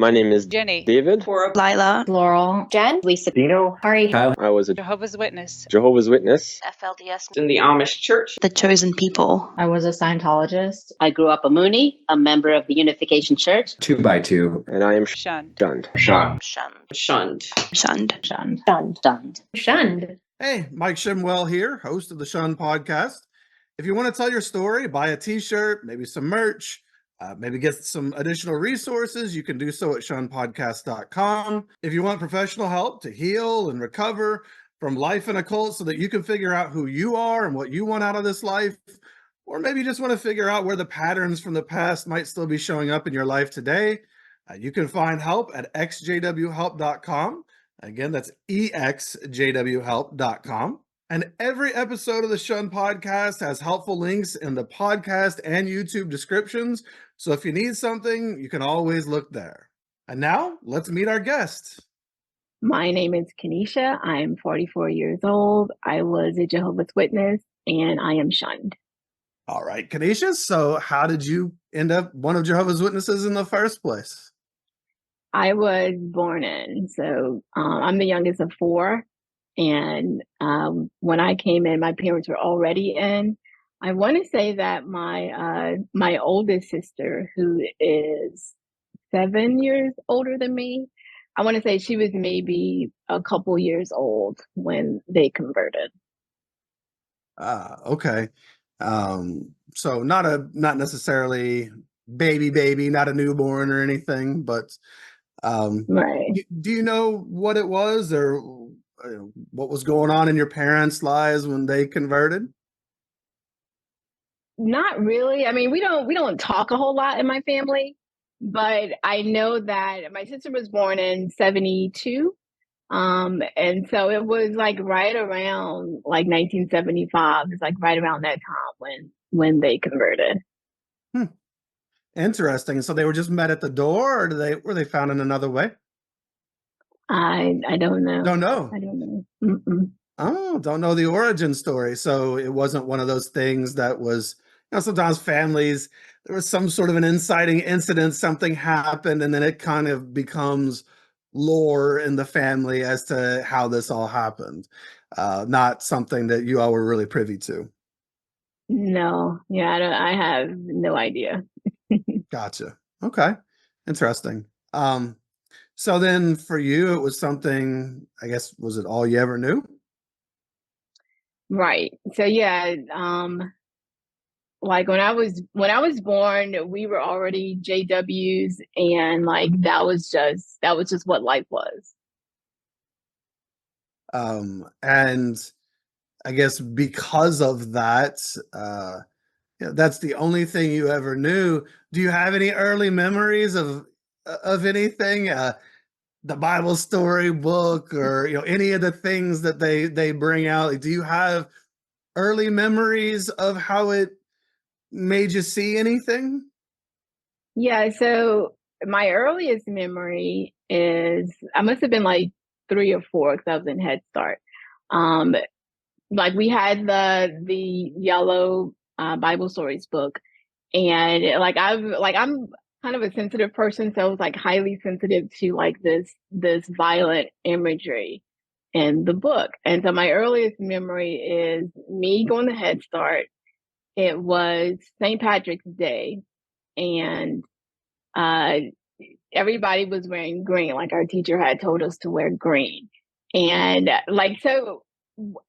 My name is Jenny. David. Lila. Laurel. Jen. Lisa. Dino. Ari. Kyle. I was a Jehovah's Witness. Jehovah's Witness. FLDS. In the Amish church. The chosen people. I was a Scientologist. I grew up a Mooney, a member of the Unification Church. 2x2. And I am Shunned. shunned. Sean. Shunned. Shunned. Shunned. Shunned. Shunned. Shunned. Hey, Mike Shimwell here, host of the Shun podcast. If you want to tell your story, buy a t-shirt, maybe some merch, maybe get some additional resources, you can do so at shunpodcast.com. If you want professional help to heal and recover from life in a cult so that you can figure out who you are and what you want out of this life, or maybe you just want to figure out where the patterns from the past might still be showing up in your life today, you can find help at exjwhelp.com. Again, that's exjwhelp.com. And every episode of the Shun podcast has helpful links in the podcast and YouTube descriptions. So if you need something, you can always look there. And now let's meet our guest. My name is Kenesha. I'm 44 years old. I was a Jehovah's Witness and I am shunned. All right, Kenesha. So how did you end up one of Jehovah's Witnesses in the first place? I was born in. So I'm the youngest of four. And when I came in, my parents were already in. I want to say that my oldest sister, who is 7 years older than me, I want to say she was maybe a couple years old when they converted. Okay. So not necessarily baby, not a newborn or anything, but Right. do you know what it was or what was going on in your parents' lives when they converted? Not really. I mean, we don't talk a whole lot in my family, but I know that my sister was born in 72. And so it was like right around like 1975. It's like right around that time when they converted. Interesting. And so they were just met at the door, or were they found in another way? I don't know. Don't know. I don't know. Mm-mm. Oh, don't know the origin story. So it wasn't one of those things that was, sometimes families, there was some sort of an inciting incident, something happened, and then it kind of becomes lore in the family as to how this all happened. Not something that you all were really privy to. No. Yeah, I have no idea. Gotcha. Okay. Interesting. So then for you, it was something, I guess, was it all you ever knew? Right. So yeah, like when I was born, we were already JWs, and like that was just what life was. And I guess because of that, that's the only thing you ever knew. Do you have any early memories of anything? The Bible story book, or any of the things that they bring out? Like, do you have early memories of how it made you see anything? Yeah, so my earliest memory is I must have been like 3 or 4 because I was in Head Start. Like we had the yellow Bible stories book, and I'm kind of a sensitive person, so I was like highly sensitive to like this violent imagery in the book. And so my earliest memory is me going to Head Start. It was St. Patrick's Day, and everybody was wearing green. Like our teacher had told us to wear green, and like so.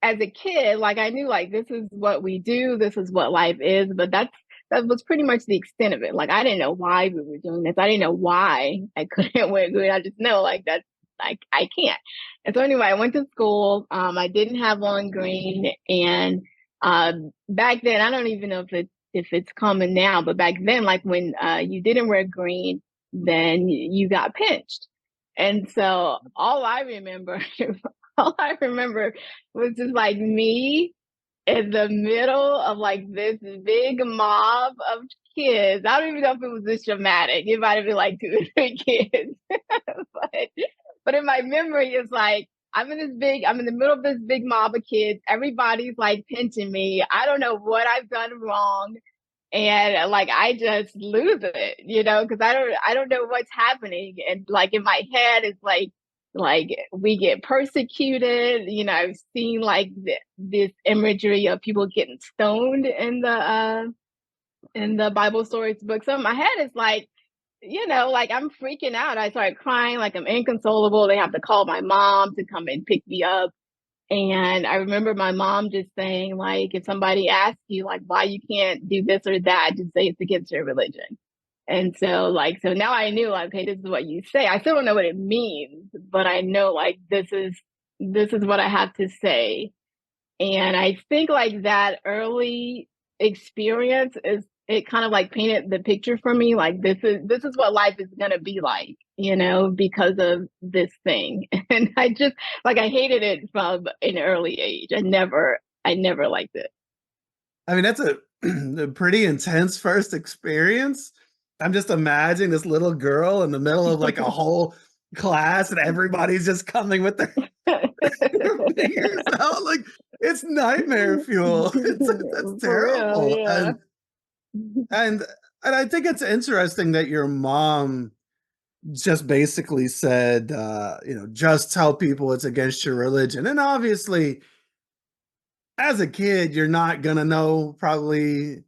As a kid, like I knew like this is what we do, this is what life is, but that was pretty much the extent of it. Like I didn't know why we were doing this. I didn't know why I couldn't wear green. I just know like that's like I can't. And so anyway, I went to school. I didn't have on green, and back then I don't even know if it's common now, but back then, like when you didn't wear green, then you got pinched. And so all I remember was just like me in the middle of like this big mob of kids. I don't even know if it was this dramatic. It might have been like 2 or 3 kids. but in my memory, it's like I'm in the middle of this big mob of kids. Everybody's like pinching me. I don't know what I've done wrong. and like I just lose it, because I don't know what's happening, and like in my head it's like we get persecuted. I've seen like this imagery of people getting stoned in the Bible stories book. So in my head it's like, like I'm freaking out. I start crying, like I'm inconsolable. They have to call my mom to come and pick me up. And I remember my mom just saying, like, if somebody asks you, like, why you can't do this or that, just say it's against your religion. And so, like, so now I knew, like, okay, this is what you say. I still don't know what it means, but I know, like, this is what I have to say. And I think like that early experience is it kind of like painted the picture for me. Like this is what life is gonna be like, because of this thing. And I just like I hated it from an early age. I never liked it. I mean, that's a pretty intense first experience. I'm just imagining this little girl in the middle of like a whole class and everybody's just coming with their fingers out. Like it's nightmare fuel. That's For real, terrible. yeah. And I think it's interesting that your mom just basically said, just tell people it's against your religion. And obviously, as a kid, you're not gonna know probably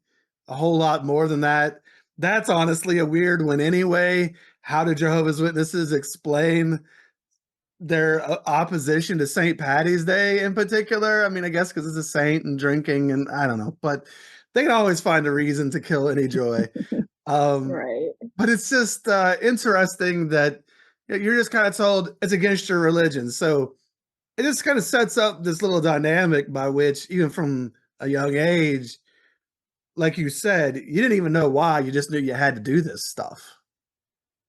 a whole lot more than that. That's honestly a weird one anyway. How do Jehovah's Witnesses explain their opposition to St. Patty's Day in particular? I mean, I guess because it's a saint and drinking, and I don't know, but they can always find a reason to kill any joy. Right. But it's just interesting that you're just kind of told it's against your religion. So it just kind of sets up this little dynamic by which, even from a young age, like you said, you didn't even know why. You just knew you had to do this stuff.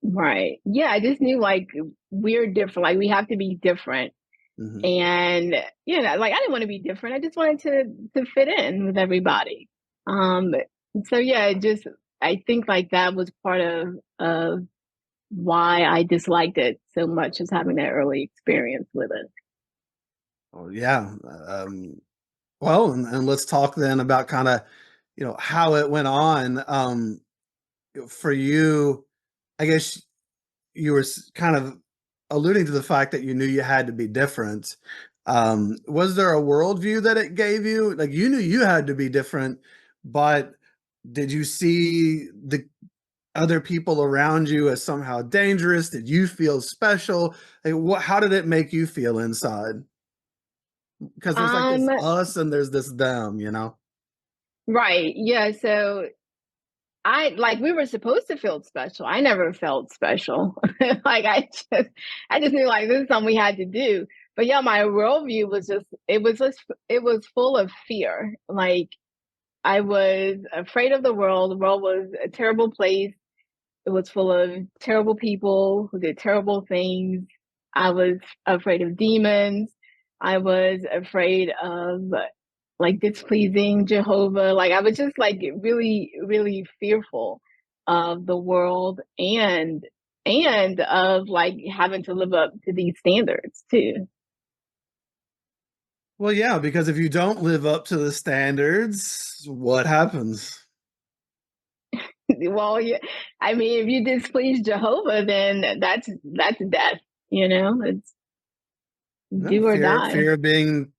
Right. Yeah, I just knew like we're different. Like we have to be different. Mhm. And like I didn't want to be different. I just wanted to fit in with everybody. Um so yeah, it just I think like that was part of why I disliked it so much, as having that early experience with it. Oh, yeah. Well, and let's talk then about kind of, how it went on. For you, I guess you were kind of alluding to the fact that you knew you had to be different. Was there a worldview that it gave you? Like you knew you had to be different, but did you see the other people around you as somehow dangerous? Did you feel special? Like, how did it make you feel inside? Because there's like Um this us and there's this them, right. Yeah, so I like we were supposed to feel special. I never felt special. Like I just knew like this is something we had to do. But yeah, my worldview was it was full of fear. Like I was afraid of the world. The world was a terrible place. It was full of terrible people who did terrible things. I was afraid of demons. I was afraid of like displeasing Jehovah. Like I was just like really, really fearful of the world and of like having to live up to these standards too. Well, yeah, because if you don't live up to the standards, what happens? Well, yeah, I mean, if you displease Jehovah, then that's death. It's No, do or fear, die. fear of being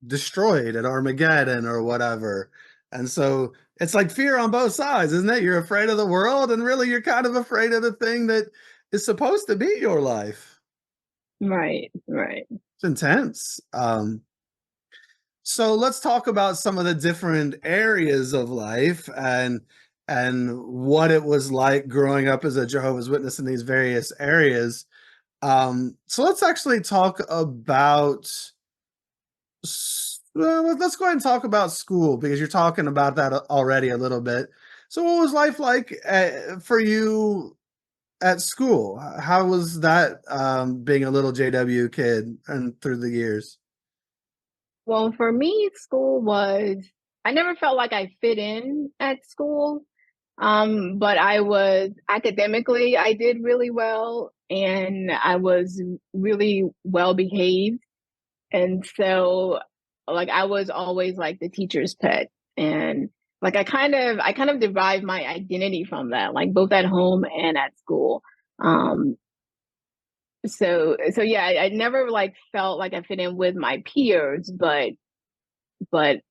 destroyed at Armageddon or whatever. And so it's like fear on both sides, isn't it? You're afraid of the world, and really you're kind of afraid of the thing that is supposed to be your life. Right, right. It's intense. So let's talk about some of the different areas of life and what it was like growing up as a Jehovah's Witness in these various areas. So let's actually talk about well, let's go ahead and talk about school because you're talking about that already a little bit. So what was life like for you at school? How was that being a little JW kid and through the years? Well, for me, school was, I never felt like I fit in at school. But I was academically, I did really well and I was really well behaved. And so, like, I was always like the teacher's pet. And Like I kind of derived my identity from that, like both at home and at school. Um, so yeah, I never like felt like I fit in with my peers, but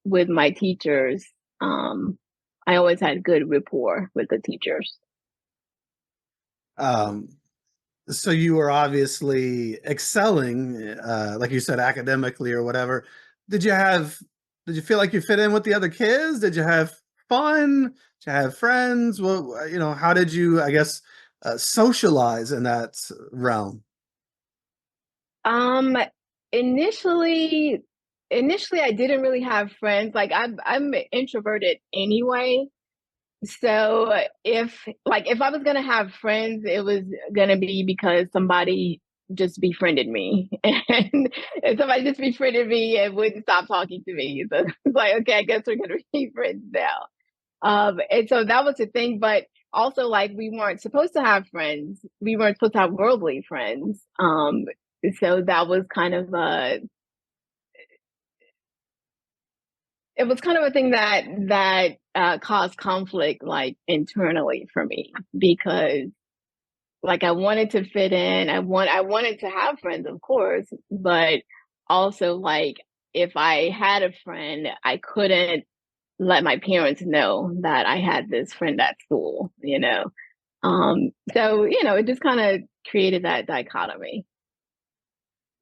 with my teachers, I always had good rapport with the teachers. Um, so you were obviously excelling, like you said, academically or whatever. Did you have, did you feel like you fit in with the other kids? Did you have fun? Did you have friends? Well, you know, how did you, I guess, socialize in that realm? Um, initially, initially I didn't really have friends. Like I'm introverted anyway. So if I was gonna have friends, it was gonna be because somebody just befriended me, and somebody just befriended me and wouldn't stop talking to me. So it's like, okay, I guess we're gonna be friends now. And so that was the thing, but also like we weren't supposed to have friends. We weren't supposed to have worldly friends. So that was kind of it was kind of a thing that caused conflict like internally for me because like I wanted to fit in. I wanted to have friends, of course, but also like if I had a friend, I couldn't let my parents know that I had this friend at school, you know. So it just kind of created that dichotomy.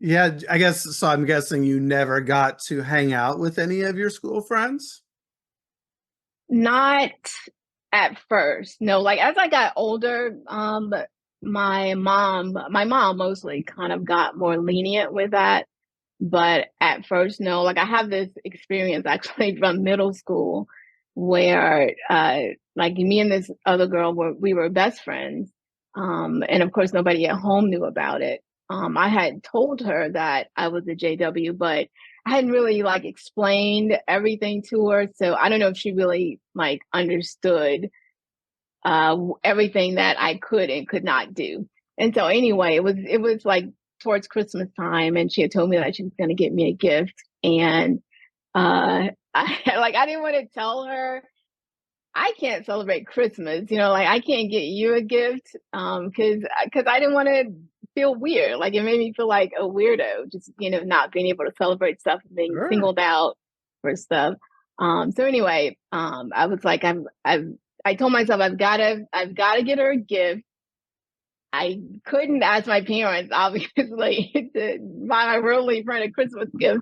Yeah, I guess so. I'm guessing you never got to hang out with any of your school friends. Not at first. No, like as I got older, my mom mostly kind of got more lenient with that. But at first, no, like I have this experience actually from middle school where like me and this other girl we were best friends. And of course nobody at home knew about it. I had told her that I was a JW, but I hadn't really like explained everything to her. So I don't know if she really like understood everything that I could and could not do. And so anyway, it was like towards Christmas time, and she had told me that she was going to get me a gift, and I didn't want to tell her I can't celebrate Christmas. Like I can't get you a gift because I didn't want to feel weird. Like it made me feel like a weirdo, just not being able to celebrate stuff and being Sure. singled out for stuff. So anyway, I was like, I told myself I've gotta get her a gift. I couldn't ask my parents, obviously, to buy my worldly friend a Christmas gift.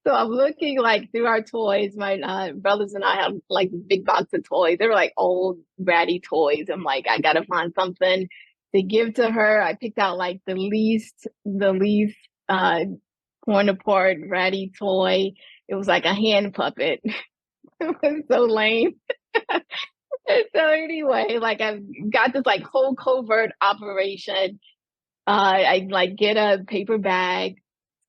So I'm looking like through our toys. My brothers and I have like this big box of toys. They were like old, ratty toys. I'm like, I gotta find something to give to her. I picked out like the least torn apart, ratty toy. It was like a hand puppet. It was so lame. And so anyway, like I've got this like whole covert operation. I like get a paper bag,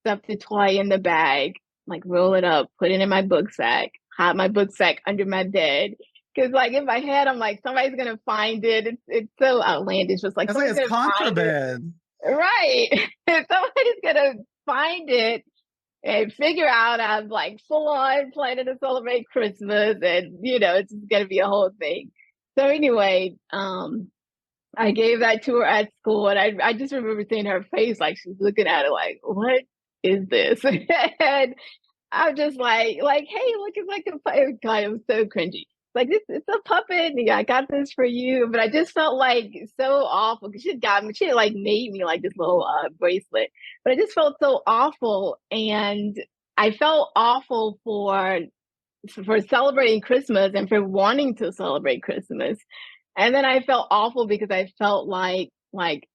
stuff the toy in the bag, like roll it up, put it in my book sack, hide my book sack under my bed. Cause like in my head, I'm like, somebody's gonna find it. It's so outlandish. Just like It's like somebody's it's gonna find it. contraband. Right. Somebody's gonna find it and figure out I'm like full on planning to celebrate Christmas, and it's just gonna be a whole thing. So anyway, I gave that to her at school, and I just remember seeing her face, like she's looking at it like, "What is this?" And I'm just like, "Hey, look, it's like a puppet." God, it was so cringy. Like this, it's a puppet. Yeah, I got this for you, but I just felt like so awful because she had like made me like this little bracelet, but I just felt so awful, and I felt awful for celebrating Christmas and for wanting to celebrate Christmas. And then I felt awful because I felt like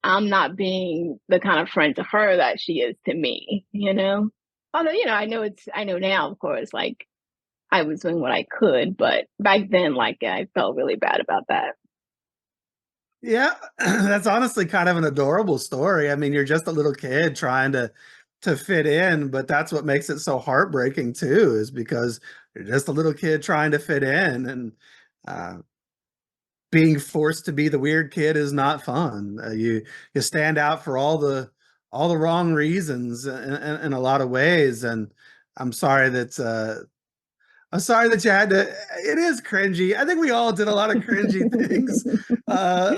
I'm not being the kind of friend to her that she is to me. Although, I know now, of course, like I was doing what I could, but back then, like I felt really bad about that. Yeah, that's honestly kind of an adorable story. I mean, you're just a little kid trying to fit in, but that's what makes it so heartbreaking too, is because you're just a little kid trying to fit in, and uh, being forced to be the weird kid is not fun. You stand out for all the wrong reasons in a lot of ways, and I'm sorry that I'm sorry that you had to. It is cringy. I think we all did a lot of cringy things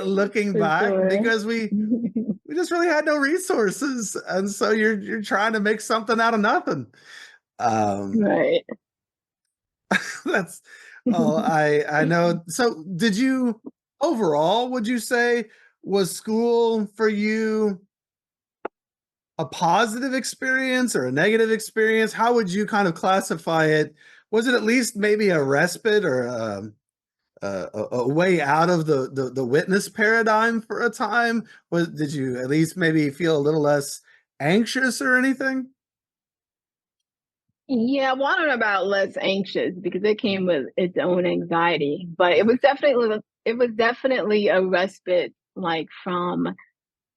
looking For back sure. because we just really had no resources, and so you're trying to make something out of nothing. Right. That's oh, I know. So, did you overall? Would you say was school for you a positive experience or a negative experience? How would you kind of classify it? Was it at least maybe a respite or a way out of the witness paradigm for a time? Did you at least maybe feel a little less anxious or anything? Yeah, well, I don't know about less anxious because it came with its own anxiety, but it was definitely a respite like from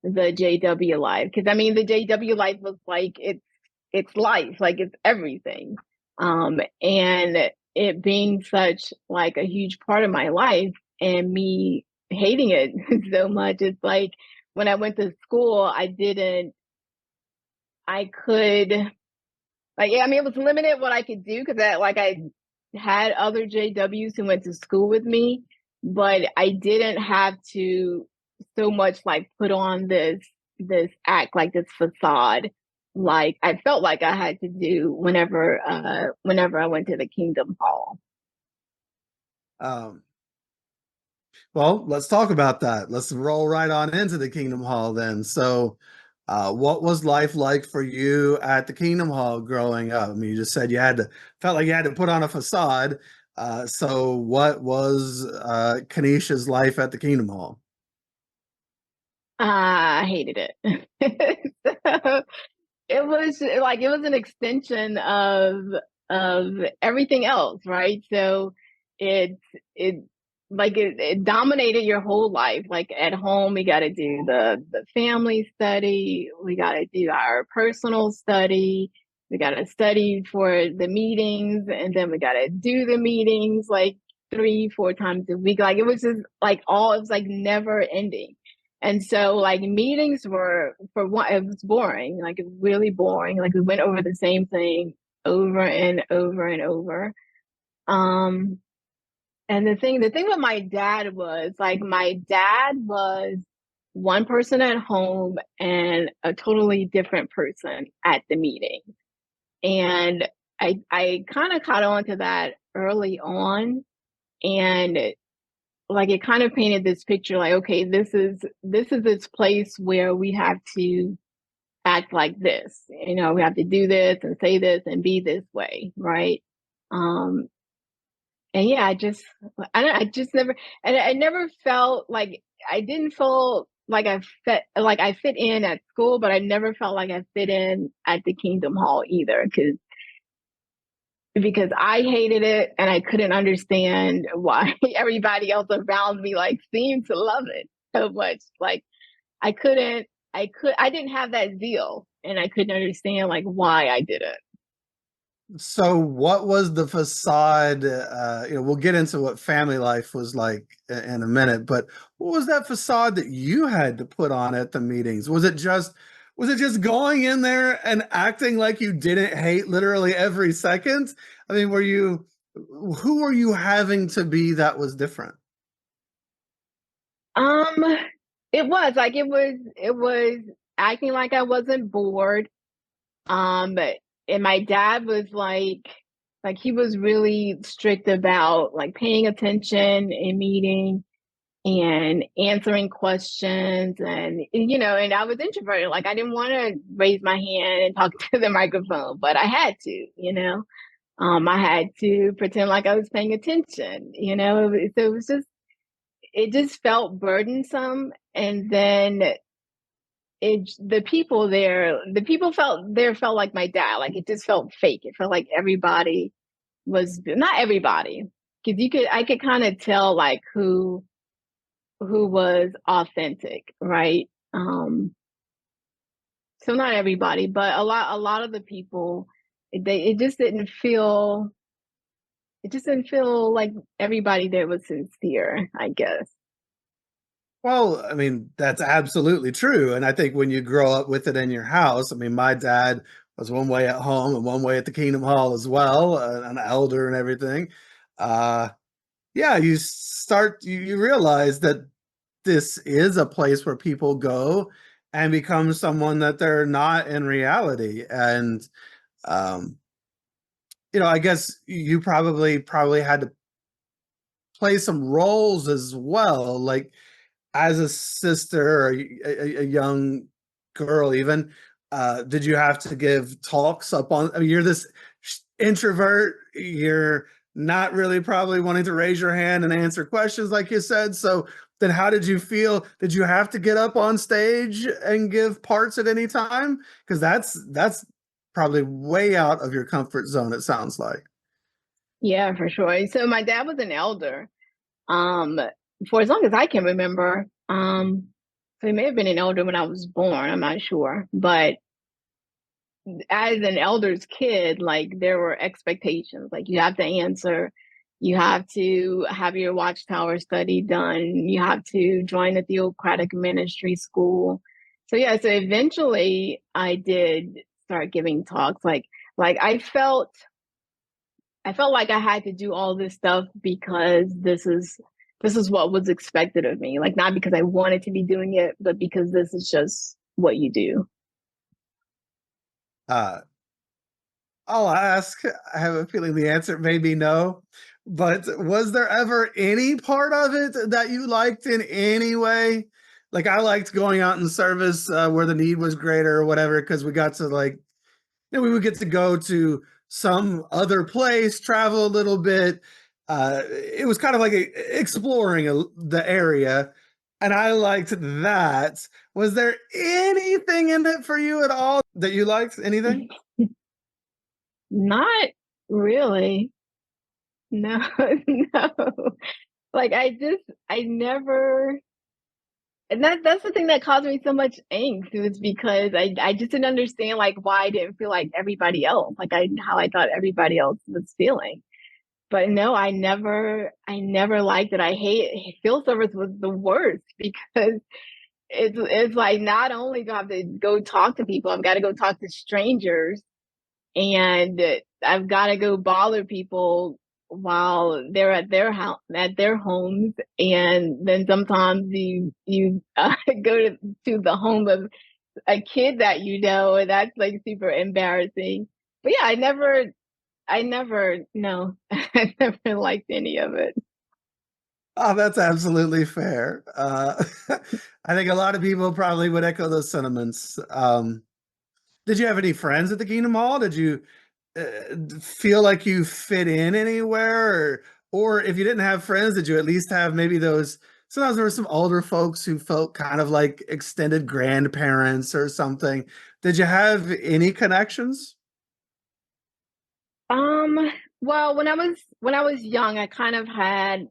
the JW life. Because I mean the JW life was like it's life, like it's everything. And it being such like a huge part of my life and me hating it so much, it's like when I went to school, I could like, yeah, I mean, it was limited what I could do because I had other JWs who went to school with me, but I didn't have to so much like put on this act, like this facade, like I felt like I had to do whenever I went to the Kingdom Hall. Um, well, let's talk about that. Let's roll right on into the Kingdom Hall then. So, what was life like for you at the Kingdom Hall growing up? I mean, you just said you had to felt like you had to put on a facade. So, what was Kenesha's life at the Kingdom Hall? I hated it. So, it was an extension of everything else, right? So it it it dominated your whole life. Like at home, we got to do the family study, we got to do our personal study, we got to study for the meetings, and then we got to do the meetings like 3 4 times a week. Like it was just like all it was like never ending. And so like meetings were for one, it was boring, like it was really boring. Like we went over the same thing over and over and over. Um and the thing with my dad was like my dad was one person at home and a totally different person at the meeting. And I kind of caught on to that early on. And like it kind of painted this picture like okay, this is this place where we have to act like this, we have to do this and say this and be this way, right? um and yeah, I just never, and I never felt like I didn't feel like I fit in at school, but I never felt like I fit in at the Kingdom Hall either, because I hated it and I couldn't understand why everybody else around me like seemed to love it so much. Like I didn't have that zeal and I couldn't understand like why I did it. So, what was the facade? We'll get into what family life was like in a minute, but what was that facade that you had to put on at the meetings? Was it just going in there and acting like you didn't hate literally every second? I mean, who were you having to be that was different? Um it was acting like I wasn't bored. But and my dad was like he was really strict about like paying attention in meeting and answering questions, and I was introverted. Like I didn't want to raise my hand and talk to the microphone, but I had to. I had to pretend like I was paying attention. So it just felt burdensome. And then the people felt like my dad. Like it just felt fake. It felt like everybody was not everybody, because I could kind of tell like who was authentic, right? So not everybody, but a lot of the people, it just didn't feel like everybody there was sincere, I guess. Well, I mean, that's absolutely true. And I think when you grow up with it in your house, I mean, my dad was one way at home and one way at the Kingdom Hall as well, an elder and everything. Yeah, you realize that this is a place where people go and become someone that they're not in reality. And um, I guess you probably had to play some roles as well, like as a sister or a young girl even. Did you have to give talks up on, I mean, you're this introvert, you're not really probably wanting to raise your hand and answer questions like you said. So then how did you feel? Did you have to get up on stage and give parts at any time? Because that's probably way out of your comfort zone, it sounds like. Yeah, for sure. So my dad was an elder, um, for as long as I can remember. So he may have been an elder when I was born. I'm not sure, but as an elder's kid, like there were expectations. Like you have to answer, you have to have your watchtower study done, you have to join the theocratic ministry school. So yeah, so eventually I did start giving talks. Like I felt like I had to do all this stuff because this is what was expected of me. Like not because I wanted to be doing it, but because this is just what you do. Uh, I'll ask. I have a feeling the answer may be no. But was there ever any part of it that you liked in any way? Like I liked going out in service where the need was greater or whatever, because we got to we would get to go to some other place, travel a little bit. It was kind of like exploring the area, and I liked that. Was there anything in it for you at all that you liked? Anything? Not really. No, no. Like I never, and that's the thing that caused me so much angst. It was because I just didn't understand like why I didn't feel like everybody else, like how I thought everybody else was feeling. But no, I never liked it. I hate field service was the worst because it's like not only do I have to go talk to people, I've got to go talk to strangers, and I've got to go bother people while they're at their house, at their homes, and then sometimes you go to the home of a kid that you know, and that's like super embarrassing. But yeah, I never, no, I never liked any of it. Oh, that's absolutely fair. I think a lot of people probably would echo those sentiments. Did you have any friends at the Kingdom Hall? Did you feel like you fit in anywhere, or if you didn't have friends, did you at least have maybe those? Sometimes there were some older folks who felt kind of like extended grandparents or something. Did you have any connections? Um, well, when I was young, I kind of had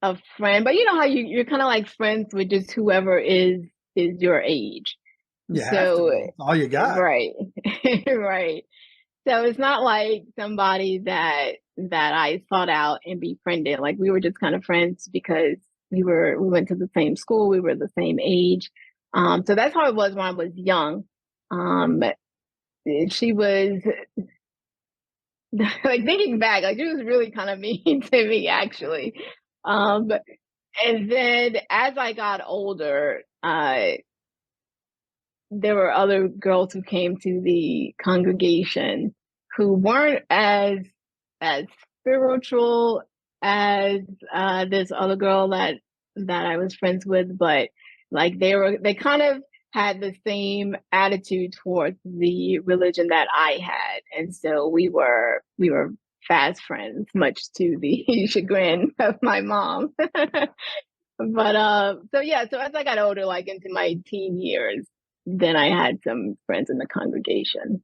a friend, but you know how you're kind of like friends with just whoever is your age. You have to So be. It's all you got. right, right. So it's not like somebody that I sought out and befriended. Like we were just kind of friends because we went to the same school, we were the same age. So that's how it was when I was young. Um, she was like thinking back, like she was really kind of mean to me actually. Um, and then as I got older, there were other girls who came to the congregation who weren't as spiritual as this other girl that I was friends with, but like they kind of had the same attitude towards the religion that I had, and so we were fast friends, much to the chagrin of my mom. But so yeah, so as I got older, like into my teen years, then I had some friends in the congregation.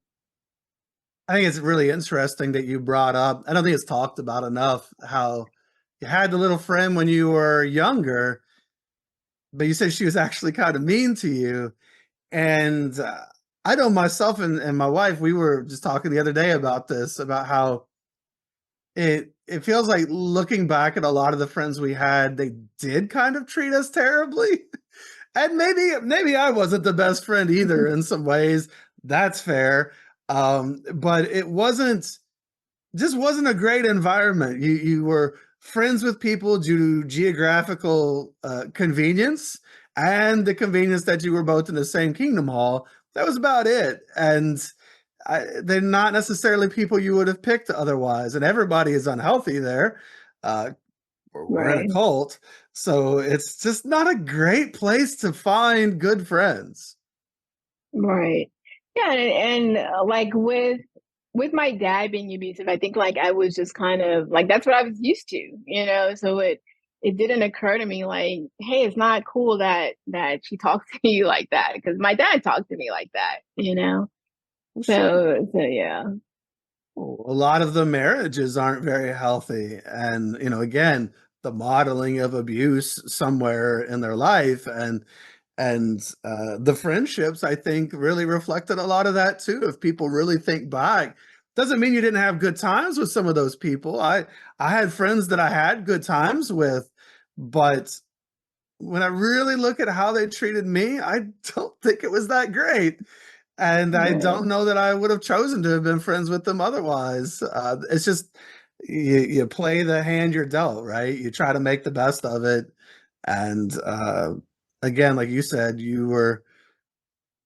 I think it's really interesting that you brought up. I don't think it's talked about enough how you had the little friend when you were younger, but you said she was actually kind of mean to you. And I know myself and my wife, we were just talking the other day about this, about how it feels like looking back at a lot of the friends we had, they did kind of treat us terribly. And maybe I wasn't the best friend either in some ways. That's fair. But it wasn't a great environment. You were friends with people due to geographical convenience and the convenience that you were both in the same kingdom hall. That was about it. And they're not necessarily people you would have picked otherwise. And everybody is unhealthy there. Uh, we're in a Right. cult. So it's just not a great place to find good friends. Right. Yeah, and like with my dad being abusive, I think like I was just kind of like that's what I was used to, you know. So it didn't occur to me like, hey, it's not cool that she talks to me like that because my dad talked to me like that, you know. Well, sure. So yeah, Well, a lot of the marriages aren't very healthy. And, again, the modeling of abuse somewhere in their life and the friendships, I think, really reflected a lot of that too. If people really think back, doesn't mean you didn't have good times with some of those people. I had friends that I had good times with, but when I really look at how they treated me, I don't think it was that great. And I right, don't know that I would have chosen to have been friends with them otherwise. It's just you play the hand you're dealt, right? You try to make the best of it. And again, like you said, you were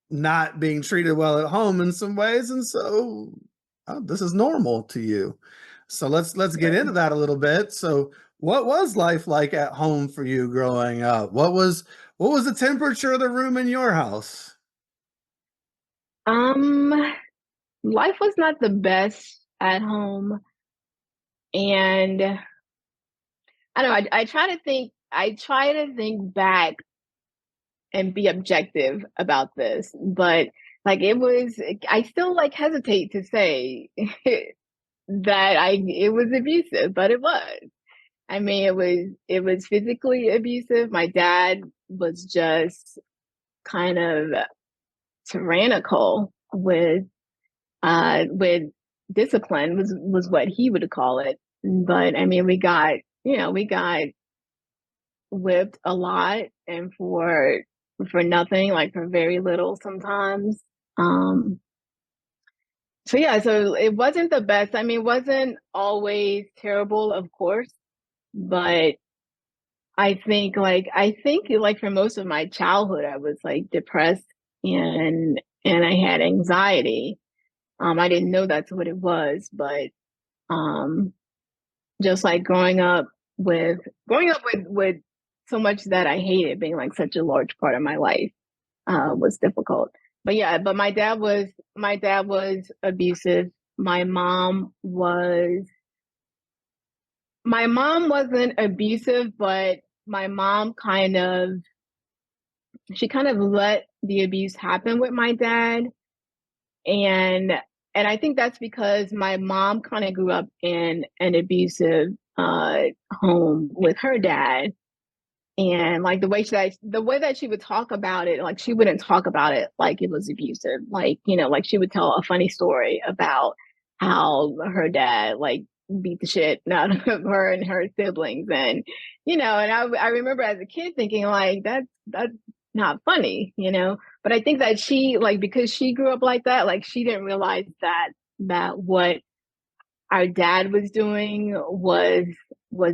not being treated well at home in some ways, and so this is normal to you. So let's get into right. that a little bit. So what was life like at home for you growing up? What was the temperature of the room in your house? Um, life was not the best at home, and I don't know. I try to think. I try to think back and be objective about this, but like it was. I still like hesitate to say that I it was abusive, but it was. I mean, it was physically abusive. My dad was just kind of tyrannical with discipline was what he would call it. But I mean, we got whipped a lot and for nothing, like for very little sometimes. Um so yeah, so it wasn't the best. I mean, it wasn't always terrible, of course, but I think for most of my childhood I was like depressed and I had anxiety. I didn't know that's what it was, but um just like growing up with so much that I hated being like such a large part of my life was difficult. But yeah, but my dad was abusive. My mom wasn't abusive, but my mom she kind of let the abuse happen with my dad, and and I think that's because my mom kind of grew up in an abusive home with her dad, and like the way that she would talk about it, like she wouldn't talk about it like it was abusive, like like she would tell a funny story about how her dad like beat the shit out of her and her siblings, and I remember as a kid thinking like that's not funny, but I think that she like because she grew up like that, like she didn't realize that what our dad was doing was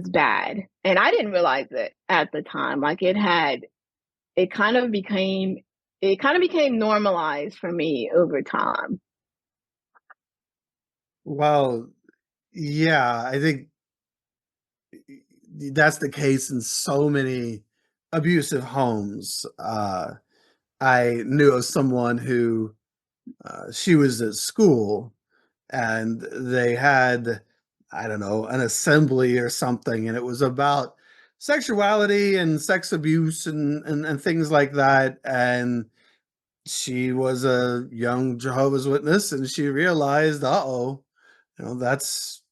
bad, and I didn't realize it at the time. Like it kind of became it kind of became normalized for me over time. Well, yeah, I think that's the case in so many abusive homes. I knew of someone who she was at school and they had, I don't know, an assembly or something, and it was about sexuality and sex abuse and things like that. And she was a young Jehovah's Witness, and she realized, uh-oh, that's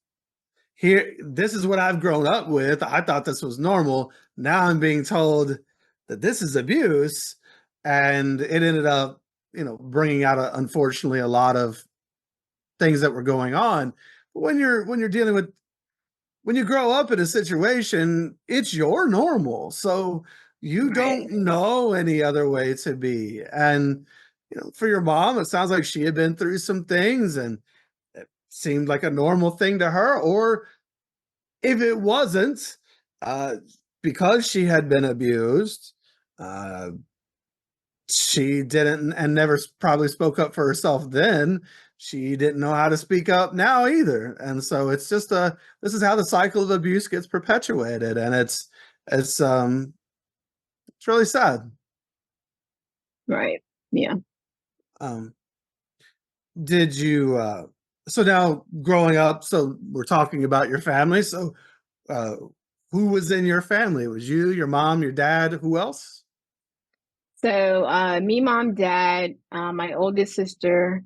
here. This is what I've grown up with. I thought this was normal. Now I'm being told that this is abuse, and it ended up, bringing out, unfortunately, a lot of things that were going on. But when you're dealing with when you grow up in a situation, it's your normal. So you Right. don't know any other way to be. And for your mom, it sounds like she had been through some things and it seemed like a normal thing to her. Or if it wasn't, uh, because she had been abused, uh, she didn't and never probably spoke up for herself then. She didn't know how to speak up now either. And so it's just this is how the cycle of abuse gets perpetuated. And it's really sad. Right. Yeah. Um, did you so now growing up, so we're talking about your family. So uh who was in your family? It was you, your mom, your dad, who else? So me, mom, dad, my oldest sister,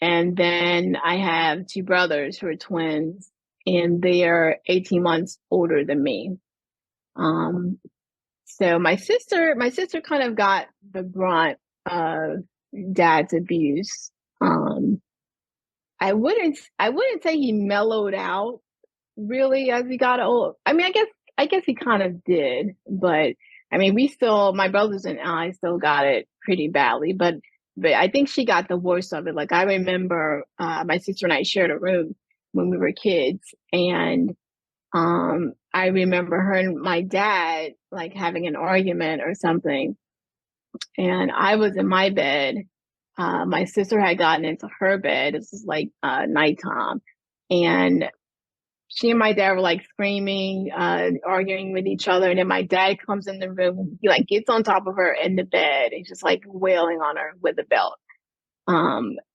and then I have two brothers who are twins, and they are 18 months older than me. Um, so my sister kind of got the brunt of dad's abuse. Um, I wouldn't say he mellowed out really as he got old. I mean, I guess he kind of did, but I mean, my brothers and I still got it pretty badly, but I think she got the worst of it. Like I remember my sister and I shared a room when we were kids, and I remember her and my dad like having an argument or something, and I was in my bed. My sister had gotten into her bed. This is like nighttime, and she and my dad were like screaming, arguing with each other. And then my dad comes in the room. He like gets on top of her in the bed and just like wailing on her with a belt.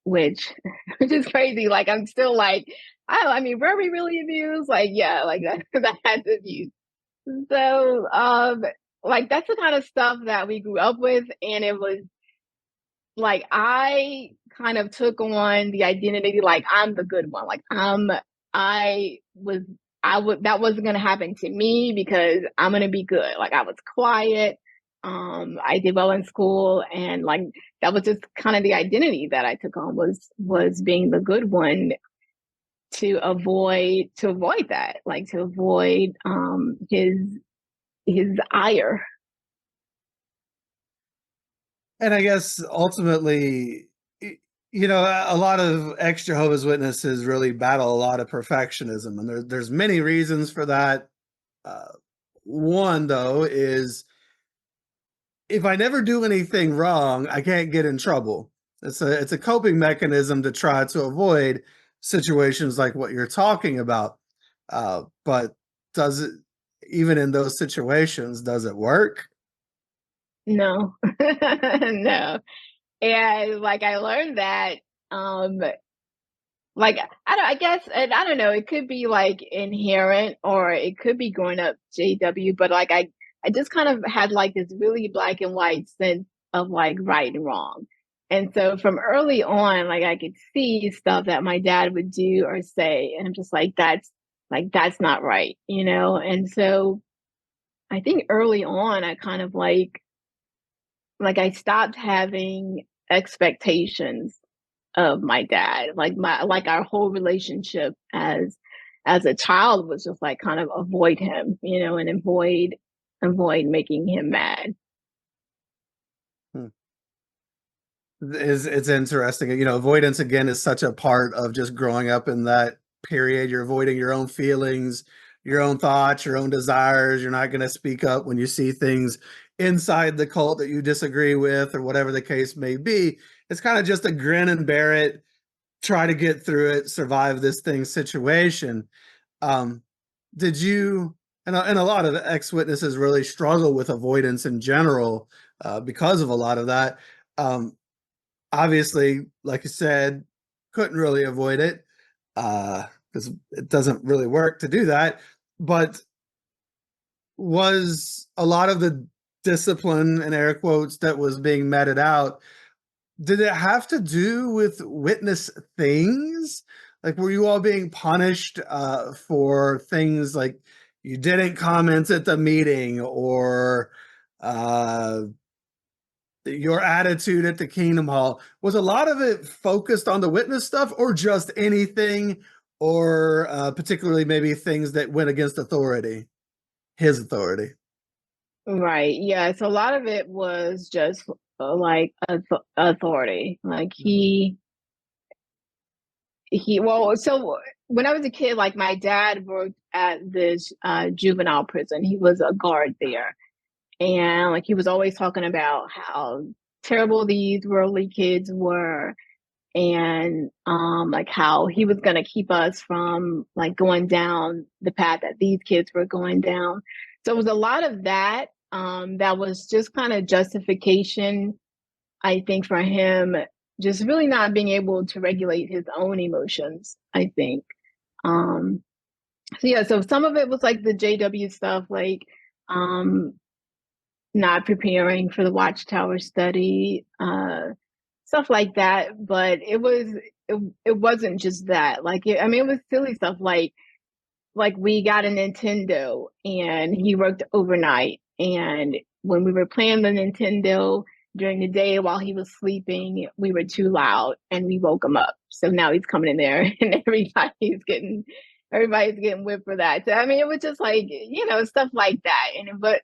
Which which is crazy. Like I'm still like, I mean, were we really abused? Like, yeah, like that's abuse. So like that's the kind of stuff that we grew up with. And it was like I kind of took on the identity like I'm the good one. Like I was I would that wasn't gonna happen to me because I'm gonna be good. Like I was quiet. I did well in school, and like that was just kind of the identity that I took on was being the good one to avoid that, like to avoid his ire. And I guess ultimately, a lot of ex-Jehovah's Witnesses really battle a lot of perfectionism, and there's many reasons for that. Uh, One though is if I never do anything wrong, I can't get in trouble. It's a coping mechanism to try to avoid situations like what you're talking about. But does it, even in those situations, does it work? No. No. And like I learned that um like I guess, and I don't know, it could be like inherent or it could be growing up JW, but like I just kind of had like this really black and white sense of like right and wrong. And so from early on, like I could see stuff that my dad would do or say, and I'm just like that's not right, you know? And so I think early on I kind of like I stopped having expectations of my dad. Like our whole relationship as a child was just like kind of avoid him, you know, and avoid making him mad. Hmm. It's interesting. Avoidance again is such a part of just growing up in that period. You're avoiding your own feelings, your own thoughts, your own desires. You're not going to speak up when you see things inside the cult that you disagree with, or whatever the case may be. It's kind of just a grin and bear it, try to get through it, survive this thing situation. Um, did you, and a lot of ex-witnesses really struggle with avoidance in general because of a lot of that. Um, Obviously, like you said, couldn't really avoid it because it doesn't really work to do that. But was a lot of the discipline in air quotes that was being meted out, did it have to do with witness things? Like, were you all being punished for things like you didn't comment at the meeting, or uh, your attitude at the Kingdom Hall? Was a lot of it focused on the witness stuff, or just anything, or particularly maybe things that went against authority, his authority? Right. Yeah. So a lot of it was just like authority. Like well, so when I was a kid, like my dad worked at this juvenile prison. He was a guard there. And like he was always talking about how terrible these worldly kids were, and like how he was going to keep us from like going down the path that these kids were going down. So it was a lot of that that was just kind of justification, I think, for him just really not being able to regulate his own emotions, I think. So yeah, so some of it was like the JW stuff, like not preparing for the Watchtower study, stuff like that. But it wasn't just that. Like I mean, it was silly stuff like we got a Nintendo and he worked overnight, and when we were playing the Nintendo during the day while he was sleeping, we were too loud and we woke him up. So now he's coming in there and everybody's getting whipped for that. So I mean, it was just like, you know, stuff like that. But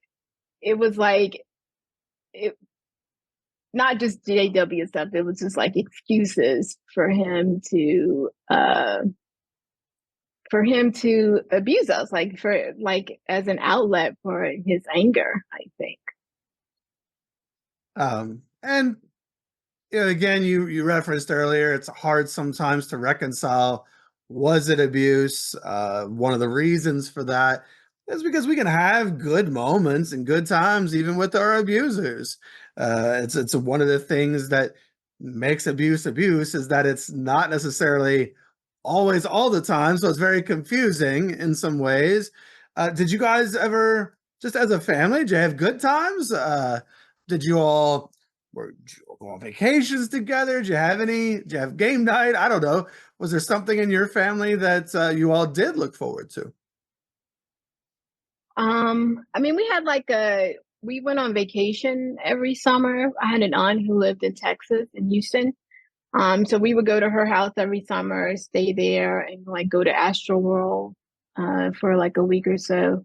it was like it not just JW stuff, it was just like excuses for him to abuse us, like for like as an outlet for his anger, I think. And you know, again, you referenced earlier, it's hard sometimes to reconcile. Was it abuse? One of the reasons for that is because we can have good moments and good times even with our abusers. It's one of the things that makes abuse is that it's not necessarily always all the time, so it's very confusing in some ways. Did you guys ever, just as a family, did you have good times? Did you all go on vacations together? Did you have game night? I don't know. Was there something in your family that you all did look forward to? I mean, we went on vacation every summer. I had an aunt who lived in Texas, in Houston. So we would go to her house every summer, stay there, and like go to Astro World for like a week or so.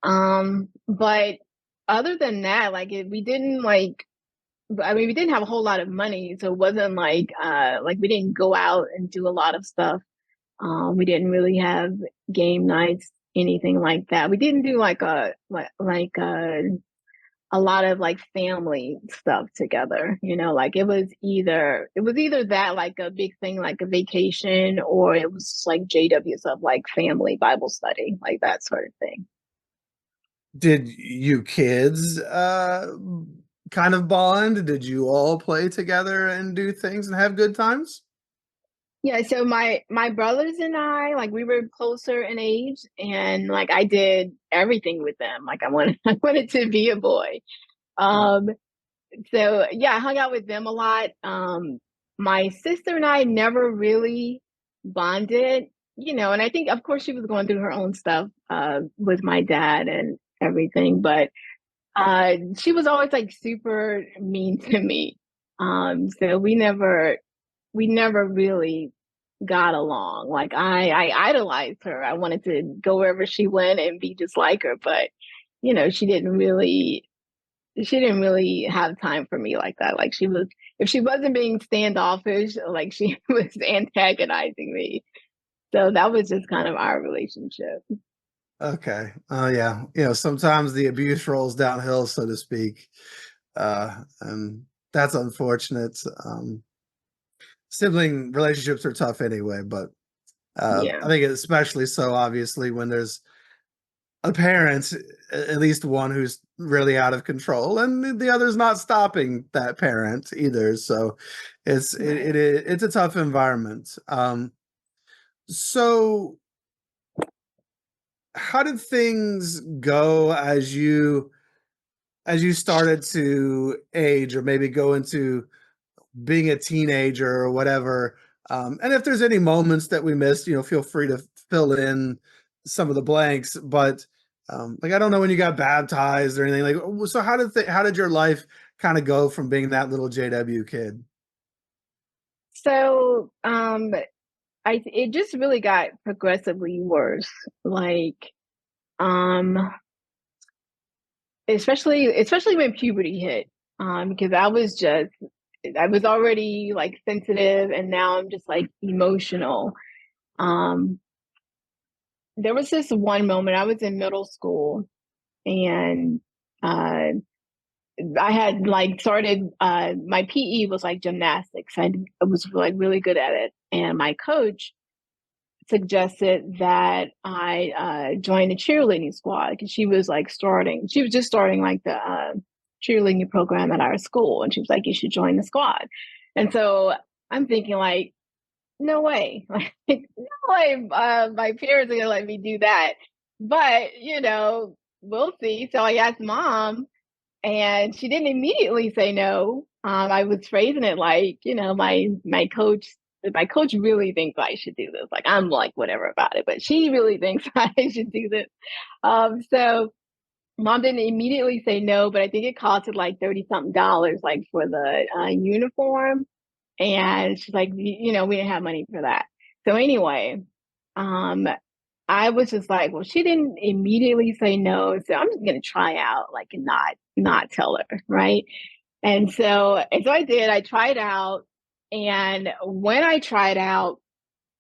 But other than that, we didn't like. I mean, we didn't have a whole lot of money, so it wasn't like we didn't go out and do a lot of stuff. We didn't really have game nights, anything like that. We didn't do a lot of like family stuff together. You know, like it was either that like a big thing like a vacation, or it was just like JW stuff like family Bible study, like that sort of thing. Did you kids kind of bond? Did you all play together and do things and have good times? Yeah, so my brothers and I, like we were closer in age, and like I did everything with them. Like I wanted to be a boy. Um so yeah, I hung out with them a lot. My sister and I never really bonded, you know, and I think of course she was going through her own stuff with my dad and everything, but she was always like super mean to me. So we never really got along. Like I idolized her. I wanted to go wherever she went and be just like her, but you know, she didn't really have time for me like that. Like if she wasn't being standoffish, like she was antagonizing me. So that was just kind of our relationship. Okay. Yeah. You know, sometimes the abuse rolls downhill, so to speak. And that's unfortunate. Sibling relationships are tough anyway, but Yeah. I think especially so obviously when there's a parent, at least one who's really out of control, and the other's not stopping that parent either. So it's a tough environment. So how did things go as you started to age or maybe go into being a teenager or whatever? And if there's any moments that we missed, you know, feel free to fill in some of the blanks. But like, I don't know when you got baptized or anything. Like, so how did your life kind of go from being that little JW kid? So it just really got progressively worse. Like um especially when puberty hit. because I was already like sensitive, and now I'm just like emotional. There was this one moment I was in middle school, and uh, I had like started my PE was like gymnastics. I was like really good at it, and my coach suggested that I join the cheerleading squad because she was like starting. She was just starting like the cheerleading program at our school, and she was like, "You should join the squad." And so I'm thinking like, no way, like no way, my parents are gonna let me do that. But we'll see. So I asked mom, and she didn't immediately say no. I was phrasing it like, my coach really thinks I should do this. Like I'm like whatever about it, but she really thinks I should do this. So mom didn't immediately say no, but I think it costed like 30 something dollars, like for the uniform. And she's like, we didn't have money for that. So anyway, um, I was just like, well, she didn't immediately say no, so I'm just gonna try out, like, and not tell her, right? And so I did. I tried out, and when I tried out,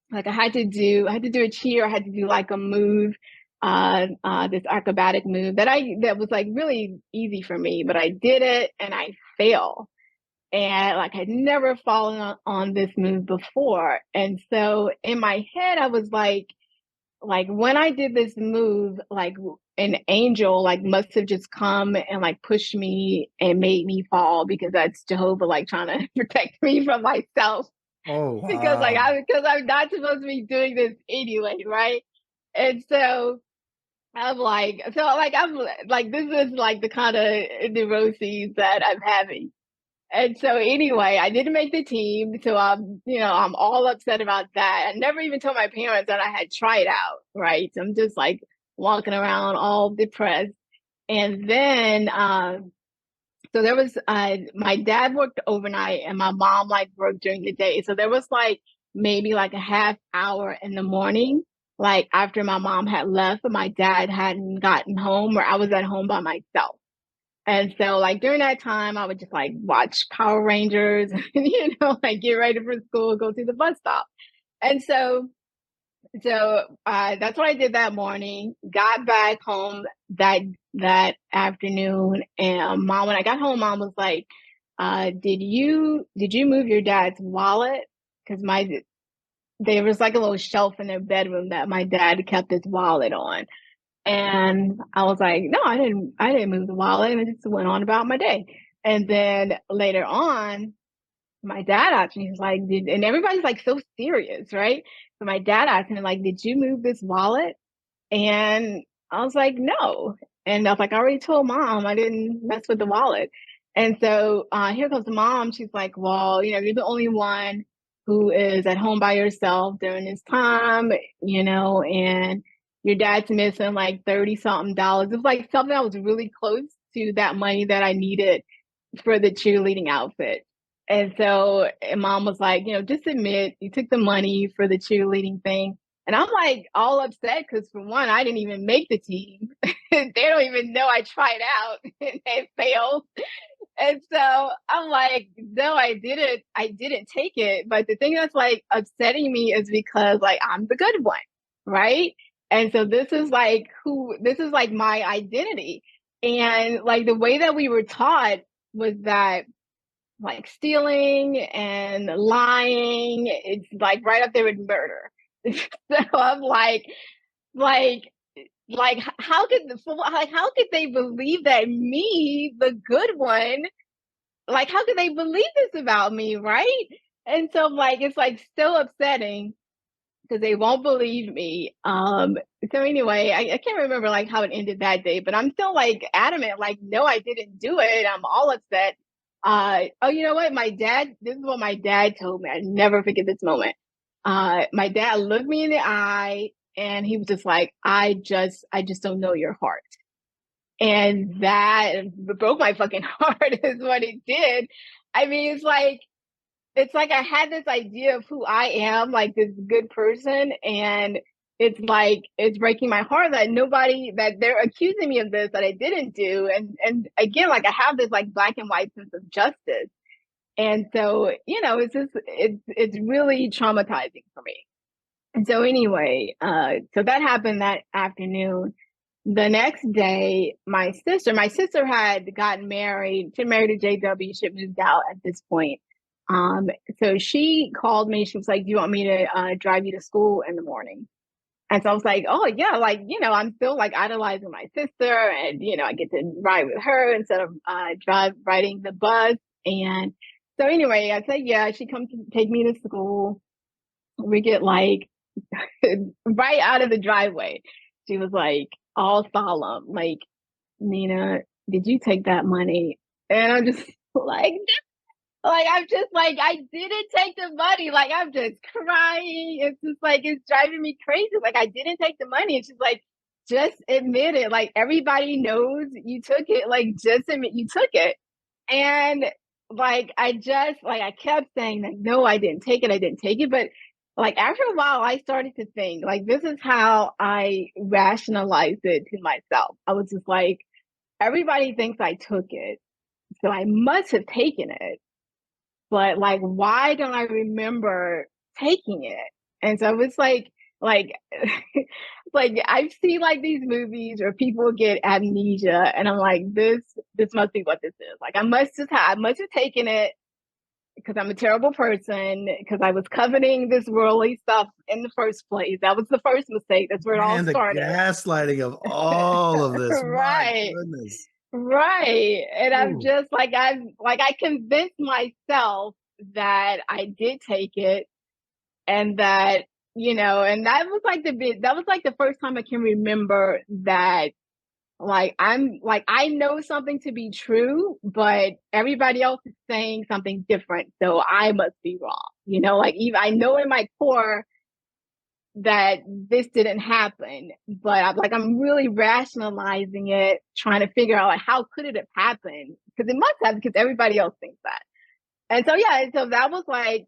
like, I had to do a cheer. I had to do like a move, this acrobatic move that was like really easy for me, but I did it and I failed. And like I'd never fallen on this move before. And so in my head, I was like when I did this move, like an angel like must have just come and like pushed me and made me fall, because that's Jehovah like trying to protect me from myself. Oh, Because like wow. because I'm not supposed to be doing this anyway, right? And so I'm like this is like the kind of neuroses that I'm having. And so anyway, I didn't make the team. So I'm all upset about that. I never even told my parents that I had tried out, right? So I'm just like walking around all depressed. And then so there was my dad worked overnight and my mom like worked during the day. So there was like maybe like a half hour in the morning, like after my mom had left, but my dad hadn't gotten home, or I was at home by myself. And so, like, during that time, I would just like watch Power Rangers, and, like get ready for school, go to the bus stop. And so that's what I did that morning. Got back home that afternoon, and mom, when I got home, mom was like, "Did you move your dad's wallet? Because there was like a little shelf in their bedroom that my dad kept his wallet on." And I was like, no, I didn't move the wallet. And I just went on about my day. And then later on, my dad asked me, he's like, and everybody's like so serious, right? So my dad asked me, like, did you move this wallet? And I was like, no. And I was like, I already told mom I didn't mess with the wallet. And so here comes the mom. She's like, well, you're the only one who is at home by yourself during this time, and your dad's missing like 30 something dollars. It was like something that was really close to that money that I needed for the cheerleading outfit. And so and mom was like, just admit you took the money for the cheerleading thing. And I'm like all upset because for one, I didn't even make the team. They don't even know I tried out and they failed. And so I'm like, no, I didn't take it. But the thing that's like upsetting me is because like I'm the good one, right? And so this is like my identity. And like the way that we were taught was that like stealing and lying, it's like right up there with murder. So I'm like, how could they believe that me, the good one, like how could they believe this about me, right? And so like it's like so upsetting because they won't believe me. So anyway, I can't remember like how it ended that day, but I'm still like adamant, like, no, I didn't do it. I'm all upset. Oh, you know what? This is what my dad told me. I never forget this moment. My dad looked me in the eye and he was just like, I just don't know your heart. And that broke my fucking heart is what it did. I mean, it's like I had this idea of who I am, like this good person, and it's like, it's breaking my heart that they're accusing me of this that I didn't do. And again, like I have this like black and white sense of justice. And so, it's really traumatizing for me. And so anyway, so that happened that afternoon. The next day, my sister had gotten married. She married a JW. She had moved out at this point. So she called me. She was like, "Do you want me to drive you to school in the morning?" And so I was like, "Oh yeah, like I'm still like idolizing my sister, and I get to ride with her instead of riding the bus." And so anyway, I said, "Yeah." She comes to take me to school. We get like right out of the driveway. She was like all solemn, like, "Nina, did you take that money?" And I'm just I'm just like, I didn't take the money. Like, I'm just crying. It's just like, it's driving me crazy. Like, I didn't take the money. And she's like, just admit it. Like, everybody knows you took it. Like, just admit you took it. And I kept saying that, no, I didn't take it. I didn't take it. But like, after a while, I started to think, like, this is how I rationalized it to myself. I was just like, everybody thinks I took it. So I must have taken it. But like, why don't I remember taking it? And so it's like like I've seen like these movies where people get amnesia, and I'm like, this must be what this is. Like, I must have taken it because I'm a terrible person, because I was coveting this worldly stuff in the first place. That was the first mistake. That's where it all And the started. gaslighting of all of this. My Right. goodness. Right. And I'm Ooh. just like, I convinced myself that I did take it, and that, and that was like the first time I can remember that, like, I know something to be true, but everybody else is saying something different. So I must be wrong. Like, even I know in my core that this didn't happen, but I'm really rationalizing it, trying to figure out, like, how could it have happened? Because it must have, because everybody else thinks that. And so, yeah, so that was like,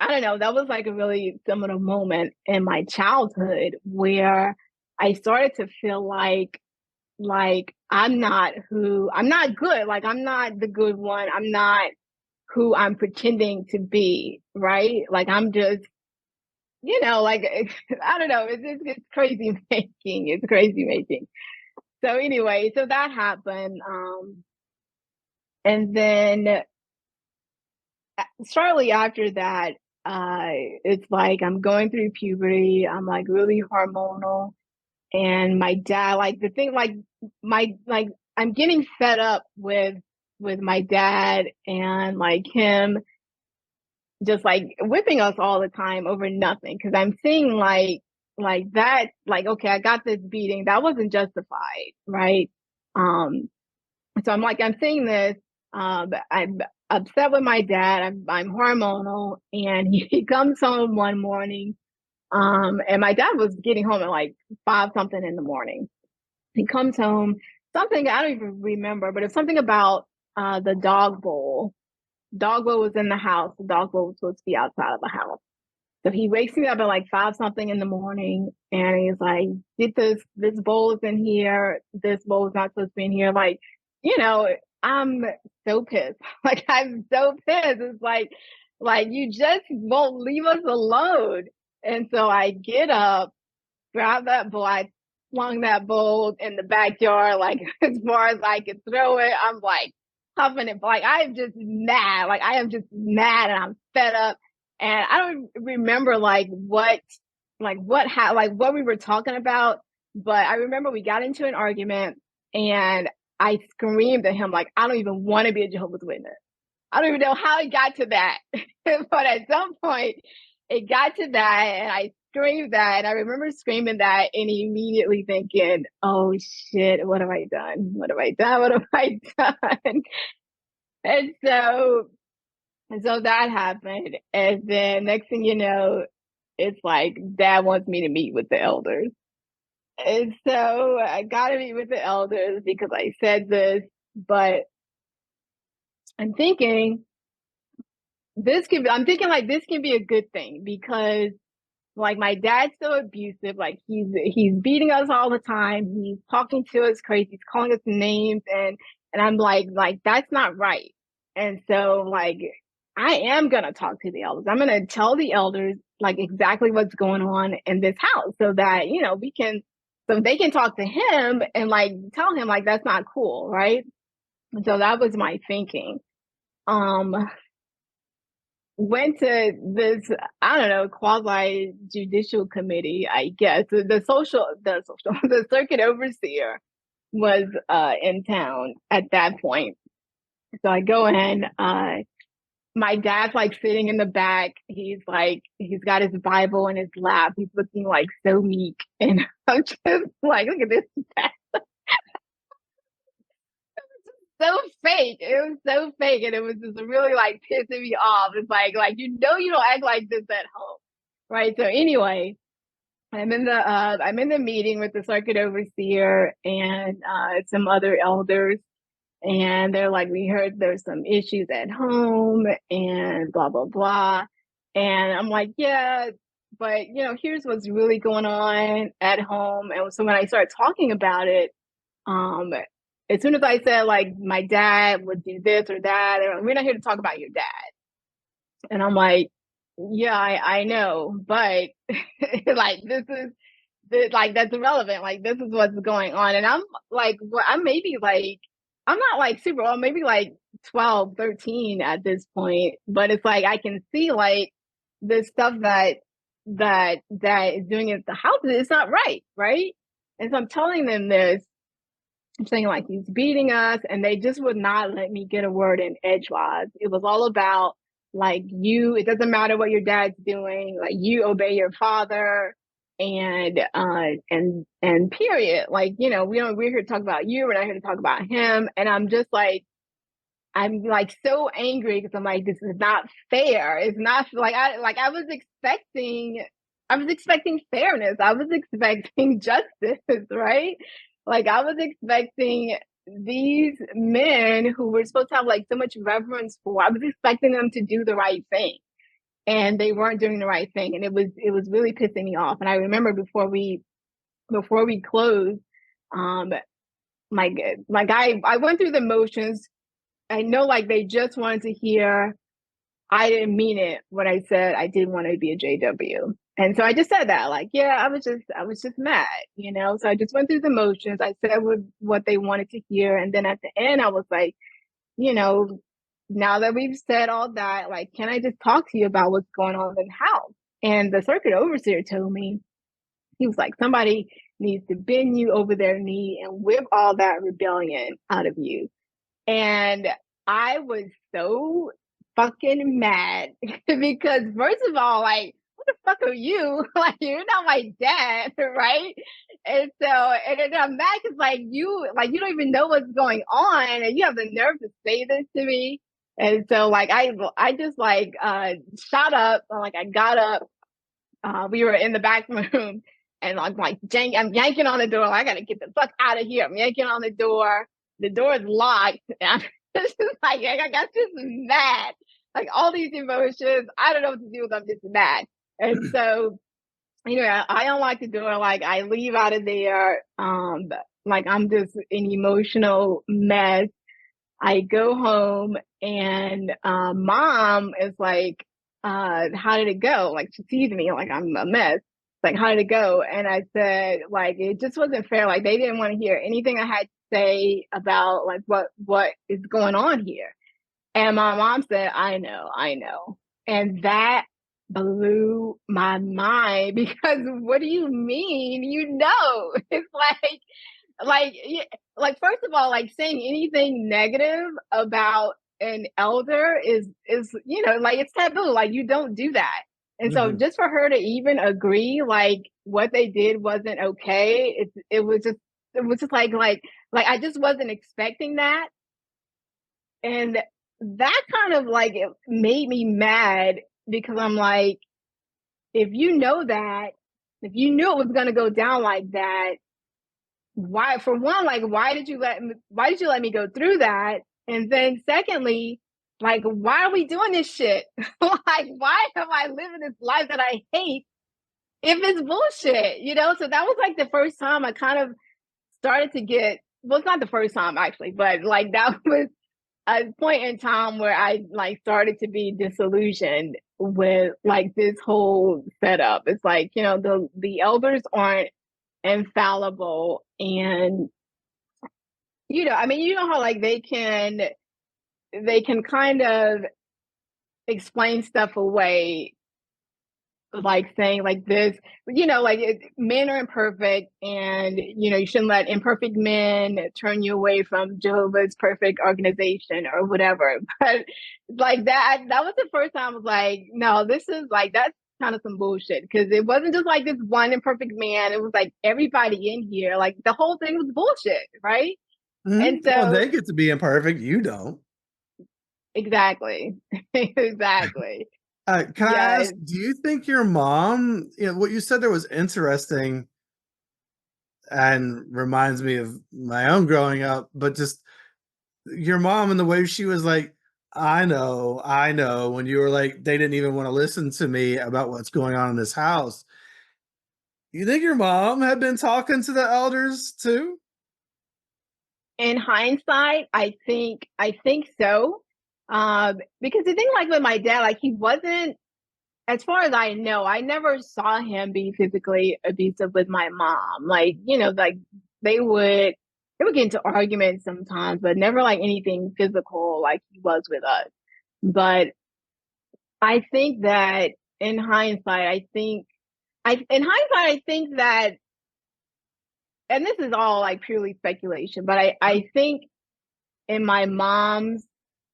I don't know, that was like a really similar moment in my childhood where I started to feel like I'm not good. Like, I'm not the good one. I'm not who I'm pretending to be, right? Like, I'm just, like, I don't know. It's crazy making. It's crazy making. So anyway, so that happened. And then shortly after that, it's like I'm going through puberty. I'm like really hormonal. And my dad, like, the thing, I'm getting fed up with my dad, and like him just like whipping us all the time over nothing. Cause I'm seeing like that, like, okay, I got this beating. That wasn't justified. Right. Um, so I'm seeing this, I'm upset with my dad. I'm hormonal, and he comes home one morning. And my dad was getting home at like 5 something in the morning. He comes home, something I don't even remember, but it's something about, the dog bowl. Dog bowl was in the house. The dog bowl was supposed to be outside of the house. So he wakes me up at like 5 something in the morning, and he's like, "Get this bowl is in here. This bowl is not supposed to be in here." Like, I'm so pissed. Like, I'm so pissed. It's like you just won't leave us alone. And so I get up, grab that bowl. I flung that bowl in the backyard, like, as far as I could throw it. I'm like huffing it. Like, I am just mad. Like, I am just mad, and I'm fed up. And I don't remember what we were talking about, but I remember we got into an argument, and I screamed at him, like, "I don't even want to be a Jehovah's Witness." I don't even know how it got to that. But at some point it got to that, and I screamed that. And I remember screaming that and immediately thinking, "Oh shit, what have I done? What have I done? What have I done?" And so that happened. And then next thing you know, it's like dad wants me to meet with the elders. And so I got to meet with the elders because I said this, but I'm thinking, I'm thinking like this can be a good thing, because like my dad's so abusive. Like he's beating us all the time. He's talking to us crazy. He's calling us names, and I'm like that's not right. And so like I am gonna talk to the elders. I'm gonna tell the elders like exactly what's going on in this house, so that so they can talk to him and like tell him like that's not cool, right? And so that was my thinking. Went to this, I don't know, quasi judicial committee, I guess. The circuit overseer was in town at that point. So I go in, my dad's like sitting in the back. He's got his Bible in his lap. He's looking like so meek. And I'm just like, look at this dad. So fake. It was so fake, and it was just really like pissing me off. It's like you don't act like this at home, right? So anyway, I'm in the meeting with the circuit overseer and some other elders, and they're like, we heard there's some issues at home and blah blah blah, and I'm like, yeah, but here's what's really going on at home. And so when I started talking about it, as soon as I said like my dad would do this or that, we're not here to talk about your dad. And I'm like, yeah, I know, but like that's irrelevant. Like this is what's going on. And I'm like, well, I'm not like super old, maybe like 12, 13 at this point. But it's like I can see like the stuff that is doing at the house. It's not right, right? And so I'm telling them this. I'm saying like he's beating us, and they just would not let me get a word in edgewise. It was all about like it doesn't matter what your dad's doing, like you obey your father, and period. Like, we're here to talk about you, we're not here to talk about him. And I'm like so angry because I'm like, this is not fair. It's not like I was expecting fairness. I was expecting justice, right? Like I was expecting these men who were supposed to have like so much reverence for, I was expecting them to do the right thing, and they weren't doing the right thing. And it was really pissing me off. And I remember before we closed, I went through the motions. I know like they just wanted to hear I didn't mean it when I said I didn't want to be a JW. And so I just said that, like, yeah, I was just mad, So I just went through the motions. I said what they wanted to hear. And then at the end, I was like, now that we've said all that, like, can I just talk to you about what's going on in the house? And the circuit overseer told me, he was like, somebody needs to bend you over their knee and whip all that rebellion out of you. And I was so fucking mad because first of all, like, what the fuck are you? Like, you're not my dad, right? And so, and then I'm mad because like you don't even know what's going on, and you have the nerve to say this to me. And so like I just like shot up, like I got up. We were in the back room, and I'm yanking on the door. Like, I gotta get the fuck out of here. I'm yanking on the door. The door is locked. And I'm just like, I got just mad. Like all these emotions, I don't know what to do with them. I'm just mad. And so, I unlock the door. Like I leave out of there. Like I'm just an emotional mess. I go home, and mom is like, how did it go? Like she sees me like I'm a mess. Like, how did it go? And I said, like, it just wasn't fair. Like they didn't want to hear anything I had to say about like what is going on here. And my mom said, I know. And that blew my mind because what do you mean? It's like first of all, like saying anything negative about an elder is like it's taboo. Like you don't do that. And so just for her to even agree like what they did wasn't okay, it was just like I just wasn't expecting that. And that kind of like it made me mad because I'm like, if you knew it was going to go down like that, why did you let me go through that? And then secondly, like, why are we doing this shit? Like, why am I living this life that I hate if it's bullshit, so that was like the first time I kind of started to get, well, it's not the first time actually, but like that was a point in time where I like started to be disillusioned with like this whole setup. It's like, the elders aren't infallible, and I mean, how like they can kind of explain stuff away, like saying like this, like men are imperfect, and you shouldn't let imperfect men turn you away from Jehovah's perfect organization or whatever. But like that was the first time I was like, no, this is like, that's kind of some bullshit, because it wasn't just like this one imperfect man. It was like everybody in here, like the whole thing was bullshit, right? And Well, so they get to be imperfect. You don't. exactly. Exactly. Can I Yeah. ask, do you think your mom, what you said there was interesting and reminds me of my own growing up, but just your mom and the way she was like, I know, when you were like, they didn't even want to listen to me about what's going on in this house. You think your mom had been talking to the elders too? In hindsight, I think so. Because the thing, like with my dad, like he wasn't, as far as I know, I never saw him be physically abusive with my mom. Like, like they would get into arguments sometimes, but never like anything physical like he was with us. But I think that in hindsight, I think that, and this is all like purely speculation, but I think in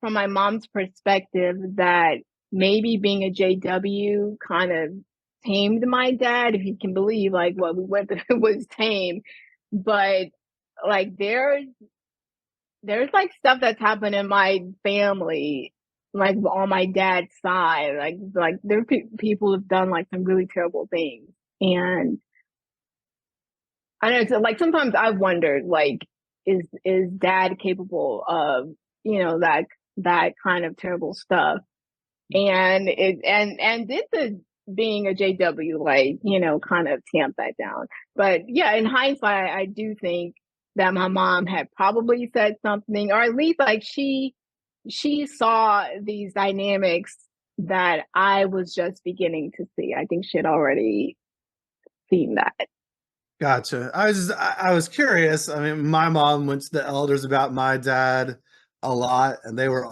from my mom's perspective, that maybe being a JW kind of tamed my dad, if you can believe like what we went through was tame. But like there's like stuff that's happened in my family, like on my dad's side, like there are people who've done like some really terrible things. And I know, so like sometimes I've wondered, like, is dad capable of, that kind of terrible stuff? And did the being a JW, like, kind of tamp that down. But yeah, in hindsight, I do think that my mom had probably said something, or at least like she saw these dynamics that I was just beginning to see. I think she had already seen that. Gotcha. I was curious. I mean, my mom went to the elders about my dad a lot, and I don't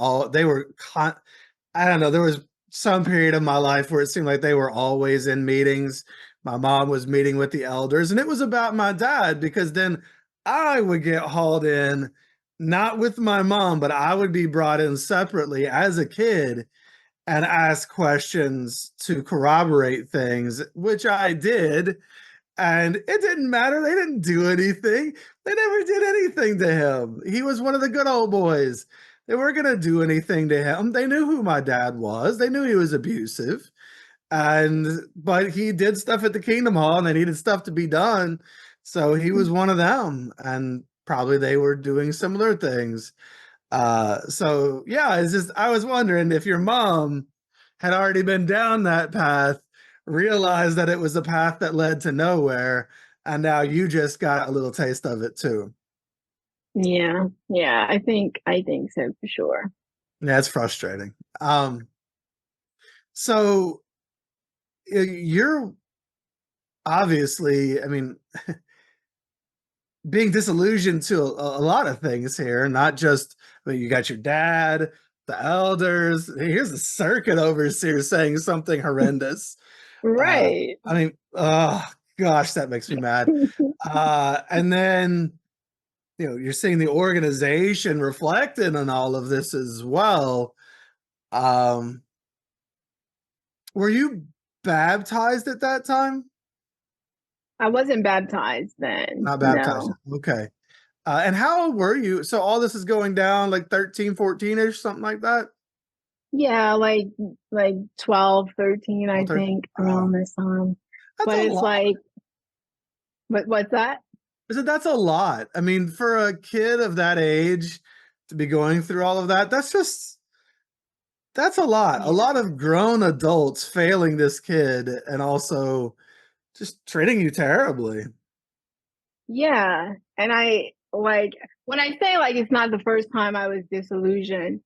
know, there was some period of my life where it seemed like they were always in meetings. My mom was meeting with the elders, and it was about my dad because then I would get hauled in, not with my mom, but I would be brought in separately as a kid and ask questions to corroborate things, which I did. And it didn't matter. They didn't do anything. They never did anything to him. He was one of the good old boys. They weren't going to do anything to him. They knew who my dad was. They knew he was abusive. But he did stuff at the Kingdom Hall and they needed stuff to be done. So he was one of them. And probably they were doing similar things. So yeah, it's just, I was wondering if your mom had already been down that path, realized that it was a path that led to nowhere, and now you just got a little taste of it too. Yeah, yeah, I think so for sure. Yeah, it's frustrating. So you're obviously, I mean, being disillusioned to a lot of things here, not just, I mean, you got your dad, the elders. Here's a circuit overseer saying something horrendous. Right. I mean, oh gosh, that makes me mad. And then, you're seeing the organization reflected in all of this as well. Um, were you baptized at that time? I wasn't baptized then. Not baptized. No. Okay. And how old were you? So all this is going down like 13, 14-ish, something like that? Yeah, like 12, 13, I 13. think, Wow. around this time. That's But a it's lot. like, what's that? I said, that's a lot. I mean, for a kid of that age to be going through all of that, that's a lot. A Yeah. lot of grown adults failing this kid and also just treating you terribly. Yeah. And I like when I say like it's not the first time I was disillusioned,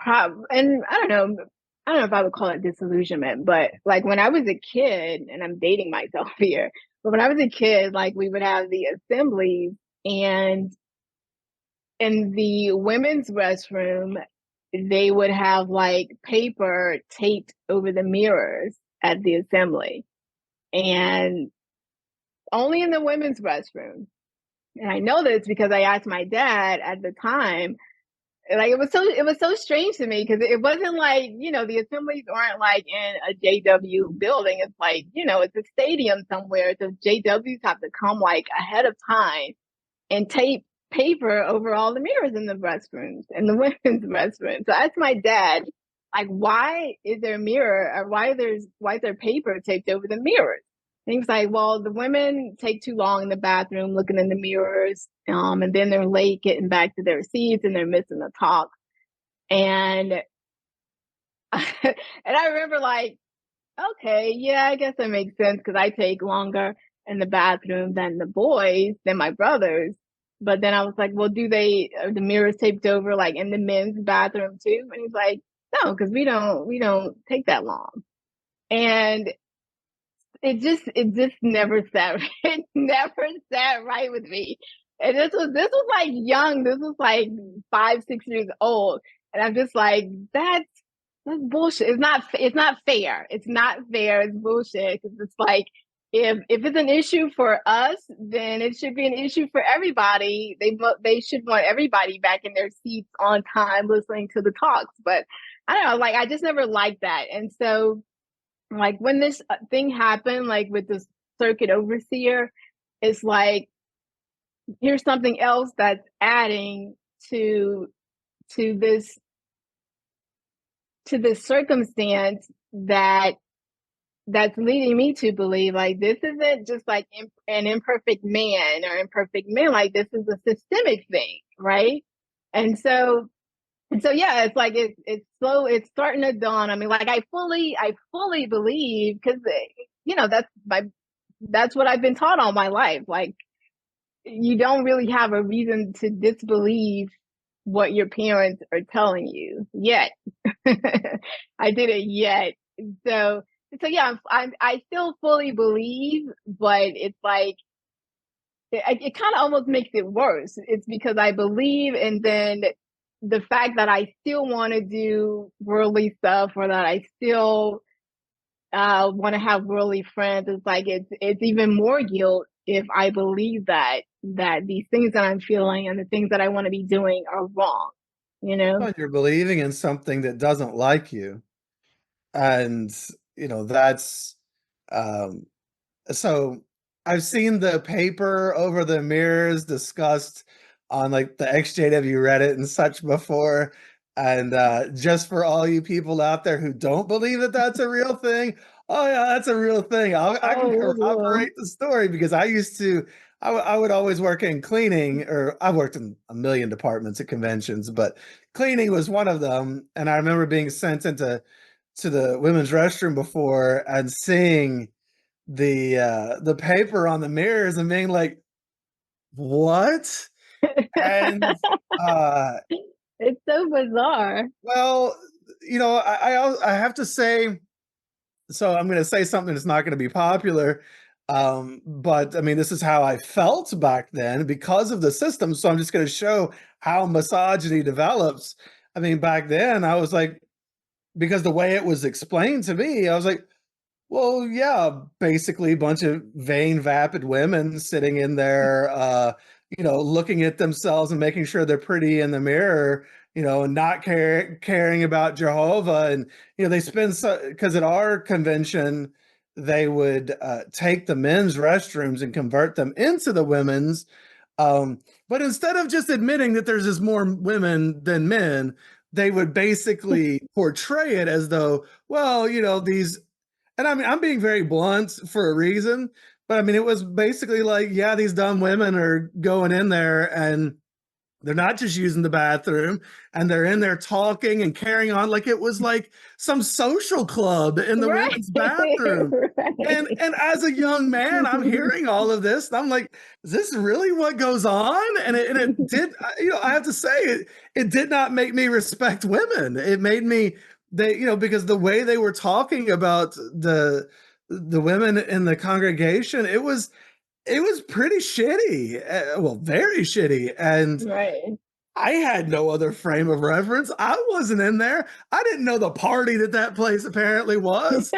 and I don't know if I would call it disillusionment, but like when I was a kid, and I'm dating myself here, but when I was a kid, like we would have the assemblies, and in the women's restroom, they would have like paper taped over the mirrors at the assembly, and only in the women's restroom. And I know this because I asked my dad at the time. Like it was so strange to me because it wasn't like, the assemblies aren't like in a JW building. It's like, it's a stadium somewhere. So JWs have to come like ahead of time and tape paper over all the mirrors in the restrooms, in the women's restroom. So I asked my dad, like, why is there a mirror, or why is there paper taped over the mirrors? And he was like, well, the women take too long in the bathroom looking in the mirrors, and then they're late getting back to their seats and they're missing the talk. And and I remember like, okay, yeah, I guess that makes sense because I take longer in the bathroom than my brothers. But then I was like, well, are the mirrors taped over like in the men's bathroom too? And he's like, no, because we don't take that long. And it just never sat it never sat right with me. And this was like young. This was like 5, 6 years old. And I'm just like, that's bullshit. It's not fair. It's not fair. It's bullshit. Because it's like if it's an issue for us, then it should be an issue for everybody. They should want everybody back in their seats on time, listening to the talks. But I don't know. Like I just never liked that. And so like when this thing happened, like with the circuit overseer, it's like here's something else that's adding to to this to this circumstance that's leading me to believe like this isn't just like an imperfect man or imperfect men, like this is a systemic thing, right? And so yeah, it's like it's starting to dawn. I mean, like I fully believe because that's what I've been taught all my life. Like you don't really have a reason to disbelieve what your parents are telling you yet. I didn't yet. So yeah, I still fully believe, but it's like it kind of almost makes it worse. It's because I believe, and then the fact that I still want to do worldly stuff, or that I still want to have worldly friends, it's like it's even more guilt if I believe that these things that I'm feeling and the things that I want to be doing are wrong. You know? Well, you're believing in something that doesn't like you. And, that's, um, so I've seen the paper over the mirrors discussed on like the ExJW Reddit and such before. And just for all you people out there who don't believe that that's a real thing, oh yeah, that's a real thing. I can Oh, well. corroborate the story because I used to. I would always work in cleaning, or I worked in a million departments at conventions, but cleaning was one of them. And I remember being sent into the women's restroom before and seeing the paper on the mirrors and being like, "What?" And, uh, It's so bizarre. well, I have to say, so I'm gonna say something that's not gonna be popular, but, I mean, this is how I felt back then because of the system, so I'm just gonna show how misogyny develops. I mean, back then, I was like, because the way it was explained to me, I was like, well, yeah, basically a bunch of vain, vapid women sitting in there, looking at themselves and making sure they're pretty in the mirror, and not caring about Jehovah. And, they spend because at our convention, they would take the men's restrooms and convert them into the women's. But instead of just admitting that there's just more women than men, they would basically portray it as though, well, these, and I mean, I'm being very blunt for a reason, but I mean, it was basically like, yeah, these dumb women are going in there and They're not just using the bathroom, and they're in there talking and carrying on like it was like some social club in the Right. women's bathroom. Right. And as a young man, I'm hearing all of this, and I'm like, is this really what goes on? And it did, I have to say, it did not make me respect women. It made me, because the way they were talking about the women in the congregation, it was pretty shitty. Well, very shitty. And Right. I had no other frame of reference. I wasn't in there. I didn't know the party that place apparently was.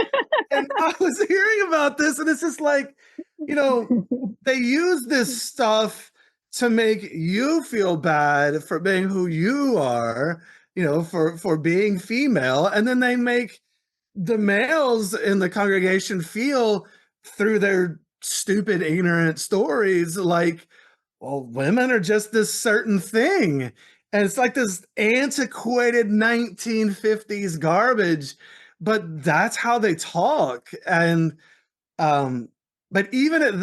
And I was hearing about this, and it's just like, they use this stuff to make you feel bad for being who you are, for being female. And then they make the males in the congregation feel through their stupid, ignorant stories like, well, women are just this certain thing. And it's like this antiquated 1950s garbage, but that's how they talk. And but even at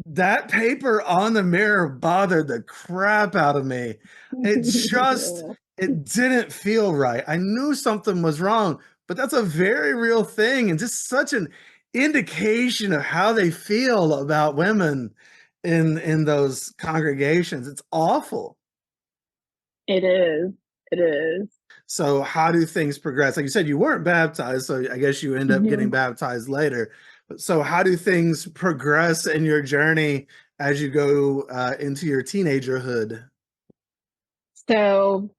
that paper on the mirror bothered the crap out of me. It didn't feel right. I knew something was wrong, but that's a very real thing, and just such an indication of how they feel about women in those congregations. It's awful. It is. It is. So how do things progress? Like you said, you weren't baptized, so I guess you end up getting baptized later. So how do things progress in your journey as you go into your teenagerhood? So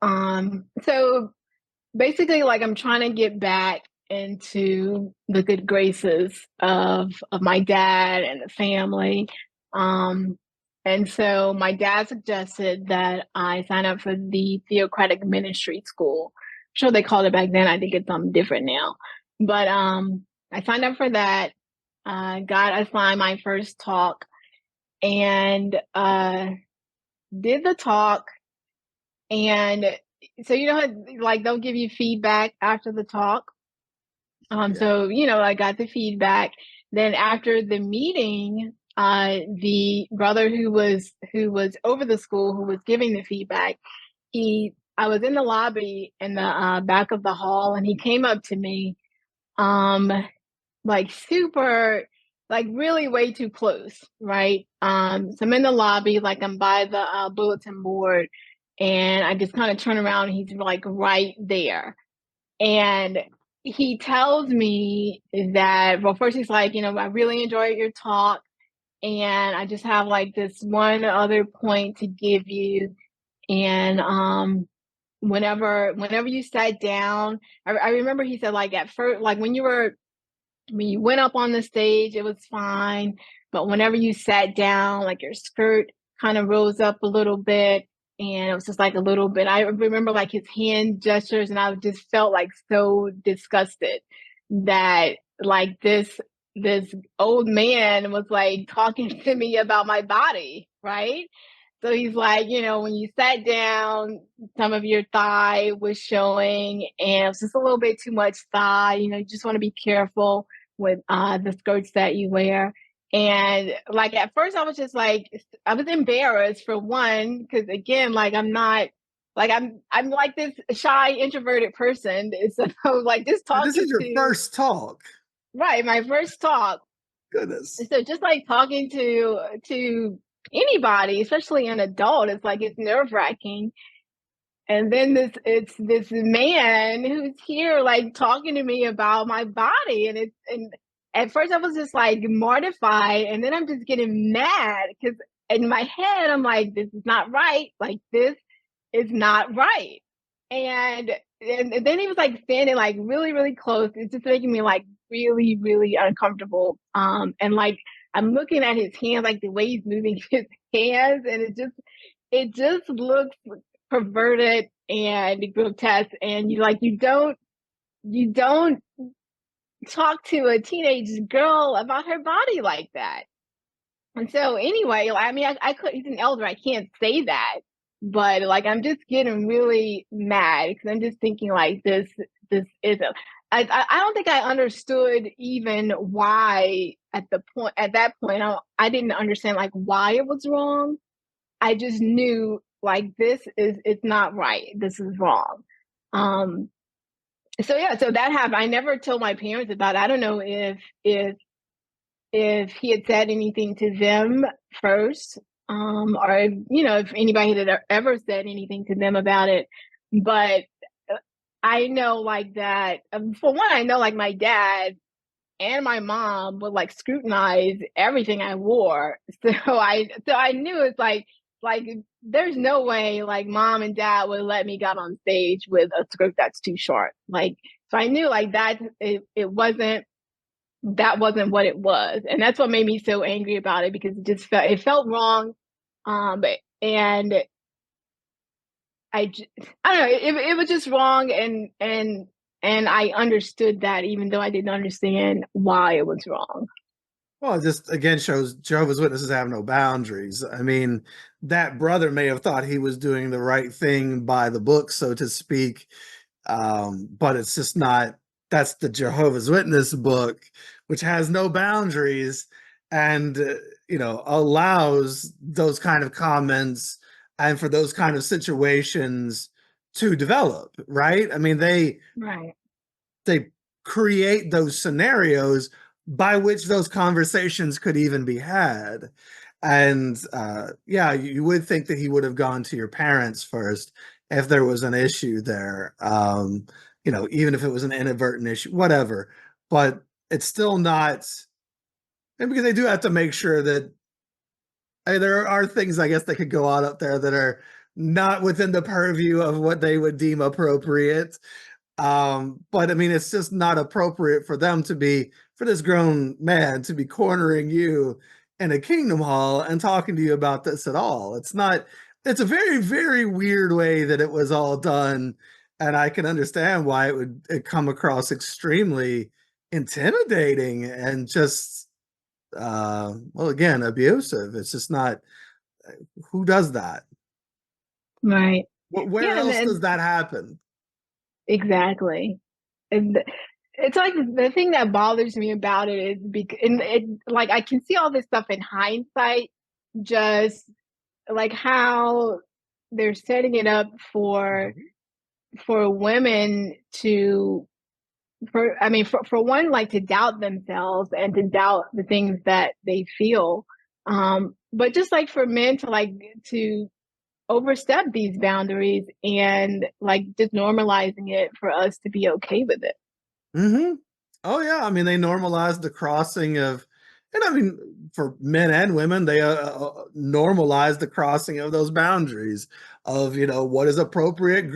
basically, like, I'm trying to get back into the good graces of my dad and the family. And so my dad suggested that I sign up for the Theocratic Ministry School. I'm sure they called it back then. I think it's something different now. But I signed up for that. Got assigned my first talk and did the talk. And so, like, they'll give you feedback after the talk. So, I got the feedback. Then after the meeting, the brother who was over the school, who was giving the feedback, I was in the lobby in the back of the hall, and he came up to me, like super, like really way too close, right? So I'm in the lobby, like I'm by the bulletin board, and I just kind of turn around, and he's like right there. And he tells me that, well, first he's like, I really enjoyed your talk, and I just have like this one other point to give you. And whenever you sat down, I remember he said, like, at first, like when you went up on the stage, it was fine. But whenever you sat down, like your skirt kind of rose up a little bit, and it was just like a little bit. I remember like his hand gestures, and I just felt like so disgusted that like this old man was like talking to me about my body, right? So he's like, when you sat down, some of your thigh was showing, and it was just a little bit too much thigh. You just want to be careful with the skirts that you wear. And like at first, I was just like, I was embarrassed for one, because again, like I'm not, like I'm like this shy, introverted person. So like this talking This is your first talk. Right, my first talk. Goodness. So just like talking to anybody, especially an adult, it's like it's nerve-wracking. And then it's this man who's here like talking to me about my body, and at first I was just like mortified, and then I'm just getting mad because in my head I'm like, this is not right, like this is not right. And then he was like standing like really, really close. It's just making me like really, really uncomfortable. And like I'm looking at his hands, like the way he's moving his hands, and it just looks perverted and grotesque. And you don't talk to a teenage girl about her body like that. And so anyway, I mean, I could, he's an elder, I can't say that, but like I'm just getting really mad because I'm just thinking like this isn't. I don't think I understood even why at that point I didn't understand like why it was wrong. I just knew like it's not right. This is wrong. So yeah, so that happened. I never told my parents about it. I don't know if he had said anything to them first, or if anybody had ever said anything to them about it. But I know like that. For one, I know like my dad and my mom would like scrutinize everything I wore. So I knew it's like there's no way like mom and dad would let me get on stage with a skirt that's too short. Like, so I knew like that it wasn't that wasn't what it was. And that's what made me so angry about it, because it felt wrong. And I don't know, it was just wrong, and I understood that, even though I didn't understand why it was wrong. Well, it just again shows Jehovah's Witnesses have no boundaries. I mean, that brother may have thought he was doing the right thing by the book, so to speak, but it's just not. That's the Jehovah's Witness book, which has no boundaries, and allows those kind of comments and for those kind of situations to develop. Right? I mean, Right. they create those scenarios by which those conversations could even be had. And yeah, you would think that he would have gone to your parents first if there was an issue there, even if it was an inadvertent issue, whatever. But it's still not, and because they do have to make sure that there are things, I guess, that could go on up there that are not within the purview of what they would deem appropriate. But I mean, it's just not appropriate for this grown man to be cornering you in a Kingdom Hall and talking to you about this at all. It's a very, very weird way that it was all done. And I can understand why it come across extremely intimidating and just, well, again, abusive. It's just not, who does that? Right. Where Yeah, else and does that happen? exactly. And it's like the thing that bothers me about it is like I can see all this stuff in hindsight, just like how they're setting it up for women to for one, like, to doubt themselves and to doubt the things that they feel, but just like for men to to overstep these boundaries, and like just normalizing it for us to be okay with it. Mhm. Oh, yeah, I mean, they normalized the crossing of, and I mean, for men and women, they, normalized the crossing of those boundaries of, what is appropriate,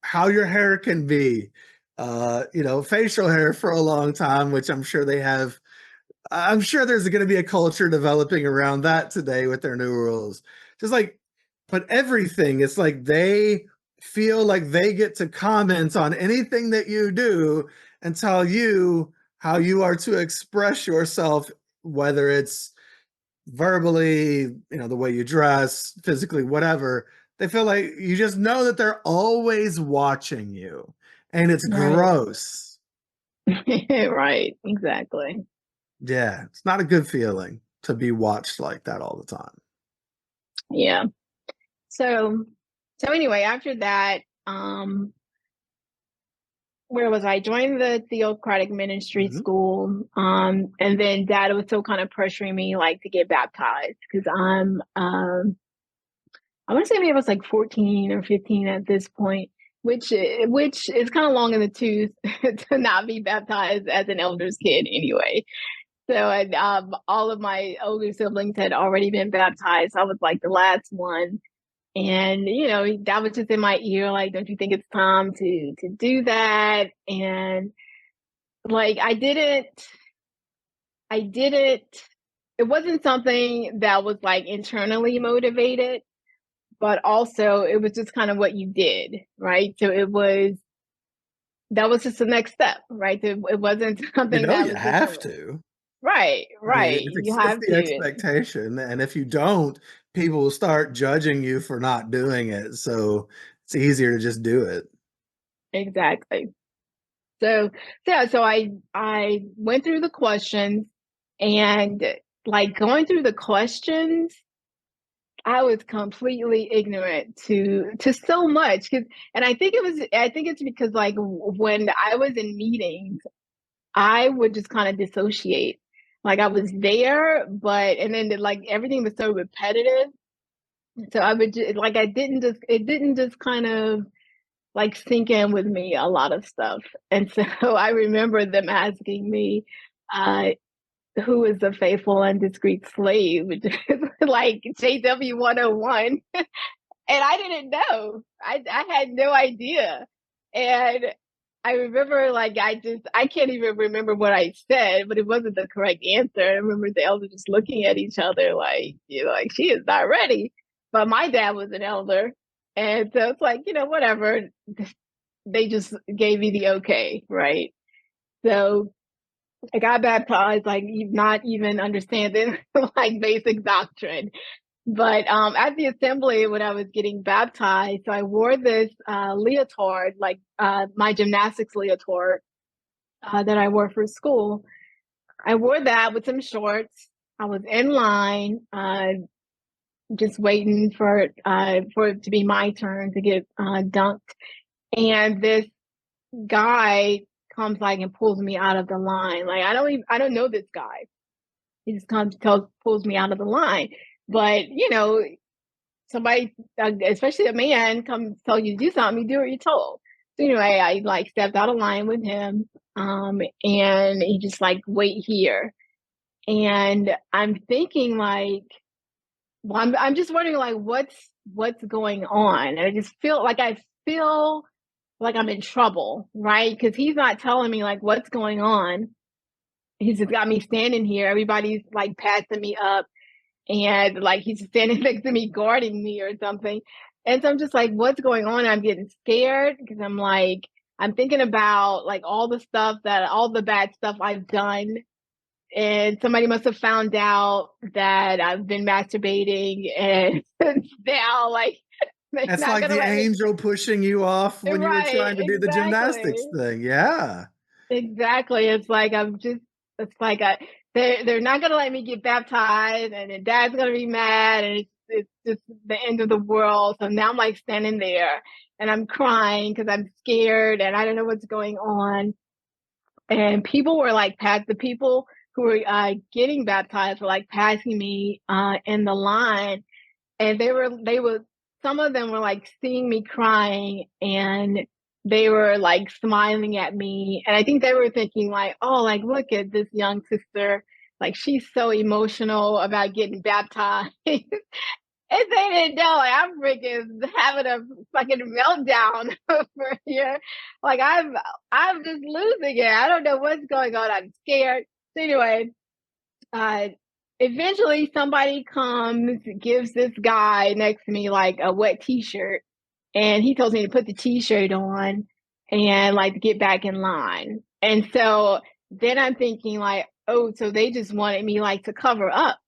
how your hair can be, facial hair for a long time, which I'm sure there's gonna be a culture developing around that today with their new rules. Just like, but everything, it's like they feel like they get to comment on anything that you do and tell you how you are to express yourself, whether it's verbally, the way you dress, physically, whatever. They feel like you just know that they're always watching you, and it's Right. gross. Right. Exactly. Yeah, it's not a good feeling to be watched like that all the time. Yeah. So so anyway, after that, where was I? Joined the theocratic ministry Mhm. school. And then dad was still kind of pressuring me like to get baptized, because I want to say maybe I was like 14 or 15 at this point, which is kind of long in the tooth to not be baptized as an elder's kid anyway. So, and all of my older siblings had already been baptized. I was like the last one. And that was just in my ear, like, don't you think it's time to do that? And like I didn't it wasn't something that was like internally motivated, but also it was just kind of what you did, right? So that was just the next step, right? It wasn't something that You was just have to. right, I mean, right. You it's have the to. expectation, and if you don't, people will start judging you for not doing it, so it's easier to just do it. Exactly. So yeah, so I went through the questions, and like going through the questions, I was completely ignorant to so much. And I think it's because like when I was in meetings, I would just kind of dissociate. Like I was there, but and then like everything was so repetitive. So I would just, like I didn't just it didn't just kind of like sink in with me a lot of stuff. And so I remember them asking me, uh, who is the faithful and discreet slave, which is like JW 101. And I didn't know. I had no idea. And I remember like I can't even remember what I said, but it wasn't the correct answer. I remember the elders just looking at each other like, you know, like she is not ready. But my dad was an elder. And so it's like, you know, whatever. They just gave me the okay, right? So I got baptized, like not even understanding like basic doctrine. But at the assembly, when I was getting baptized, so I wore this leotard, like my gymnastics leotard that I wore for school. I wore that with some shorts. I was in line, just waiting for it to be my turn to get dunked. And this guy comes like and pulls me out of the line. Like I don't know this guy. He just pulls me out of the line. But you know, somebody, especially a man, comes tell you to do something, you do what you're told. So anyway, I like stepped out of line with him, and he just like wait here, and I'm thinking like, well, I'm just wondering like what's going on, and I feel like I'm in trouble, right? Because he's not telling me like what's going on. He's just got me standing here. Everybody's like passing me up and like he's standing next to me guarding me or something. And so I'm just like, what's going on? I'm getting scared because I'm like, I'm thinking about like all the bad stuff I've done. And somebody must have found out that I've been masturbating and now like they're It's not like gonna the let me. angel pushing you off when you were Right, trying to do the gymnastics exactly. thing. Yeah. Exactly. It's like they're not gonna let me get baptized and then dad's gonna be mad and it's just the end of the world. So now I'm like standing there and I'm crying because I'm scared and I don't know what's going on. And people were like the people who were getting baptized were like passing me in the line and they were some of them were like seeing me crying and they were like smiling at me and I think they were thinking like, oh, like look at this young sister, like she's so emotional about getting baptized. And they didn't know like I'm freaking having a fucking meltdown over here, like I'm just losing it. I don't know what's going on. I'm scared. So anyway, uh, eventually somebody comes, gives this guy next to me like a wet t-shirt, and he tells me to put the t-shirt on and like to get back in line. And so then I'm thinking like, oh, so they just wanted me like to cover up.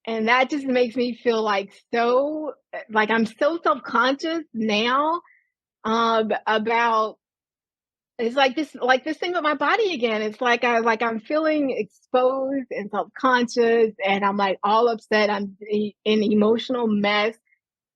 And that just makes me feel like so like I'm so self-conscious now about it's like this thing with my body again. It's like I'm feeling exposed and self-conscious and I'm like all upset. I'm in emotional mess.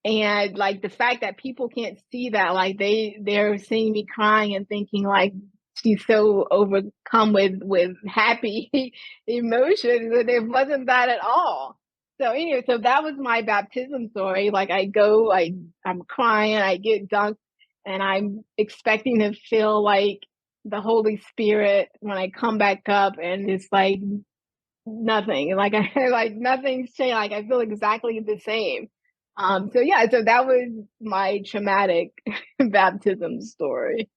And like the fact that people can't see that, like they're seeing me crying and thinking like she's so overcome with happy emotions, and it wasn't that at all. So anyway, so that was my baptism story. Like I'm crying, I get dunked, and I'm expecting to feel like the Holy Spirit when I come back up, and it's like nothing. Like I like nothing's changed. Like I feel exactly the same. So yeah, so that was my traumatic baptism story.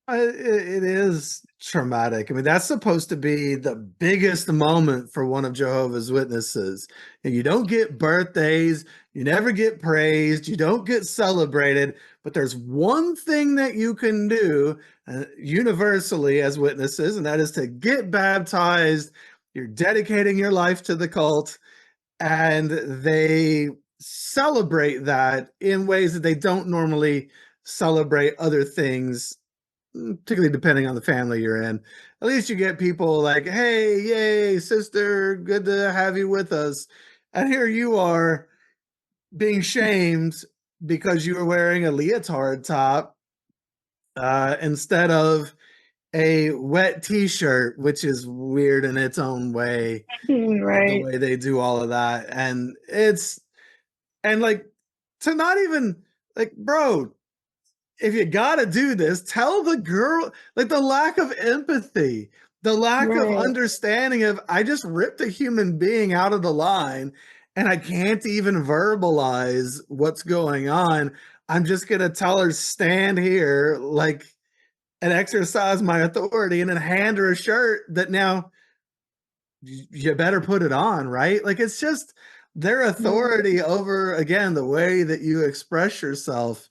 It is traumatic. I mean, that's supposed to be the biggest moment for one of Jehovah's Witnesses. And you don't get birthdays, you never get praised, you don't get celebrated, but there's one thing that you can do universally as witnesses, and that is to get baptized. You're dedicating your life to the cult, and they celebrate that in ways that they don't normally celebrate other things, particularly depending on the family you're in. At least you get people like, hey, yay, sister, good to have you with us. And here you are being shamed because you were wearing a leotard top instead of a wet t-shirt, which is weird in its own way, the Right. way they do all of that. And like, to not even, like, bro, if you gotta do this, tell the girl, like, the lack of empathy, the lack of Right. understanding of, I just ripped a human being out of the line and I can't even verbalize what's going on. I'm just gonna tell her, stand here, like, and exercise my authority, and then hand her a shirt that now you better put it on, right? Like, it's just their authority over, again, the way that you express yourself,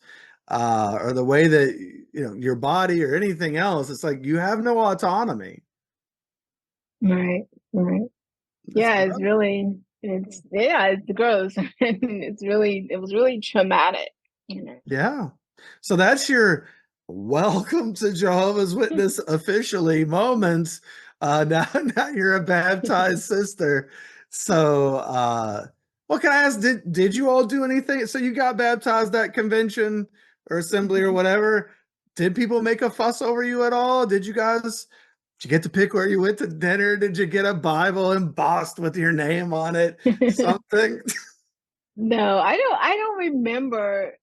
or the way that, you know, your body or anything else. It's like you have no autonomy. Right. Right. It's Yeah, gross. it's gross. It was really traumatic, you know. Yeah. So that's your welcome to Jehovah's Witness officially moments. Now you're a baptized sister. So well, can I ask, did you all do anything? So you got baptized at convention or assembly or whatever. Did people make a fuss over you at all? Did you get to pick where you went to dinner? Did you get a Bible embossed with your name on it? Something? No, I don't remember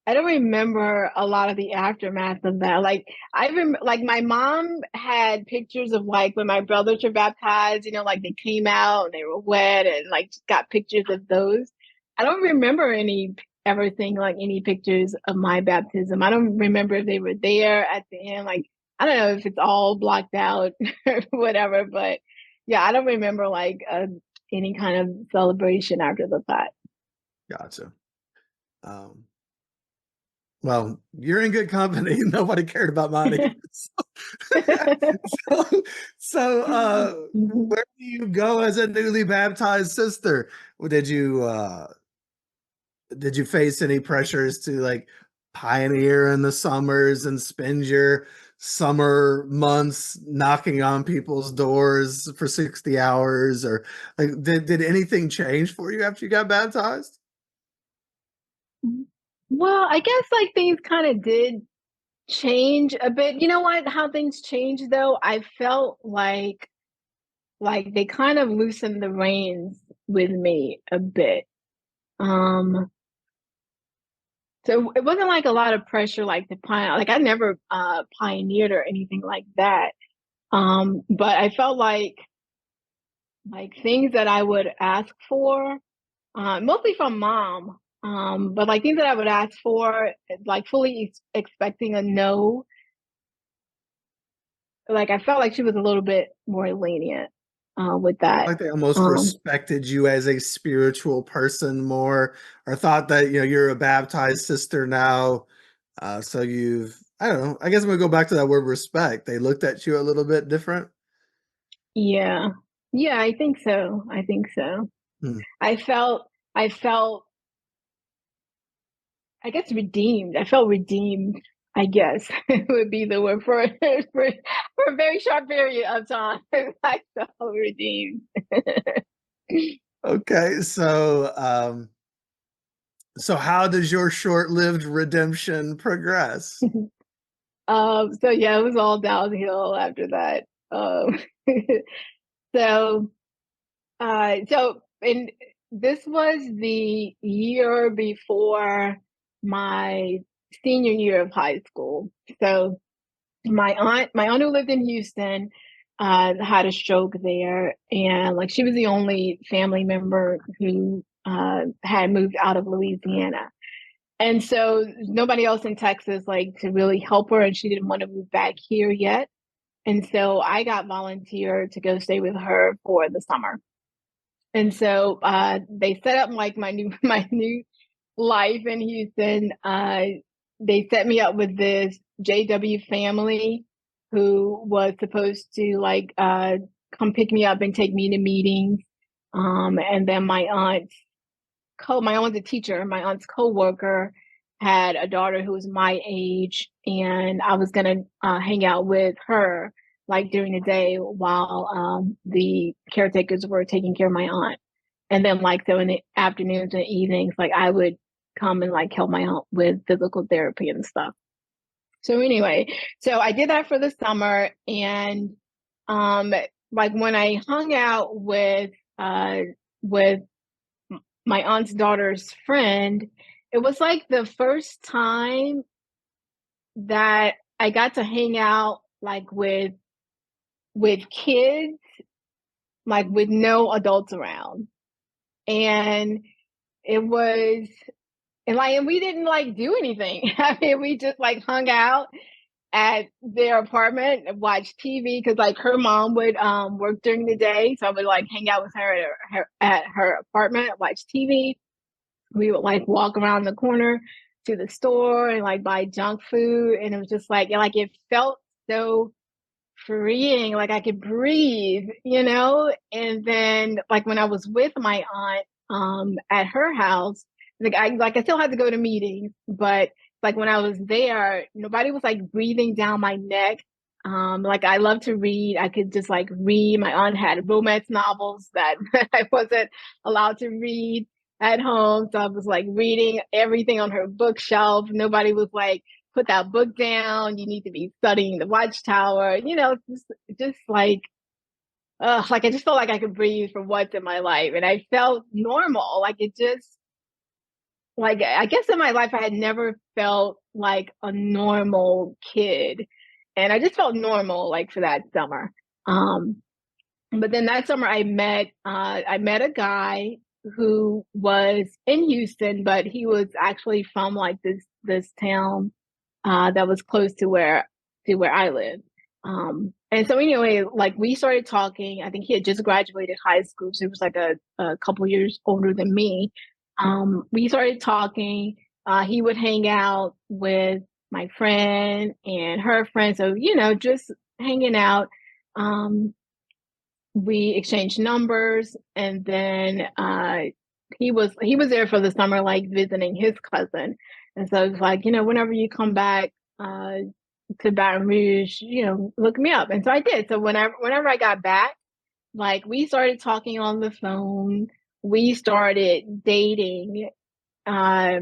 I don't remember a lot of the aftermath of that. Like my mom had pictures of like when my brothers were baptized, you know, like they came out and they were wet and like got pictures of those. I don't remember ever seeing like any pictures of my baptism. I don't remember if they were there at the end. Like I don't know if it's all blocked out or whatever, but yeah, I don't remember like any kind of celebration after the fact. Gotcha. Um, Well, you're in good company. Nobody cared about money. So, where do you go as a newly baptized sister? Did you face any pressures to, like, pioneer in the summers and spend your summer months knocking on people's doors for 60 hours? Or like, did anything change for you after you got baptized? Well, I guess like things kind of did change a bit. You know what? How things changed though, I felt like they kind of loosened the reins with me a bit. Um, so it wasn't like a lot of pressure like to pioneer. Like I never pioneered or anything like that. But I felt like things that I would ask for, mostly from mom. But like things that I would ask for, like fully expecting a no. Like I felt like she was a little bit more lenient with that. Like they almost Um, respected you as a spiritual person more, or thought that, you know, you're a baptized sister now. So I don't know. I guess I'm gonna go back to that word respect. They looked at you a little bit different. yeah, yeah, I think so. I think so. Hmm. I felt, I guess redeemed. I felt redeemed. I guess would be the word for for a very short period of time. I felt redeemed. Okay, so how does your short-lived redemption progress? So yeah, it was all downhill after that. So and this was the year before my senior year of high school. So my aunt who lived in Houston, had a stroke there, and like she was the only family member who had moved out of Louisiana. And so nobody else in Texas like to really help her, and she didn't want to move back here yet. And so I got volunteered to go stay with her for the summer. And so they set up like my new life in Houston. They set me up with this JW family who was supposed to like come pick me up and take me to meetings. And then my aunt's a teacher. My aunt's coworker had a daughter who was my age, and I was gonna hang out with her like during the day while the caretakers were taking care of my aunt. And then like, so in the afternoons and evenings, like I would come and like help my aunt with physical therapy and stuff. So anyway, so I did that for the summer, and like when I hung out with my aunt's daughter's friend, it was like the first time that I got to hang out like with kids, like with no adults around. And it was and we didn't like do anything. I mean, we just like hung out at their apartment and watch TV because like her mom would work during the day. So I would like hang out with her at her apartment, watch TV. We would like walk around the corner to the store and like buy junk food. And it was just like it felt so freeing, like I could breathe, you know? And then like when I was with my aunt at her house, I still had to go to meetings, but like when I was there, nobody was like breathing down my neck. Like I love to read. I could just like read. My aunt had romance novels that I wasn't allowed to read at home. So I was like reading everything on her bookshelf. Nobody was like, put that book down. You need to be studying the Watchtower. You know, just like I just felt like I could breathe for once in my life, and I felt normal. Like it just like I guess in my life I had never felt like a normal kid, and I just felt normal like for that summer. But then that summer I met a guy who was in Houston, but he was actually from like this town that was close to where I live. And so anyway, like we started talking. I think he had just graduated high school, so he was like a couple years older than me. We started talking. He would hang out with my friend and her friend, so you know, just hanging out. We exchanged numbers, and then he was there for the summer, like visiting his cousin. And so it's like, you know, whenever you come back to Baton Rouge, you know, look me up. And so I did. So whenever I got back, like we started talking on the phone. We started dating. Uh,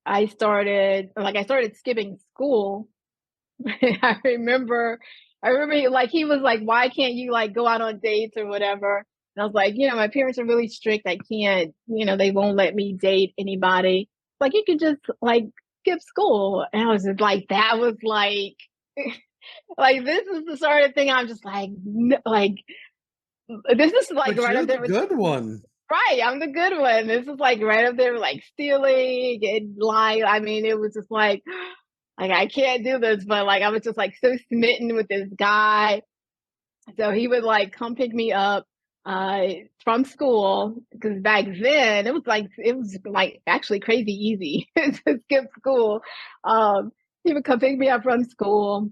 I started skipping school. I remember like he was like, why can't you like go out on dates or whatever? And I was like, you know, my parents are really strict. I can't, you know, they won't let me date anybody. Like you could just like skip school. And I was just like, that was like like this is the sort of thing I'm just like like this is like But right you're up the there with good one. right. I'm the good one. This is like right up there with like stealing and lying. I mean, it was just like I can't do this, but like I was just like so smitten with this guy. So he would like come pick me up from school because back then it was like actually crazy easy to skip school. He would come pick me up from school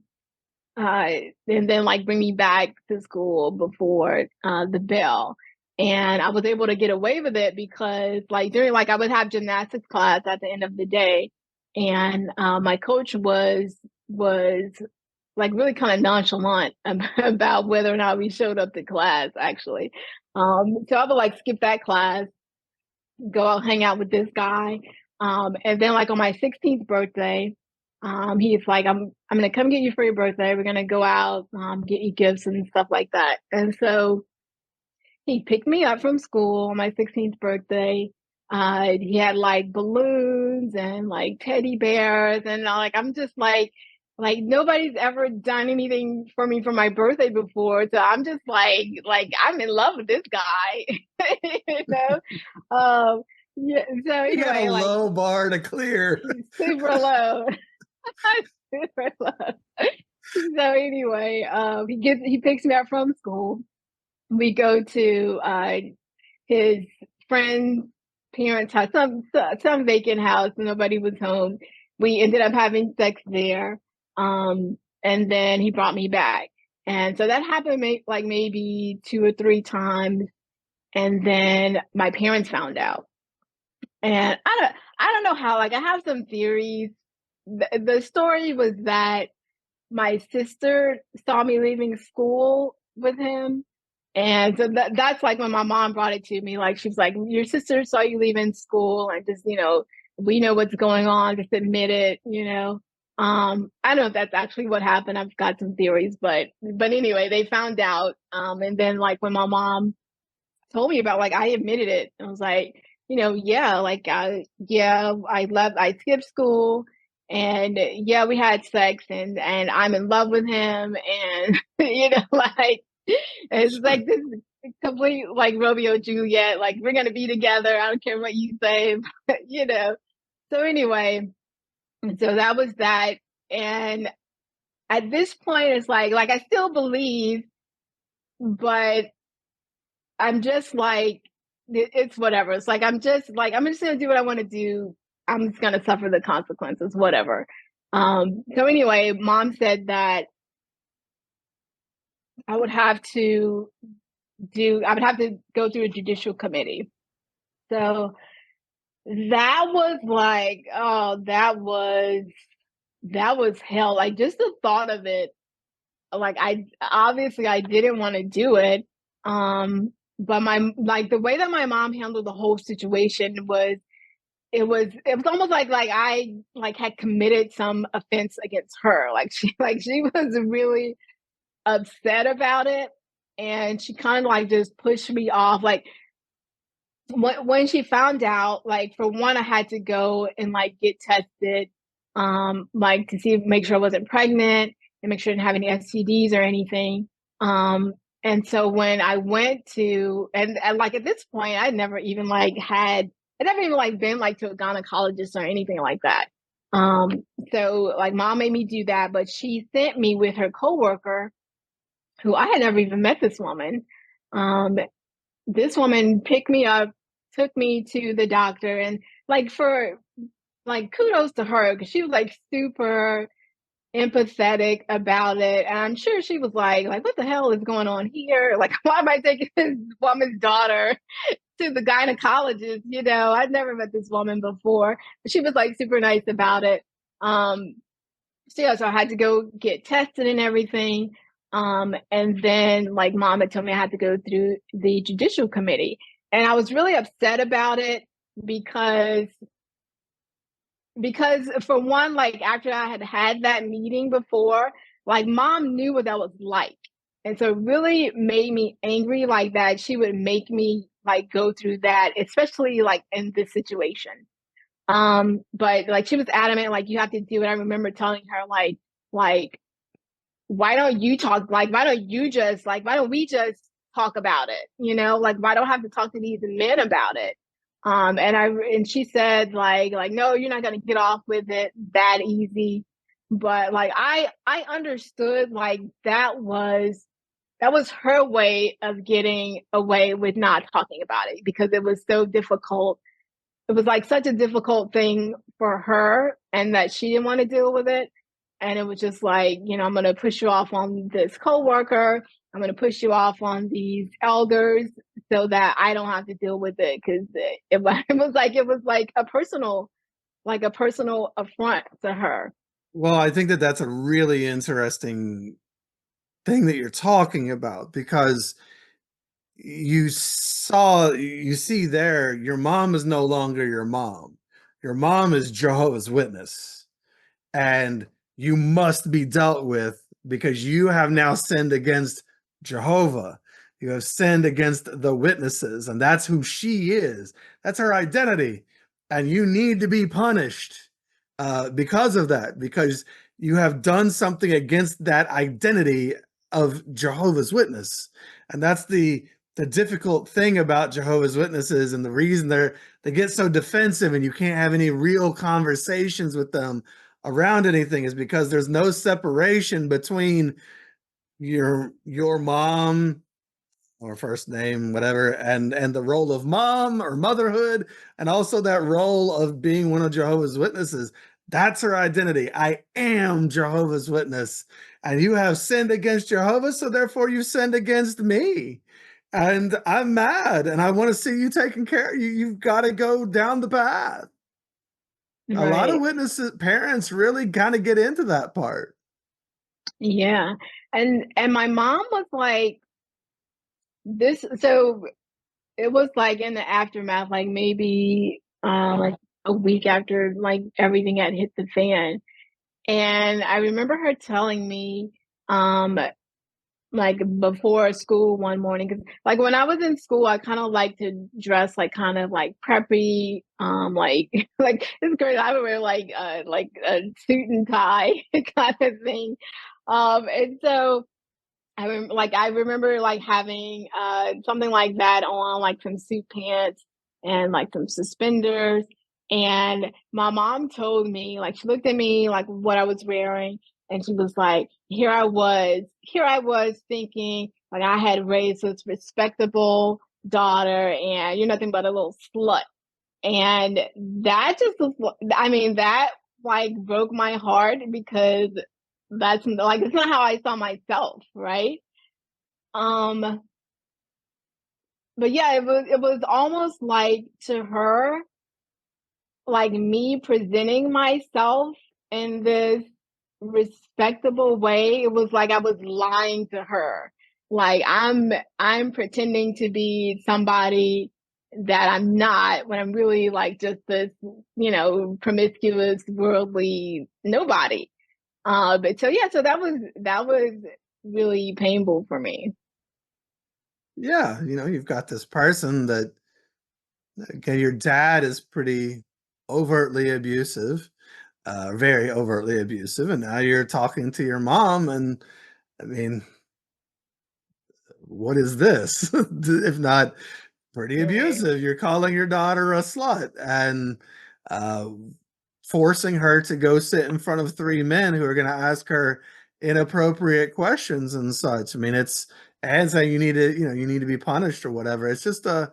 and then like bring me back to school before the bell. And I was able to get away with it because like during like I would have gymnastics class at the end of the day, and my coach was like really kind of nonchalant about whether or not we showed up to class actually. So I would like skip that class, go out hang out with this guy, and then like on my 16th birthday, he's like, I'm gonna come get you for your birthday. We're gonna go out, get you gifts and stuff like that. And so he picked me up from school on my 16th birthday. He had like balloons and like teddy bears, and like I'm just like nobody's ever done anything for me for my birthday before, so I'm just like I'm in love with this guy, you know. Um, yeah. So You got anyway, a like low bar to clear. super low, super low. So anyway, he picks me up from school. We go to his friend's parents' house, some vacant house, nobody was home. We ended up having sex there, and then he brought me back, and so that happened like maybe 2 or 3 times, and then my parents found out, and I don't know how. Like I have some theories. The story was that my sister saw me leaving school with him, And so that's like when my mom brought it to me, like, she's like, your sister saw you leaving school and just, we know what's going on, just admit it. I don't know if that's actually what happened. I've got some theories, but anyway, they found out. And then like when my mom told me about, like, I admitted it. I was like, yeah, like, I skipped school, and yeah, we had sex, and I'm in love with him, and like, it's like this complete like Romeo and Juliet, like, we're gonna be together. I don't care what you say, So anyway, so that was that, and at this point, it's like I still believe, but I'm just like, it's whatever. It's like, I'm just gonna do what I want to do. I'm just gonna suffer the consequences, whatever. So anyway, mom said that I would have to go through a judicial committee. So that was like, oh, that was hell. Like, just the thought of it, like, I didn't want to do it. But the way that my mom handled the whole situation was, it was almost like I had committed some offense against her. Like, she was really upset about it, and she kind of like just pushed me off. Like, when she found out, like, for one, I had to go and like get tested, like, to make sure I wasn't pregnant and make sure I didn't have any STDs or anything. And so when I went to, and like, at this point, I never even like been like to a gynecologist or anything like that. So like, mom made me do that, but she sent me with her coworker, who I had never even met this woman. This woman picked me up, took me to the doctor, and like, for like, kudos to her, because she was like super empathetic about it. And I'm sure she was like, what the hell is going on here? Like, why am I taking this woman's daughter to the gynecologist? I'd never met this woman before. But she was like super nice about it. So yeah, so I had to go get tested and everything. And then like, mom had told me I had to go through the judicial committee. And I was really upset about it because for one, like, after I had had that meeting before, like, mom knew what that was like. And so it really made me angry, like, that she would make me like go through that, especially like in this situation. But like, she was adamant, like, you have to do it. I remember telling her, like, why don't you talk? Like, why don't we just talk about it? Like, why don't I have to talk to these men about it? And she said, like, no, you're not gonna get off with it that easy. But like, I understood, like, that was her way of getting away with not talking about it, because it was so difficult. It was like such a difficult thing for her, and that she didn't want to deal with it. And it was just like, I'm going to push you off on this coworker. I'm going to push you off on these elders so that I don't have to deal with it. Because it was like a personal affront to her. Well, I think that that's a really interesting thing that you're talking about, because you see there, your mom is no longer your mom. Your mom is Jehovah's Witness, and you must be dealt with because you have now sinned against Jehovah. You have sinned against the witnesses, and that's who she is. That's her identity, and you need to be punished because of that, because you have done something against that identity of Jehovah's Witness. And that's the difficult thing about Jehovah's Witnesses, and the reason they get so defensive and you can't have any real conversations with them around anything, is because there's no separation between your mom, or first name, whatever, and the role of mom or motherhood, and also that role of being one of Jehovah's Witnesses. That's her identity. I am Jehovah's Witness, and you have sinned against Jehovah, so therefore you sinned against me. And I'm mad, and I want to see you taken care of. You've got to go down the path. A lot of witnesses, parents really kind of get into that part. Yeah. And my mom was like, So it was like in the aftermath, like maybe like a week after like everything had hit the fan. And I remember her telling me, um, like before school one morning, because like when I was in school, I kind of like to dress like kind of like preppy, like like it's great. I would wear like a suit and tie kind of thing, and so I remember like having something like that on, like some suit pants and like some suspenders. And my mom told me, like she looked at me like what I was wearing, and she was like, here I was thinking like I had raised this respectable daughter, and you're nothing but a little slut. And that just was, I mean, that like broke my heart because that's like it's not how I saw myself, right? Um, but yeah, it was almost like to her, like me presenting myself in this respectable way. It was like I was lying to her. Like I'm pretending to be somebody that I'm not when I'm really like just this, promiscuous, worldly nobody. But so yeah, so that was really painful for me. Yeah, you've got this person that, okay, your dad is pretty overtly abusive, very overtly abusive, and now you're talking to your mom, and I mean, what is this? If not pretty Right. abusive. You're calling your daughter a slut and uh, forcing her to go sit in front of three men who are going to ask her inappropriate questions and such. I mean, it's and saying you need to be punished or whatever. It's just not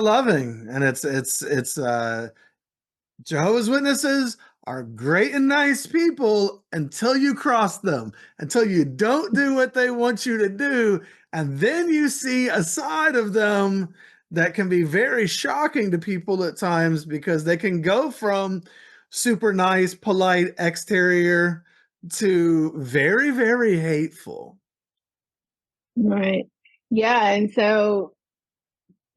loving, and it's Jehovah's Witnesses are great and nice people until you cross them, until you don't do what they want you to do. And then you see a side of them that can be very shocking to people at times because they can go from super nice, polite exterior to very, very hateful. Right. Yeah, and so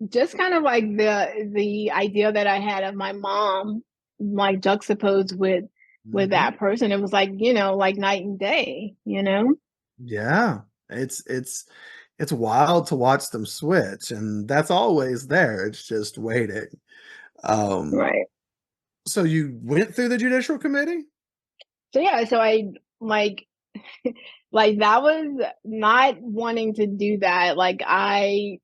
just kind of like the idea that I had of my mom, like juxtaposed with Mhm. that person, it was like, like night and day. Yeah. It's wild to watch them switch, and that's always there. It's just waiting. Um, Right. so you went through the judicial committee? So yeah, so I like like that was not wanting to do that. Like I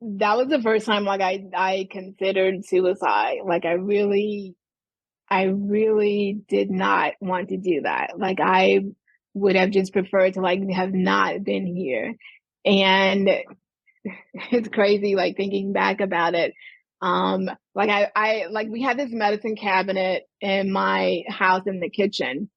that was the first time like I considered suicide. Like I really did not want to do that. Like I would have just preferred to like have not been here. And it's crazy like thinking back about it. Like I like we had this medicine cabinet in my house in the kitchen.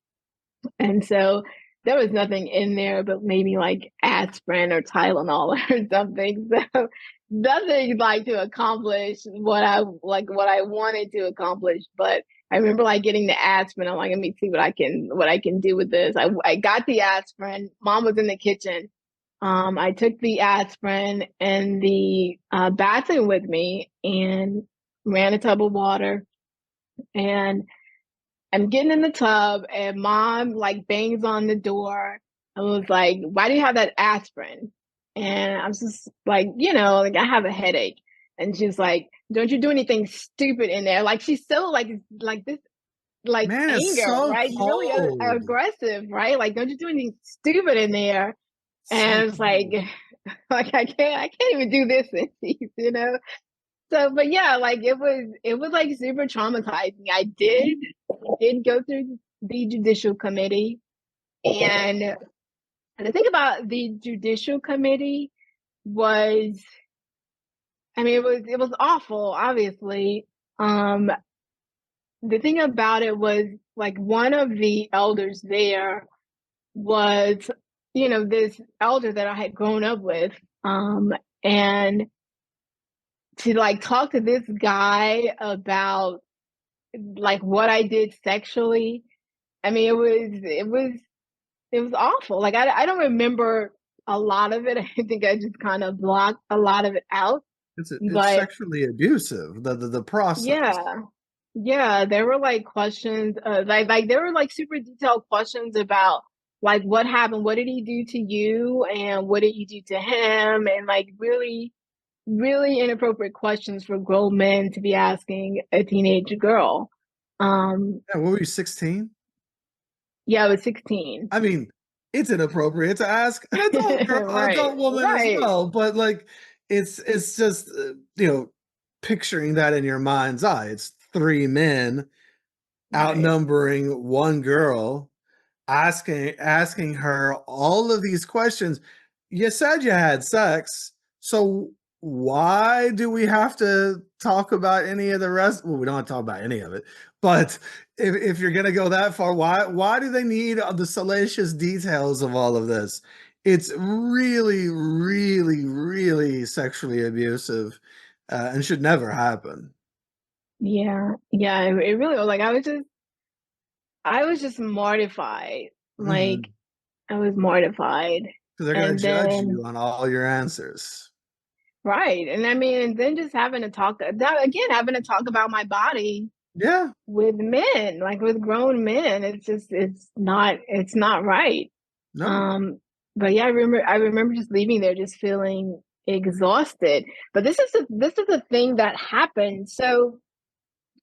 And so there was nothing in there but maybe like aspirin or Tylenol or something. So nothing like to accomplish what I wanted to accomplish. But I remember like getting the aspirin. I'm like, let me see what I can do with this. I got the aspirin. Mom was in the kitchen. I took the aspirin and the bathroom with me and ran a tub of water, and I'm getting in the tub and mom like bangs on the door and was like, why do you have that aspirin? And I was just like, like I have a headache. And she's like, don't you do anything stupid in there? Like she's so like this like Man, it's anger, so right? Really cold. aggressive, right? Like, don't you do anything stupid in there? So And it's like, cold. like I can't even do this in peace. So, but yeah, like it was like super traumatizing. I did go through the judicial committee, and the thing about the judicial committee was, I mean, it was awful, obviously. Um, the thing about it was like one of the elders there was, this elder that I had grown up with, and to like talk to this guy about like what I did sexually. I mean, it was awful. Like I don't remember a lot of it, I think I just kind of blocked a lot of it out. It's But sexually abusive, the process. yeah, yeah, there were like questions, like there were like super detailed questions about like what happened, what did he do to you, and what did you do to him, and like really, really inappropriate questions for grown men to be asking a teenage girl. Yeah, what were you, 16? Yeah, I was 16. I mean, it's inappropriate to ask an adult girl, Right, adult woman as right, well, but like it's just picturing that in your mind's eye. It's three men right. outnumbering one girl, asking her all of these questions. You said you had sex, so why do we have to talk about any of the rest? Well, we don't have to talk about any of it, but if you're gonna go that far, why do they need the salacious details of all of this? It's really, really, really sexually abusive, and should never happen. Yeah, yeah, it really was like I was just mortified. Like Mhm. I was mortified. 'Cause they're gonna And judge then you on all your answers. right. And I mean, and then just having to talk that again, having to talk about my body Yeah, with men, like with grown men. It's just it's not right. no. Um, but yeah, I remember just leaving there just feeling exhausted. But this is the thing that happened. So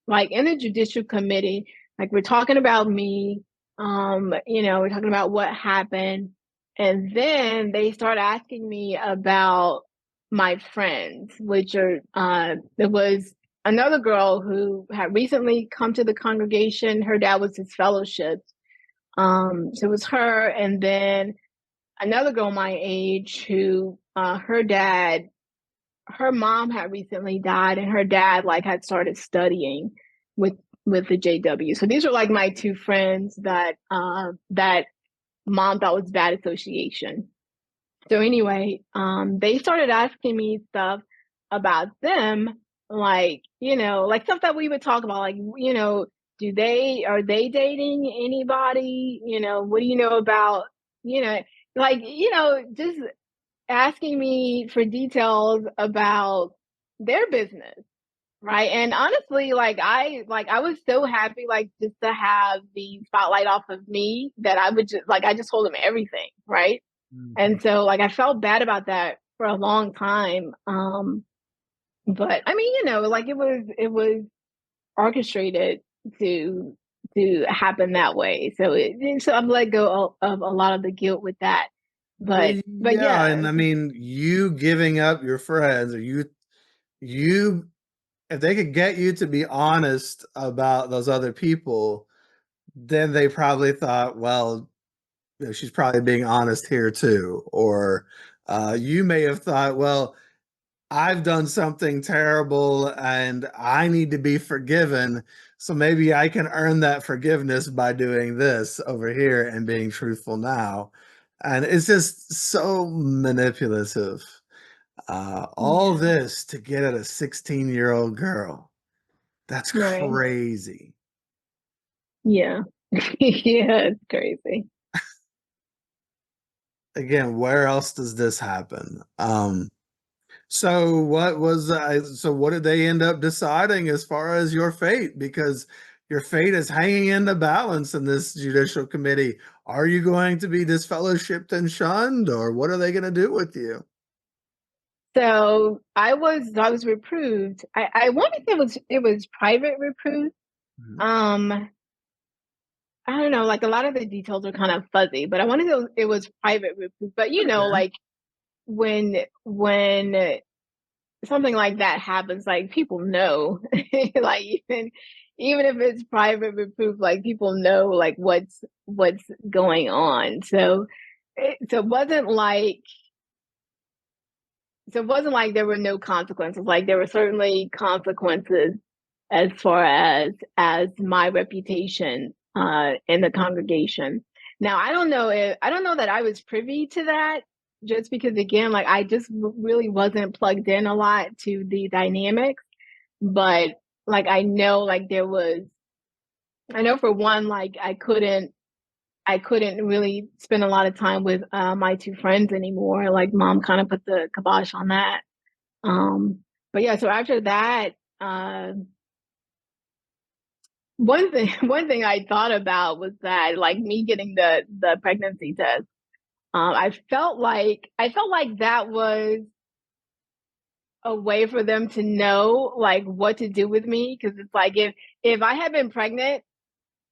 like in the judicial committee, like we're talking about me, we're talking about what happened. And then they start asking me about my friends, which are, it was another girl who had recently come to the congregation. Her dad was his fellowship. So it was her. And then another girl my age who, her mom had recently died and her dad like had started studying with the JW. So these are like my two friends that that mom thought was bad association. So anyway, they started asking me stuff about them, like, like stuff that we would talk about, like, are they dating anybody? What do you know about, you know, just asking me for details about their business, right? And honestly, I was so happy like just to have the spotlight off of me that I would just I just told them everything, right? Mhm. And so like I felt bad about that for a long time. But I mean, like it was orchestrated to happen that way. So so I've let go of a lot of the guilt with that. Well, But yeah, yeah, and I mean, you giving up your friends, or you if they could get you to be honest about those other people, then they probably thought, well, she's probably being honest here too. Or you may have thought, well, I've done something terrible and I need to be forgiven. So maybe I can earn that forgiveness by doing this over here and being truthful now. And it's just so manipulative. All yeah, this to get at a 16-year-old girl. That's right. crazy. Yeah. Yeah, it's crazy. Again, where else does this happen? So what did they end up deciding as far as your fate? Because your fate is hanging in the balance in this judicial committee. Are you going to be disfellowshipped and shunned, or what are they going to do with you? So I was reproved. I want to say it was private reproof. Mhm. Um, I don't know, like a lot of the details are kind of fuzzy, but I want to say it was private reproof. But Okay. like when something like that happens, like people know, like even if it's private reproof, like people know like what's going on. So it wasn't like there were no consequences. Like there were certainly consequences as far as my reputation in the congregation. Now I don't know that I was privy to that just because again like I just really wasn't plugged in a lot to the dynamics, but like I know like there was I know for one like I couldn't really spend a lot of time with my two friends anymore. Like mom kind of put the kibosh on that. But yeah, so after that, one thing I thought about was that like me getting the pregnancy test. I felt like that was a way for them to know like what to do with me, because it's like if I had been pregnant,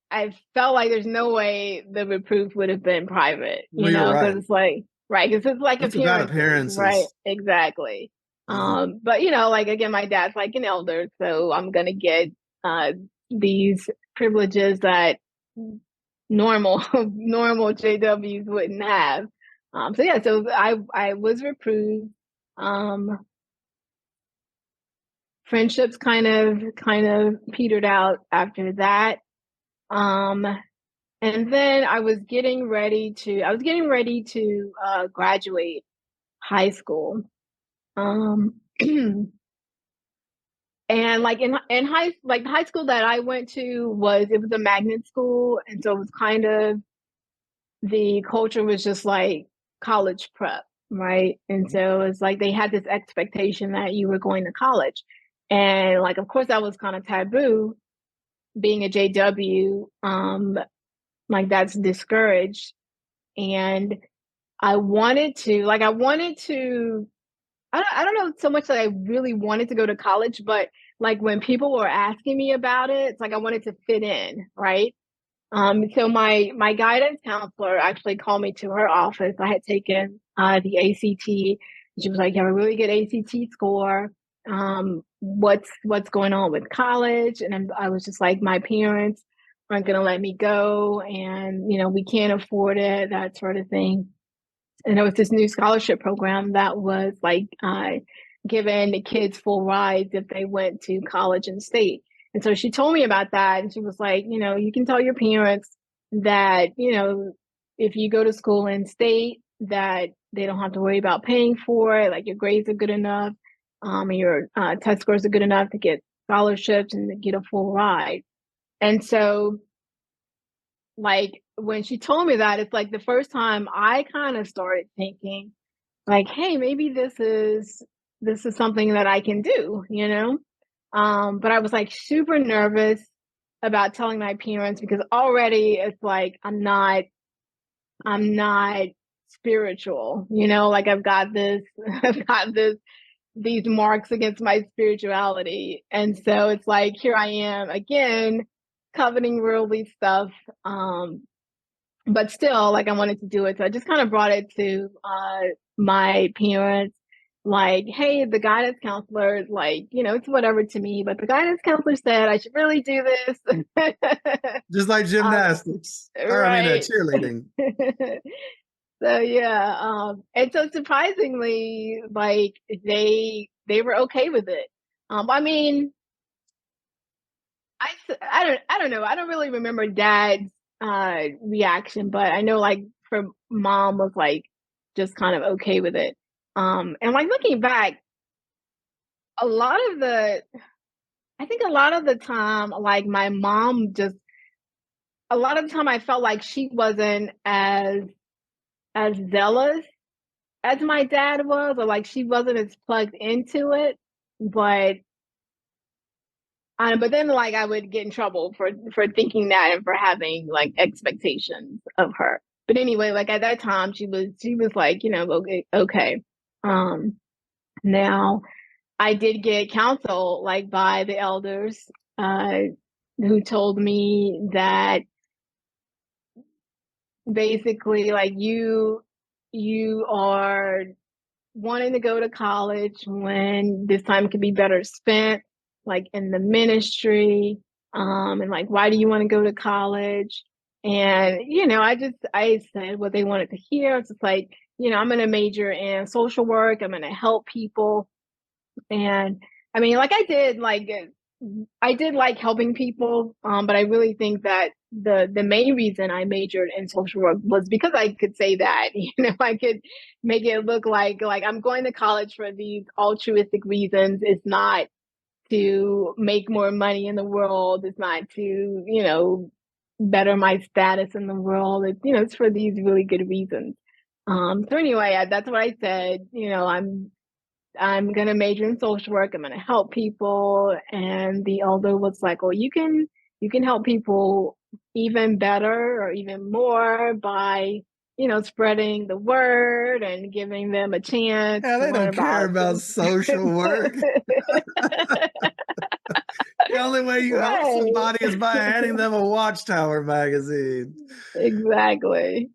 I felt like there's no way the reproof would have been private, Well, you're because right. it's like, right, because it's like It's about appearances, right? appearances. Exactly. Yeah. But like again, my dad's like an elder, so I'm gonna get these privileges that normal JWs wouldn't have. So yeah, so I was reproved. Friendships kind of petered out after that. Um, and then I was getting ready to graduate high school. And like in high school that I went to was a magnet school, and so it was kind of, the culture was just like college prep, right? And so it's like they had this expectation that you were going to college. And like of course that was kind of taboo, being a JW, like that's discouraged. And I don't know so much that I really wanted to go to college, but like when people were asking me about it, it's like I wanted to fit in, right? So my guidance counselor actually called me to her office. I had taken the ACT. She was like, "You have a really good ACT score. What's going on with college?" And I was just like, "My parents aren't going to let me go, and we can't afford it, that sort of thing." And there was this new scholarship program that was like giving the kids full rides if they went to college in state. And so she told me about that, and she was like, you can tell your parents that, if you go to school in state, that they don't have to worry about paying for it. Like your grades are good enough, and your test scores are good enough to get scholarships and to get a full ride. And so like when she told me that, it's like the first time I kind of started thinking like, hey, maybe this is something that I can do, but I was like super nervous about telling my parents, because already it's like I'm not spiritual, like I've got this I've got these marks against my spirituality. And so it's like here I am again coveting worldly stuff. But still, like I wanted to do it. So I just kind of brought it to my parents, like, hey, the guidance counselor is like, it's whatever to me, but the guidance counselor said I should really do this. Just like gymnastics. Or I mean, Right. cheerleading. So yeah. And so surprisingly, like they were okay with it. I mean, I don't know. I don't really remember dad's reaction, but I know like her mom was like just kind of okay with it. And like looking back, a lot of the I think a lot of the time, like my mom just a lot of the time I felt like she wasn't as zealous as my dad was, or like she wasn't as plugged into it. But but then like I would get in trouble for thinking that and for having like expectations of her. But anyway, like at that time she was like, okay. Um Now I did get counsel like by the elders who told me that basically like you are wanting to go to college when this time could be better spent like in the ministry, and like why do you want to go to college? And I said what they wanted to hear. It's just like, I'm going to major in social work, I'm going to help people. And I mean, like I did like helping people, but I really think that the main reason I majored in social work was because I could say that, I could make it look like I'm going to college for these altruistic reasons. It's not to make more money in the world. It's not to, better my status in the world. It's for these really good reasons. So anyway, that's what I said. I'm gonna major in social work. I'm gonna help people. And the elder was like, "Well, you can help people even better or even more by spreading the word and giving them a chance Yeah, to they learn don't care about about them." social work. The only way you help Right. somebody is by handing them a Watchtower magazine. Exactly.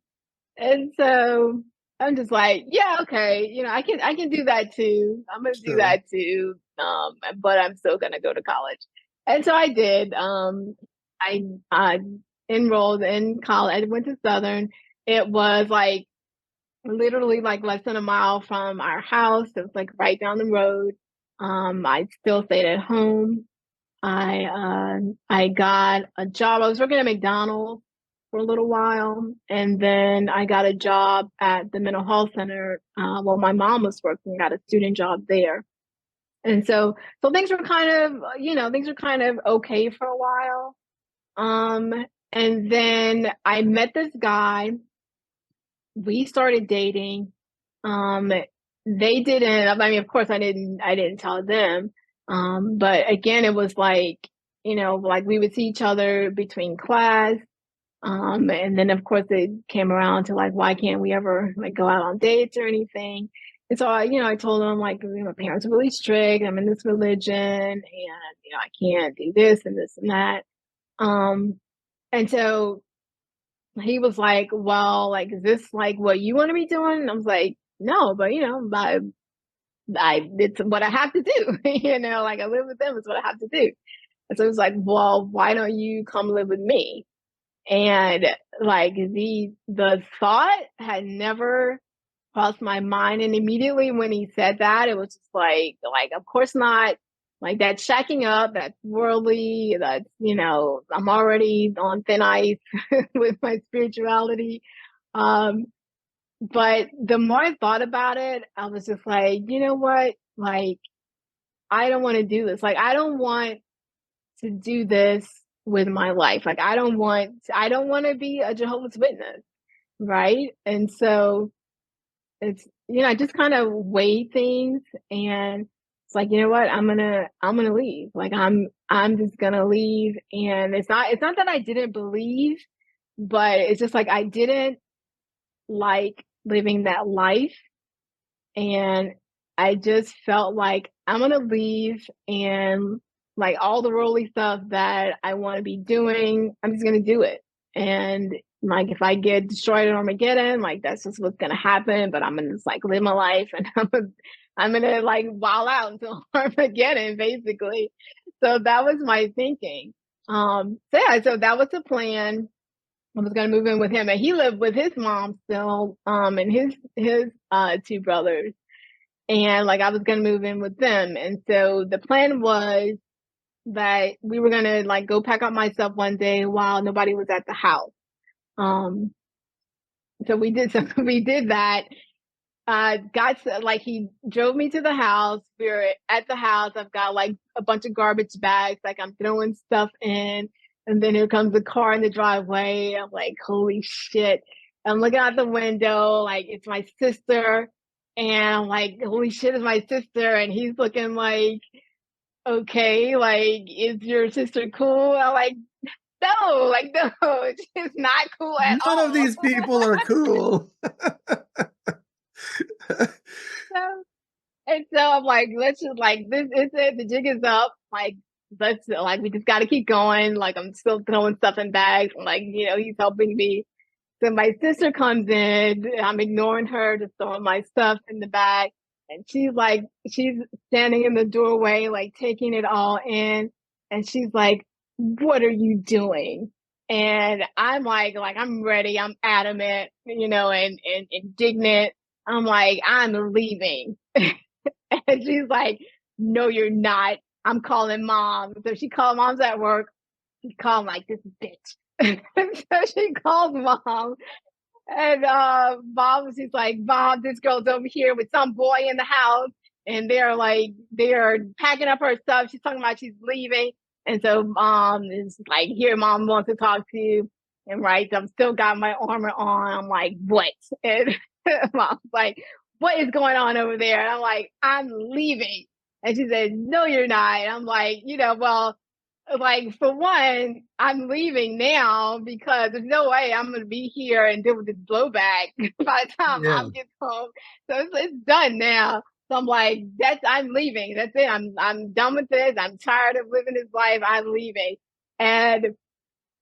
And so I'm just like, yeah, okay, I can do that too. I'm gonna do Sure. that too. But I'm still gonna go to college. And so I did. I enrolled in college. I went to Southern. It was like literally like less than a mile from our house. It was like right down the road. I still stayed at home. I got a job. I was working at McDonald's for a little while, and then I got a job at the mental health center. Well, my mom was working, got a student job there, and so things were kind of okay for a while. Um, and then I met this guy. We started dating. Um, they didn't. I mean, of course, I didn't tell them. But again, it was like we would see each other between class. And then of course it came around to like, why can't we ever like go out on dates or anything? And so I told them like, my parents are really strict. I'm in this religion, and I can't do this and this and that. Um, and so he was like, well, like, is this like what you want to be doing? And I was like, no, but it's what I have to do. Like I live with them, it's what I have to do. And so it was like, well, why don't you come live with me? And like the thought had never crossed my mind. And immediately when he said that, it was just like, of course not. Like that's shacking up, that's worldly, I'm already on thin ice with my spirituality. Um, but the more I thought about it, I was just like, you know what? Like, I don't want to do this. Like, I don't want to do this with my life. Like, I don't want to be a Jehovah's Witness. Right. And so I just kind of weigh things, and it's like, you know what? I'm gonna leave. Like, I'm just gonna leave. And it's not that I didn't believe, but it's just like I didn't like living that life. And I just felt like I'm gonna leave, and like all the worldly stuff that I want to be doing, I'm just gonna do it. And like if I get destroyed in Armageddon, like that's just what's gonna happen. But I'm gonna just like live my life, and I'm gonna like wild out until Armageddon, basically. So that was my thinking. So that was the plan. I was gonna move in with him, and he lived with his mom still, and his two brothers, and like I was gonna move in with them. And so the plan was that we were gonna like go pack up my stuff one day while nobody was at the house. Um, so we did that. Like he drove me to the house. We were at the house. I've got like a bunch of garbage bags, like I'm throwing stuff in, and then here comes the car in the driveway. I'm like, holy shit. I'm looking out the window, like it's my sister, and I'm like, holy shit, it's my sister. And he's looking like, okay, like, is your sister cool? I'm like, no, she's not cool at None of all. these people are cool. So, and so I'm like, let's just like this is it. The jig is up. Like, we just got to keep going. Like, I'm still throwing stuff in bags. Like, he's helping me. So my sister comes in. I'm ignoring her, just throwing my stuff in the bag. And she's standing in the doorway, like taking it all in. And she's like, "What are you doing?" And I'm like I'm ready. I'm adamant, and indignant. I'm like, I'm leaving. And she's like, "No, you're not. I'm calling mom." So she called mom's at work. She called like this bitch. So she calls mom. And she's like, "Mom, this girl's over here with some boy in the house, and they're packing up her stuff. She's talking about she's leaving." And so mom is like, "Here, mom wants to talk to you." And right, so I'm still got my armor on. I'm like, what? And Mom's like, what is going on over there? And I'm like, I'm leaving. And she said, no, you're not. And I'm like, well, like for one, I'm leaving now because there's no way I'm going to be here and deal with this blowback by the time Yeah. Mom gets home. So it's done now. So I'm like, I'm leaving. That's it. I'm done with this. I'm tired of living this life. I'm leaving. And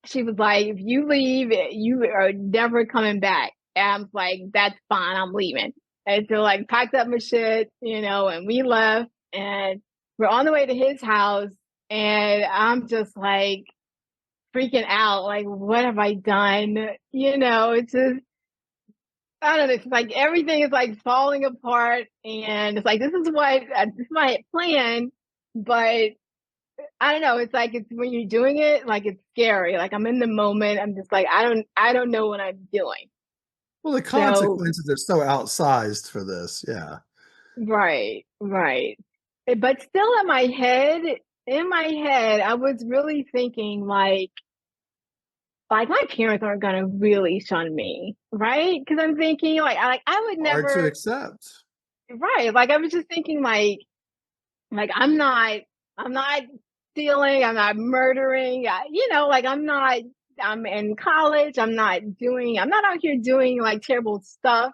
she was like, if you leave, you are never coming back. And I was like, that's fine. I'm leaving. And so like packed up my shit, and we left and we're on the way to his house. And I'm just like freaking out. Like, what have I done? It's just, I don't know. It's like everything is like falling apart. And it's like, this is my plan. But I don't know. It's like it's when you're doing it, like it's scary. Like I'm in the moment. I'm just like, I don't know what I'm doing. Well, the So consequences are so outsized for this. Yeah. right. But still in my head, I was really thinking like my parents aren't gonna really shun me, right? Because I'm thinking I would Hard to never, accept. right? Like I was just thinking like I'm not stealing, I'm not murdering, like I'm in college, I'm not out here doing like terrible stuff,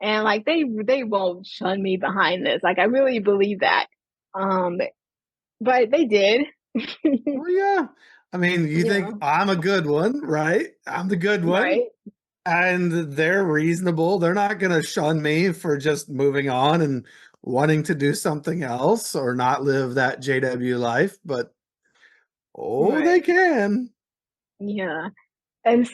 and like they won't shun me behind this. Like I really believe that, um, but they did. Well, yeah. I mean, you think Yeah, I'm a good one, right? I'm the good one. right, And they're reasonable. They're not going to shun me for just moving on and wanting to do something else or not live that JW life, but oh, they right, can. yeah, and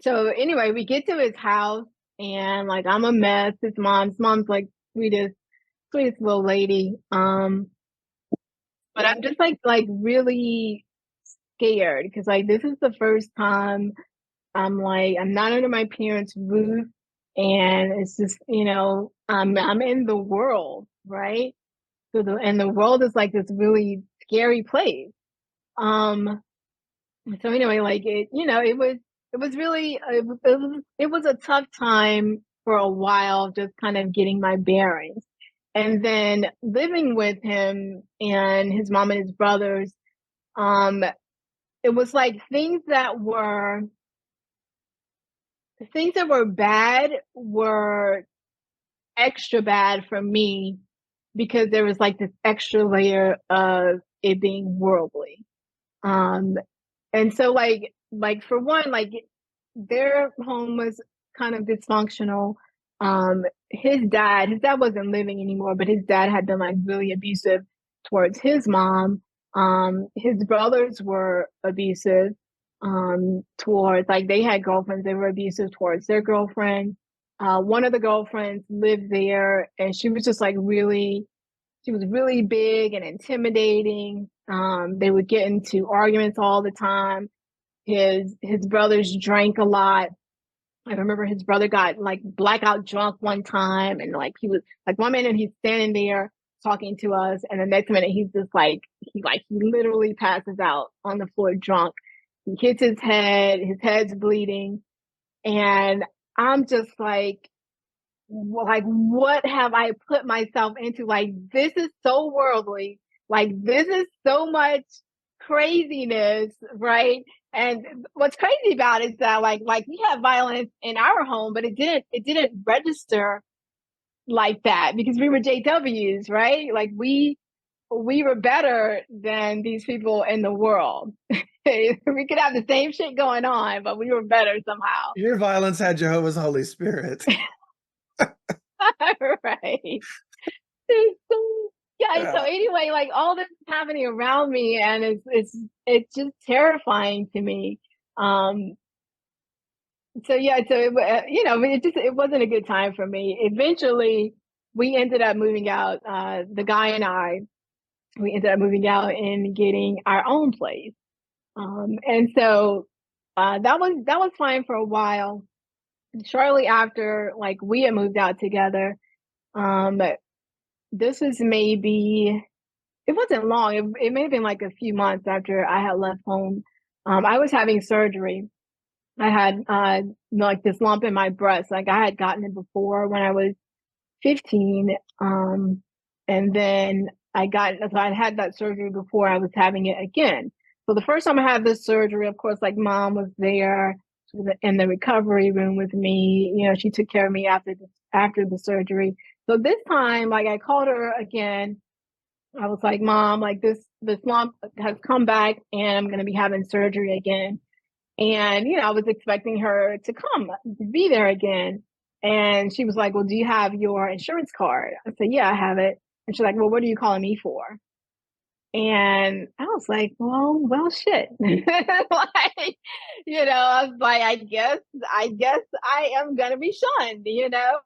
so anyway, we get to his house, and like I'm a mess. His mom's like sweetest little lady. But I'm just like really scared because like this is the first time I'm not under my parents' roof, and it's just I'm in the world, right? And the world is like this really scary place. Um, so anyway, like it was really it was a tough time for a while, just kind of getting my bearings. And then living with him and his mom and his brothers, um, it was like things that were bad were extra bad for me because there was like this extra layer of it being worldly. Um, and so like for one, like their home was kind of dysfunctional. His dad wasn't living anymore, but his dad had been like really abusive towards his mom. His brothers were abusive towards, like, they had girlfriends, they were abusive towards their girlfriend. One of the girlfriends lived there, and she was just like she was really big and intimidating. They would get into arguments all the time. His brothers drank a lot. I remember his brother got like blackout drunk one time, and like he was like 1 minute he's standing there talking to us, and the next minute he's just like he literally passes out on the floor drunk. He hits his head's bleeding, and I'm just like what have I put myself into? Like this is so worldly. Like this is so much craziness, right? And what's crazy about it is that like we have violence in our home, but it didn't register like that because we were JWs, right? Like we were better than these people in the world. We could have the same shit going on, but we were better somehow. Your violence had Jehovah's Holy Spirit. Right. So, yeah, so Yeah. anyway, like all this is happening around me, and it's just terrifying to me. Um so yeah, so it wasn't a good time for me. Eventually we ended up moving out, the guy and I, we ended up moving out and getting our own place. And so that was fine for a while. Shortly after like we had moved out together, um this was maybe, it wasn't long. It may have been like a few months after I had left home. I was having surgery. I had like this lump in my breast. Like I had gotten it before when I was 15. And then so I had that surgery before I was having it again. So the first time I had this surgery, of course, like mom was there. She was in the recovery room with me. You know, she took care of me after the surgery. So this time, like I called her again. I was like, Mom, like this lump has come back and I'm gonna be having surgery again. And, you know, I was expecting her to be there again. And she was like, well, do you have your insurance card? I said, yeah, I have it. And she's like, well, what are you calling me for? And I was like, well, shit. Like, you know, I was like, I guess I am gonna be shunned, you know?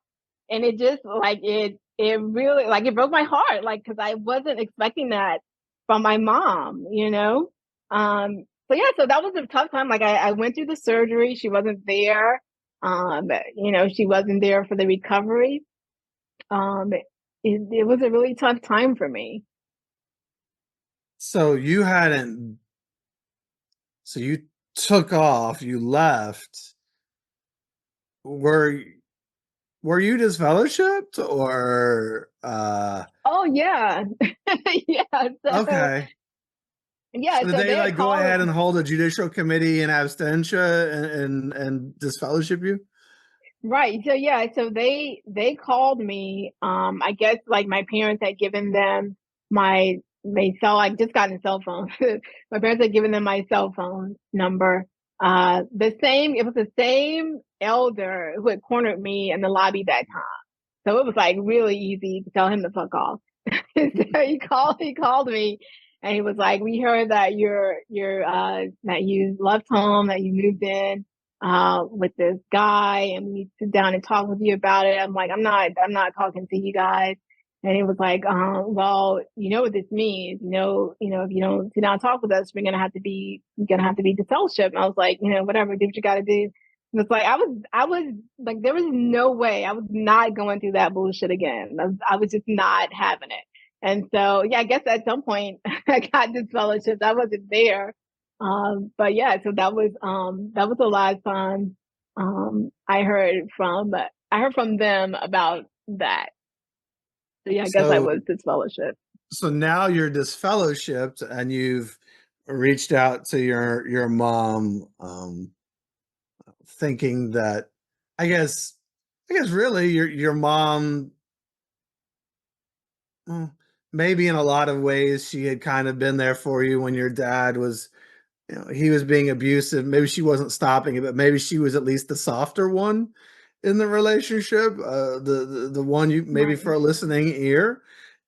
And it just like it really like it broke my heart, like, because I wasn't expecting that from my mom, you know? So yeah, so that was a tough time. Like I went through the surgery, she wasn't there. You know, she wasn't there for the recovery. It was a really tough time for me. So you hadn't, so you took off, you left. Were were you disfellowshipped or Oh yeah. Yeah. So okay. yeah, So did so they they had like go called. ahead and hold a judicial committee in absentia and disfellowship you? Right. So yeah, so they called me. I guess like my parents had given them my cell I just got a cell phone. My parents had given them my cell phone number. It was the same elder who had cornered me in the lobby that time. So it was like really easy to tell him to fuck off. So he called me and he was like, we heard that that you left home, that you moved in with this guy, and we need to sit down and talk with you about it. I'm like, I'm not talking to you guys. And he was like, well, you know what this means. If you don't sit down and talk with us, we're gonna have to be disfellowship. And I was like, whatever, do what you gotta do. And it's like I was like, there was no way I was not going through that bullshit again. I was just not having it. And so, yeah, I guess at some point I got disfellowship. I wasn't there. But yeah, so that was the last time I heard from them about that. So yeah, I guess I So was disfellowship. so now you're disfellowshipped and you've reached out to your mom, thinking that I guess I guess really your mom, mm, maybe in a lot of ways she had kind of been there for you when your dad was, he was being abusive. Maybe she wasn't stopping it, but maybe she was at least the softer one in the relationship, the one you maybe for Right. a listening ear.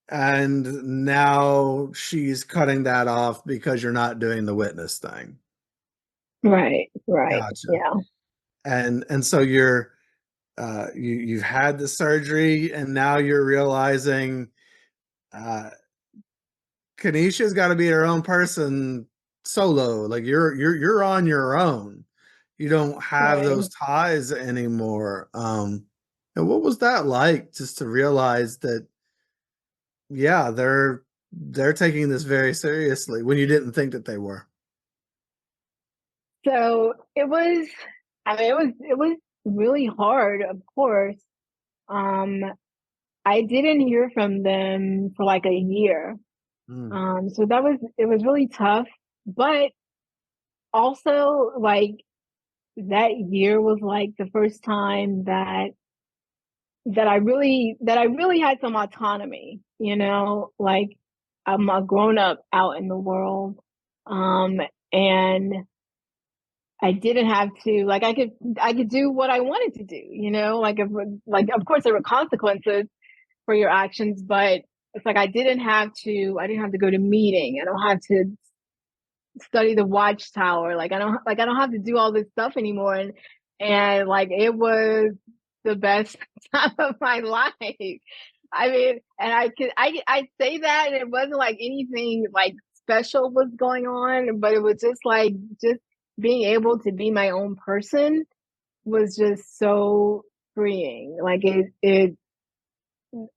And now she's cutting that off because you're not doing the witness thing. Right. Right. Gotcha. Yeah. And so you've had the surgery and now you're realizing uh Kenesha's got to be her own person solo. Like you're on your own. You don't have Right. those ties anymore. And what was that like just to realize that yeah, they're taking this very seriously when you didn't think that they were? So it was really hard, of course. Um, I didn't hear from them for like a year. Mm, So it was really tough, but also like that year was like the first time that I really had some autonomy, like I'm a grown up out in the world. And I didn't have to like I could do what I wanted to do, like of course there were consequences for your actions, but it's like I didn't have to go to meeting. I don't have to study the watchtower. I don't have to do all this stuff anymore. And like it was the best time of my life. I mean, and I say that and it wasn't like anything like special was going on, but it was just like just being able to be my own person was just so freeing. Like it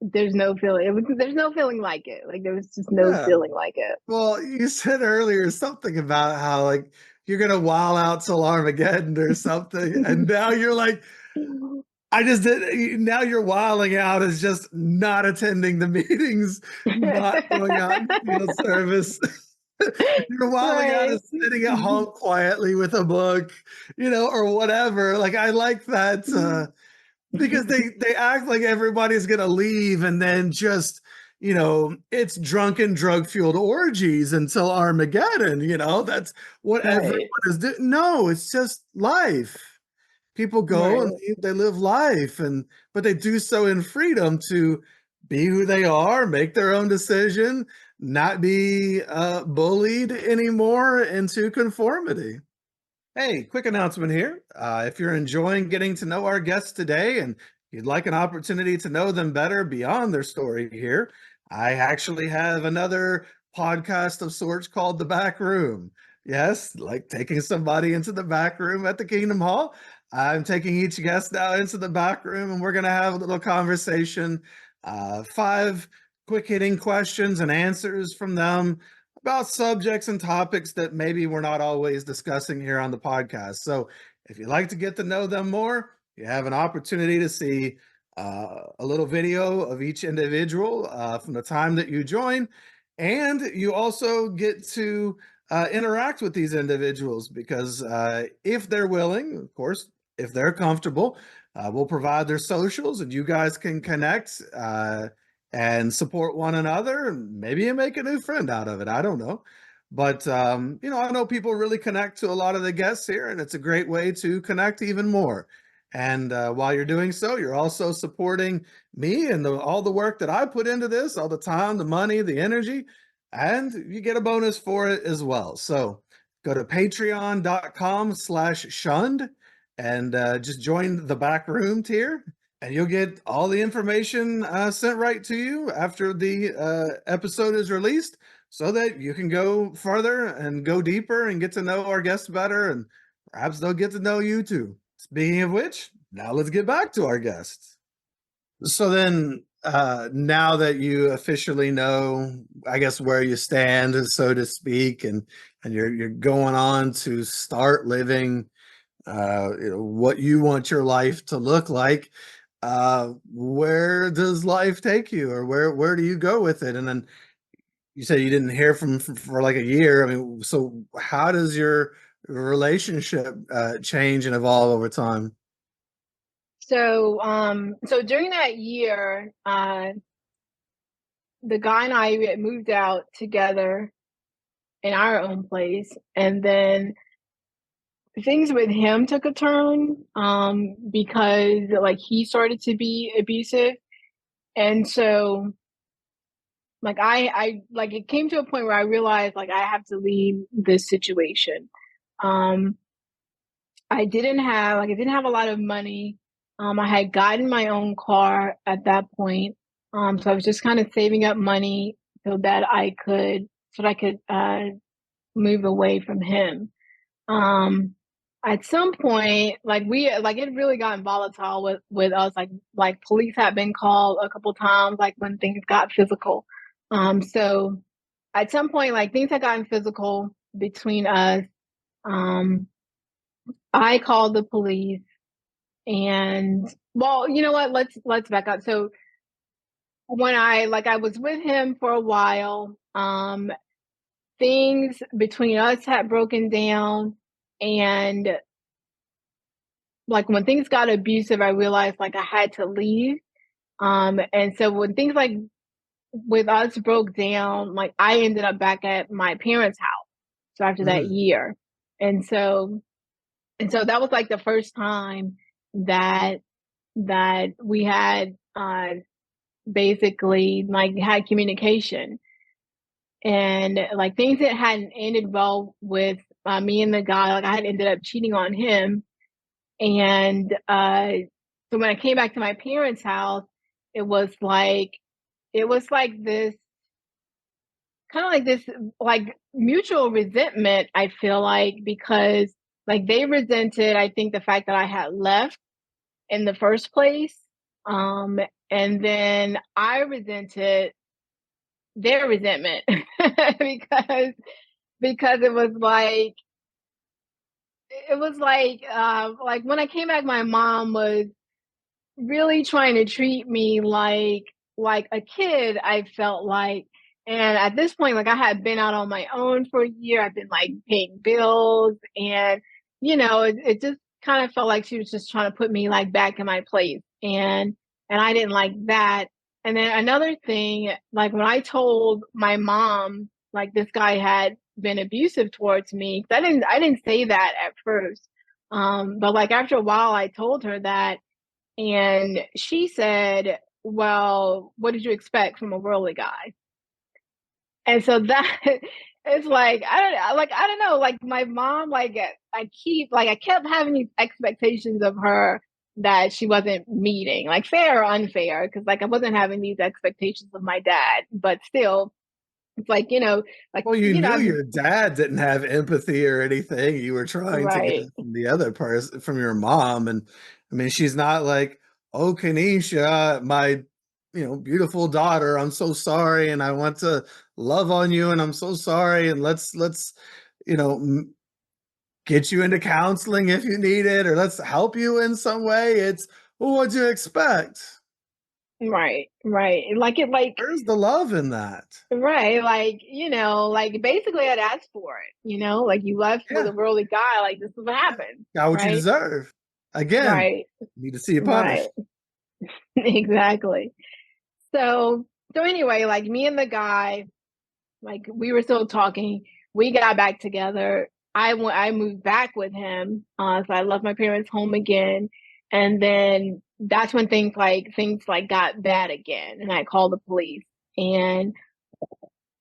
there's no feeling there's no feeling like it. Like there was just no yeah. feeling like it. Well, you said earlier something about how like you're gonna wild out till Armageddon or something, and now you're like, I just did. Now you're wilding out as just not attending the meetings, not going out in field service. You're wilding out Right. as sitting at home quietly with a book, or whatever. Like I like that because they act like everybody's gonna leave, and then just it's drunken, drug-fueled orgies until Armageddon. That's what everyone Right. is doing. No, it's just life. People go and Right. they live life, but they do so in freedom to be who they are, make their own decision, not be bullied anymore into conformity. Hey, quick announcement here. If you're enjoying getting to know our guests today and you'd like an opportunity to know them better beyond their story here, I actually have another podcast of sorts called The Back Room. Yes, like taking somebody into the back room at the Kingdom Hall. I'm taking each guest now into the back room and we're going to have a little conversation. 5 quick hitting questions and answers from them about subjects and topics that maybe we're not always discussing here on the podcast. So if you'd like to get to know them more, you have an opportunity to see a little video of each individual from the time that you join. And you also get to interact with these individuals because if they're willing, of course, if they're comfortable, we'll provide their socials and you guys can connect and support one another. Maybe you make a new friend out of it. I don't know. But, I know people really connect to a lot of the guests here, and it's a great way to connect even more. And while you're doing so, you're also supporting me and all the work that I put into this, all the time, the money, the energy, and you get a bonus for it as well. So go to patreon.com/shunned and just join the back room tier and you'll get all the information sent right to you after the episode is released so that you can go further and go deeper and get to know our guests better and perhaps they'll get to know you too. Speaking of which, now let's get back to our guests. So then now that you officially know, I guess, where you stand, so to speak, and you're going on to start living what you want your life to look like, where does life take you, or where do you go with it? And then you said you didn't hear from for like a year. I mean, so how does your relationship change and evolve over time? So during that year, the guy and I had moved out together in our own place, and then things with him took a turn because like he started to be abusive, and so I like it came to a point where I realized like I have to leave this situation. Um, I didn't have a lot of money. I had gotten my own car at that point. So I was just kind of saving up money so that I could move away from him. Um, at some point, like it really gotten volatile with us. Like police had been called a couple times, like when things got physical. So at some point, like things had gotten physical between us. Um, I called the police, and well, you know what? Let's back up. So when I was with him for a while, things between us had broken down, and like when things got abusive, I realized like I had to leave. And so when things like with us broke down, like I ended up back at my parents' house. So after that Mm, year, and so that was like the first time that we had basically like had communication, and like things that hadn't ended well with me and the guy. Like I had ended up cheating on him, and so when I came back to my parents' house, it was like this kind of like this like mutual resentment. I feel like because like they resented, I think, the fact that I had left in the first place. Um, and then I resented their resentment because it was like it was like when I came back, my mom was really trying to treat me like a kid, I felt like. And at this point, like I had been out on my own for a year. I've been like paying bills and it just kind of felt like she was just trying to put me like back in my place. And I didn't like that. And then another thing, like when I told my mom like this guy had been abusive towards me, 'cause I didn't say that at first. But like after a while I told her that and she said, "Well, what did you expect from a worldly guy?" And so that it's like I don't know, like my mom, like I kept having these expectations of her that she wasn't meeting, like fair or unfair, because like I wasn't having these expectations of my dad, but still, it's like Well, you knew I've your dad didn't have empathy or anything. You were trying to get right, it from the other person, from your mom. And I mean, she's not like, "Oh, Kenesha, my, beautiful daughter, I'm so sorry. And I want to love on you. And I'm so sorry. And let's, you know, m- get you into counseling if you need it, or let's help you in some way." It's, well, what'd you expect? right, like Where's the love in that? right, like, like basically I'd asked for it, like you left with Yeah. a worldly guy, like this is what Yeah. happened, Got what you right? deserve. Again, Right, need to see you right, punished. exactly. So, so anyway, like me and the guy, like we were still talking. We got back together. I moved back with him. So I left my parents home again. And then that's when things like got bad again. And I called the police. And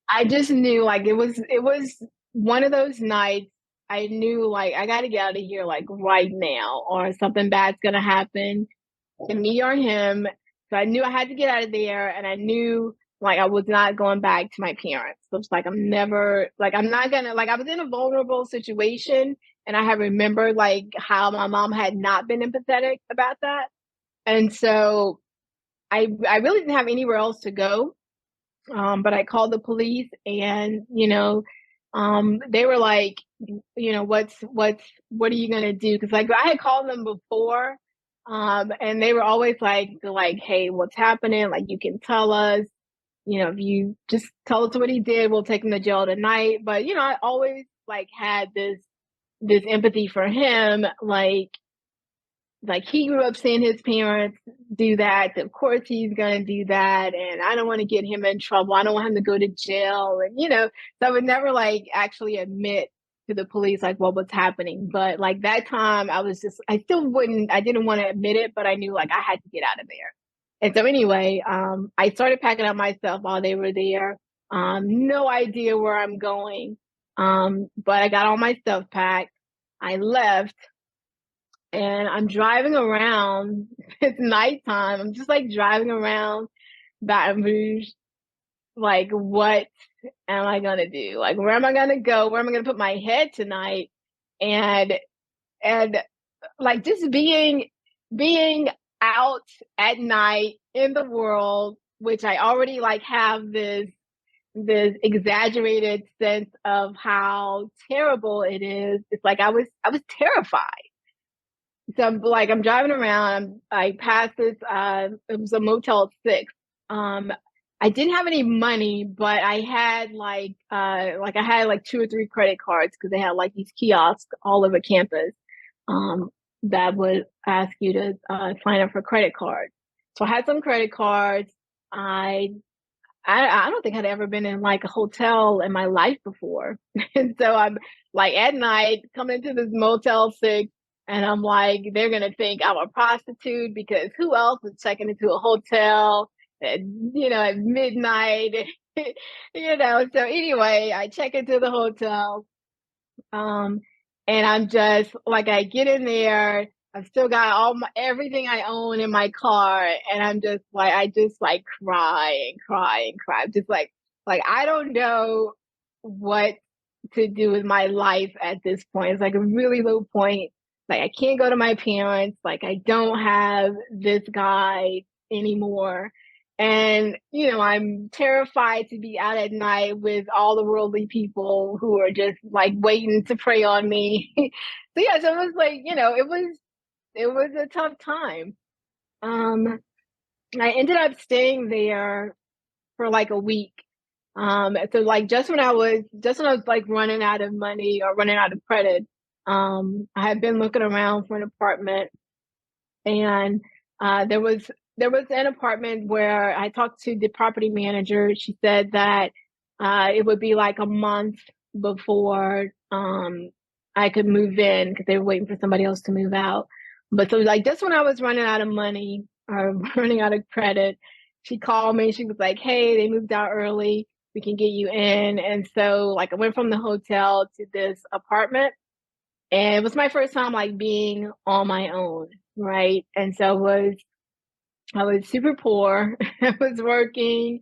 I just knew like it was one of those nights I knew like I gotta get out of here like right now or something bad's gonna happen to me or him. So I knew I had to get out of there and I knew like I was not going back to my parents. So it's like I'm not gonna like I was in a vulnerable situation and I had remembered like how my mom had not been empathetic about that. And so I really didn't have anywhere else to go. But I called the police and they were like, what are you gonna do? Because like I had called them before, and they were always like, hey, what's happening? Like you can tell us, if you just tell us what he did, we'll take him to jail tonight. But I always like had this empathy for him, like he grew up seeing his parents do that. Of course he's gonna do that. And I don't want to get him in trouble. I don't want him to go to jail. And so I would never like actually admit to the police like what was happening. But like that time I didn't want to admit it, but I knew like I had to get out of there. And so anyway, I started packing up my stuff while they were there. No idea where I'm going. But I got all my stuff packed. I left and I'm driving around. It's nighttime. I'm just like driving around Baton Rouge. Like, what am I gonna do? Like, where am I gonna go? Where am I gonna put my head tonight? And and like just being out at night in the world, which I already like have this exaggerated sense of how terrible it is. It's like I was terrified. So I'm driving around. I passed this. It was a Motel 6. Um, I didn't have any money, but I had I had like two or three credit cards because they had like these kiosks all over campus that would ask you to sign up for credit cards. So I had some credit cards. I I don't think I'd ever been in like a hotel in my life before. And so I'm like at night coming into this Motel 6 and I'm like, they're gonna think I'm a prostitute because who else is checking into a hotel at at midnight? So anyway, I check into the hotel. Um, and I'm just like, I get in there. I've still got everything I own in my car, and I just like cry and cry and cry. I'm just like I don't know what to do with my life at this point. It's like a really low point. Like I can't go to my parents. Like I don't have this guy anymore. And, I'm terrified to be out at night with all the worldly people who are just like waiting to prey on me. So yeah, so it was like, it was a tough time. I ended up staying there for like a week. So like just when I was like running out of money or running out of credit, I had been looking around for an apartment, and there was an apartment where I talked to the property manager. She said that it would be like a month before I could move in because they were waiting for somebody else to move out. But so like just when I was running out of money or running out of credit, she called me. She was like, "Hey, they moved out early. We can get you in." And so like I went from the hotel to this apartment, and it was my first time like being on my own, right? And so I was super poor. I was working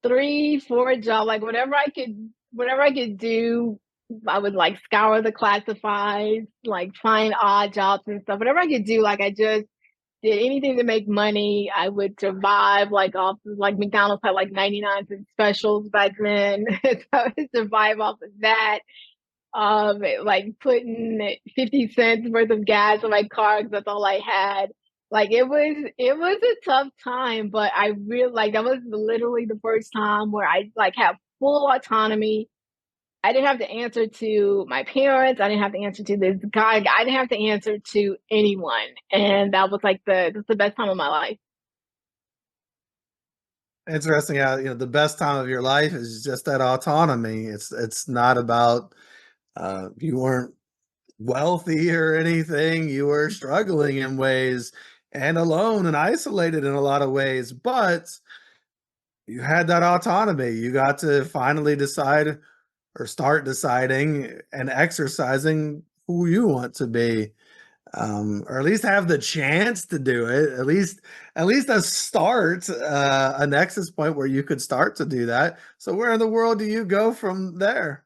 3, 4 jobs, like whatever I could do. I would like scour the classifieds, like find odd jobs and stuff. Whatever I could do, like I just did anything to make money. I would survive like off of, like McDonald's had like 99-cent specials back then. So I would survive off of that. Like putting 50 cents worth of gas in my car because that's all I had. Like it was a tough time, but I really like that was literally the first time where I like have full autonomy. I didn't have to answer to my parents. I didn't have to answer to this guy. I didn't have to answer to anyone, and that was like the best time of my life. Interesting how, the best time of your life is just that autonomy. It's not about you weren't wealthy or anything. You were struggling in ways and alone and isolated in a lot of ways, but you had that autonomy. You got to finally decide or start deciding and exercising who you want to be, or at least have the chance to do it. At least a start, a nexus point where you could start to do that. So where in the world do you go from there?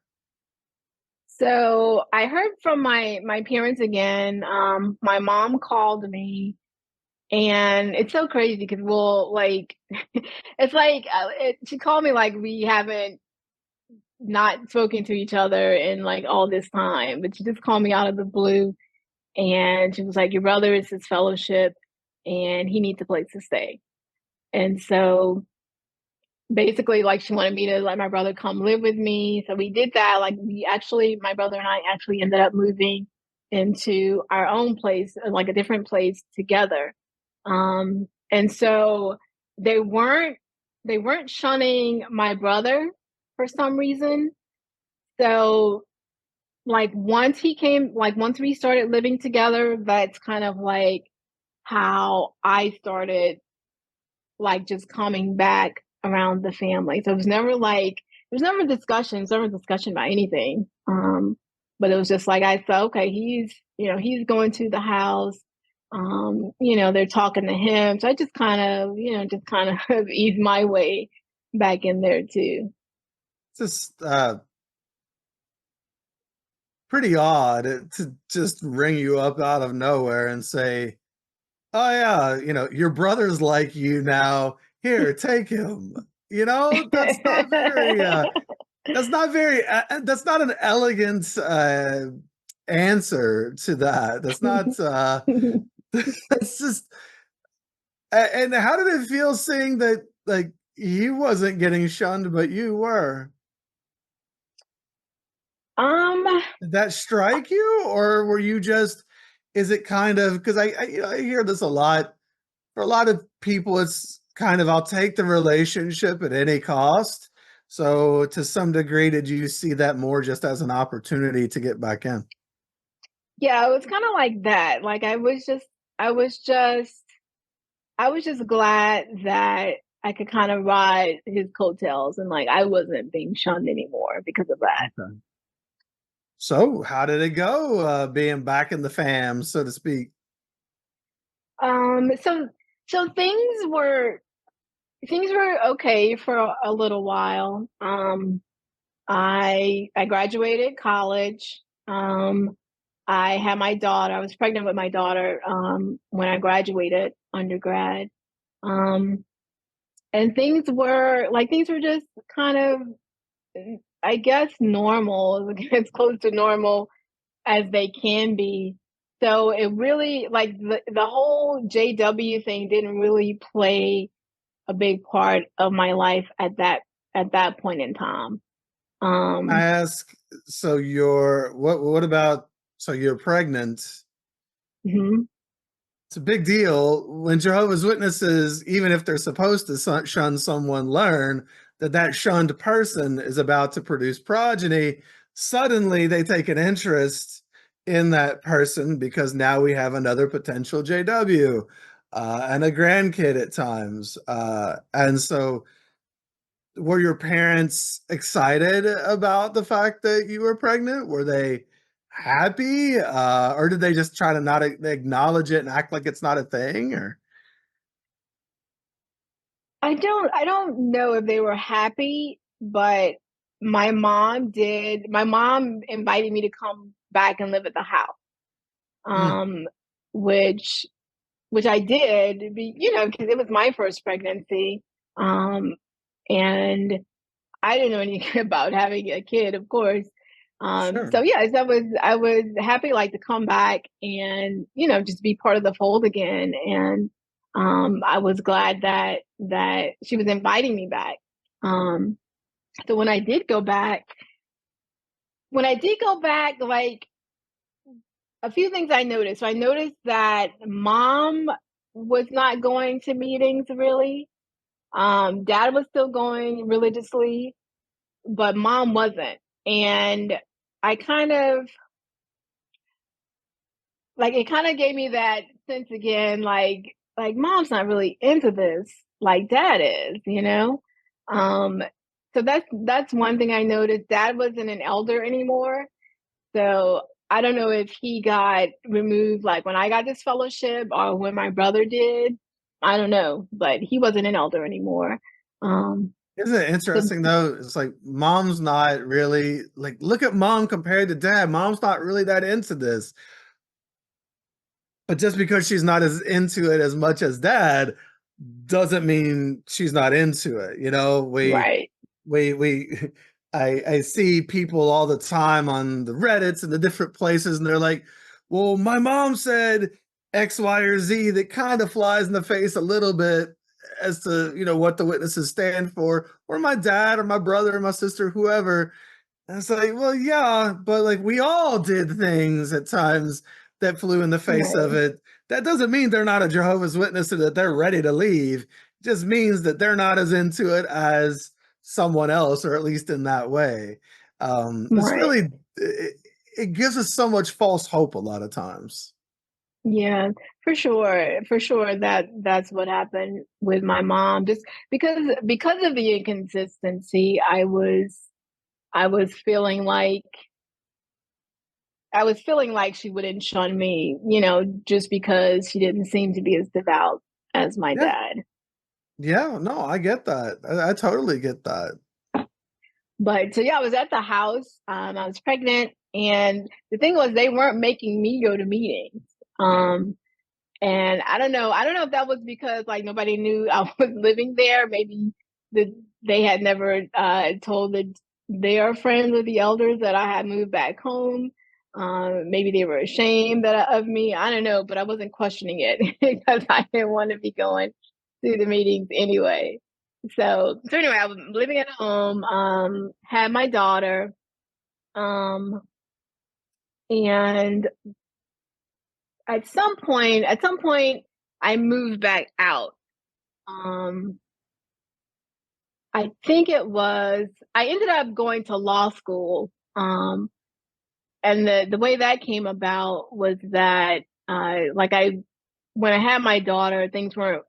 So I heard from my parents again. My mom called me, and it's so crazy because we'll like, it's like she called me like we haven't not spoken to each other in like all this time, but she just called me out of the blue, and she was like, "Your brother is his fellowship, and he needs a place to stay." And so basically, like she wanted me to let my brother come live with me. So we did that. Like my brother and I actually ended up moving into our own place, like a different place together. And so they weren't they weren't shunning my brother for some reason. So once we started living together, that's kind of like how I started like just coming back around the family. So it was never like never discussion about anything. But it was just like I thought, okay, he's going to the house. They're talking to him. So I just kind of eased my way back in there too. Just pretty odd to just ring you up out of nowhere and say, "Oh yeah, your brother's like you now. Here, take him." That's not an elegant answer to that. That's not that's just and how did it feel seeing that like he wasn't getting shunned but you were? um Did that strike you, or were you just is it kind of because I hear this a lot for a lot of people, it's kind of I'll take the relationship at any cost. So to some degree, did you see that more just as an opportunity to get back in? Yeah, it was kind of like that. Like I was just I was just glad that I could kind of ride his coattails, and like I wasn't being shunned anymore because of that. Okay. So how did it go, being back in the fam, so to speak? So things were okay for a little while. I graduated college. I had my daughter. I was pregnant with my daughter when I graduated undergrad. Um, and things were just kind of, I guess, normal, as close to normal as they can be. So it really, like, the whole JW thing didn't really play a big part of my life at that point in time. I ask, so what about, so you're pregnant? Mhm. It's a big deal when Jehovah's Witnesses, even if they're supposed to shun someone, learn that that shunned person is about to produce progeny. Suddenly, they take an interest in that person because now we have another potential JW and a grandkid at times. And so, were your parents excited about the fact that you were pregnant? Were they happy, or did they just try to not acknowledge it and act like it's not a thing? Or I don't know if they were happy, but my mom invited me to come back and live at the house. Mm, Um, which I did, because it was my first pregnancy. Um, and I didn't know anything about having a kid, of course. So sure. yes, I was happy, like, to come back and, just be part of the fold again. And I was glad that she was inviting me back. Um, so when I did go back, like, a few things I noticed. So I noticed that mom was not going to meetings really. Dad was still going religiously, but mom wasn't. And I kind of it kind of gave me that sense again, like mom's not really into this like dad is. Um, so that's one thing I noticed. Dad wasn't an elder anymore. So I don't know if he got removed like when I got this fellowship or when my brother did. I don't know, but he wasn't an elder anymore. Um, Isn't it so interesting though? It's like mom's not really like, look at mom compared to dad. Mom's not really that into this. But just because she's not as into it as much as dad doesn't mean she's not into it. right, We I see people all the time on the Reddits and the different places, and they're like, well, my mom said X, Y, or Z that kind of flies in the face a little bit as to what the witnesses stand for, or my dad or my brother or my sister, whoever. And it's like, well, yeah, but like we all did things at times that flew in the face of right, it. That doesn't mean they're not a Jehovah's Witness or that they're ready to leave. It just means that they're not as into it as someone else, or at least in that way. It's right. really, it gives us so much false hope a lot of times. Yeah, for sure. For sure that's what happened with my mom. Just because of the inconsistency, I was feeling like she wouldn't shun me, just because she didn't seem to be as devout as my Yeah. dad. Yeah. No, I get that. I totally get that. But so yeah, I was at the house. I was pregnant, and the thing was they weren't making me go to meetings. Um, And I don't know if that was because like nobody knew I was living there. Maybe they had never told that they are friends with the elders that I had moved back home. Maybe they were ashamed of me. I don't know, but I wasn't questioning it because I didn't want to be going to the meetings anyway. So anyway, I was living at home. Had my daughter, um, and at some point, I moved back out. Um, I think I ended up going to law school. And the way that came about was that, when I had my daughter, things weren't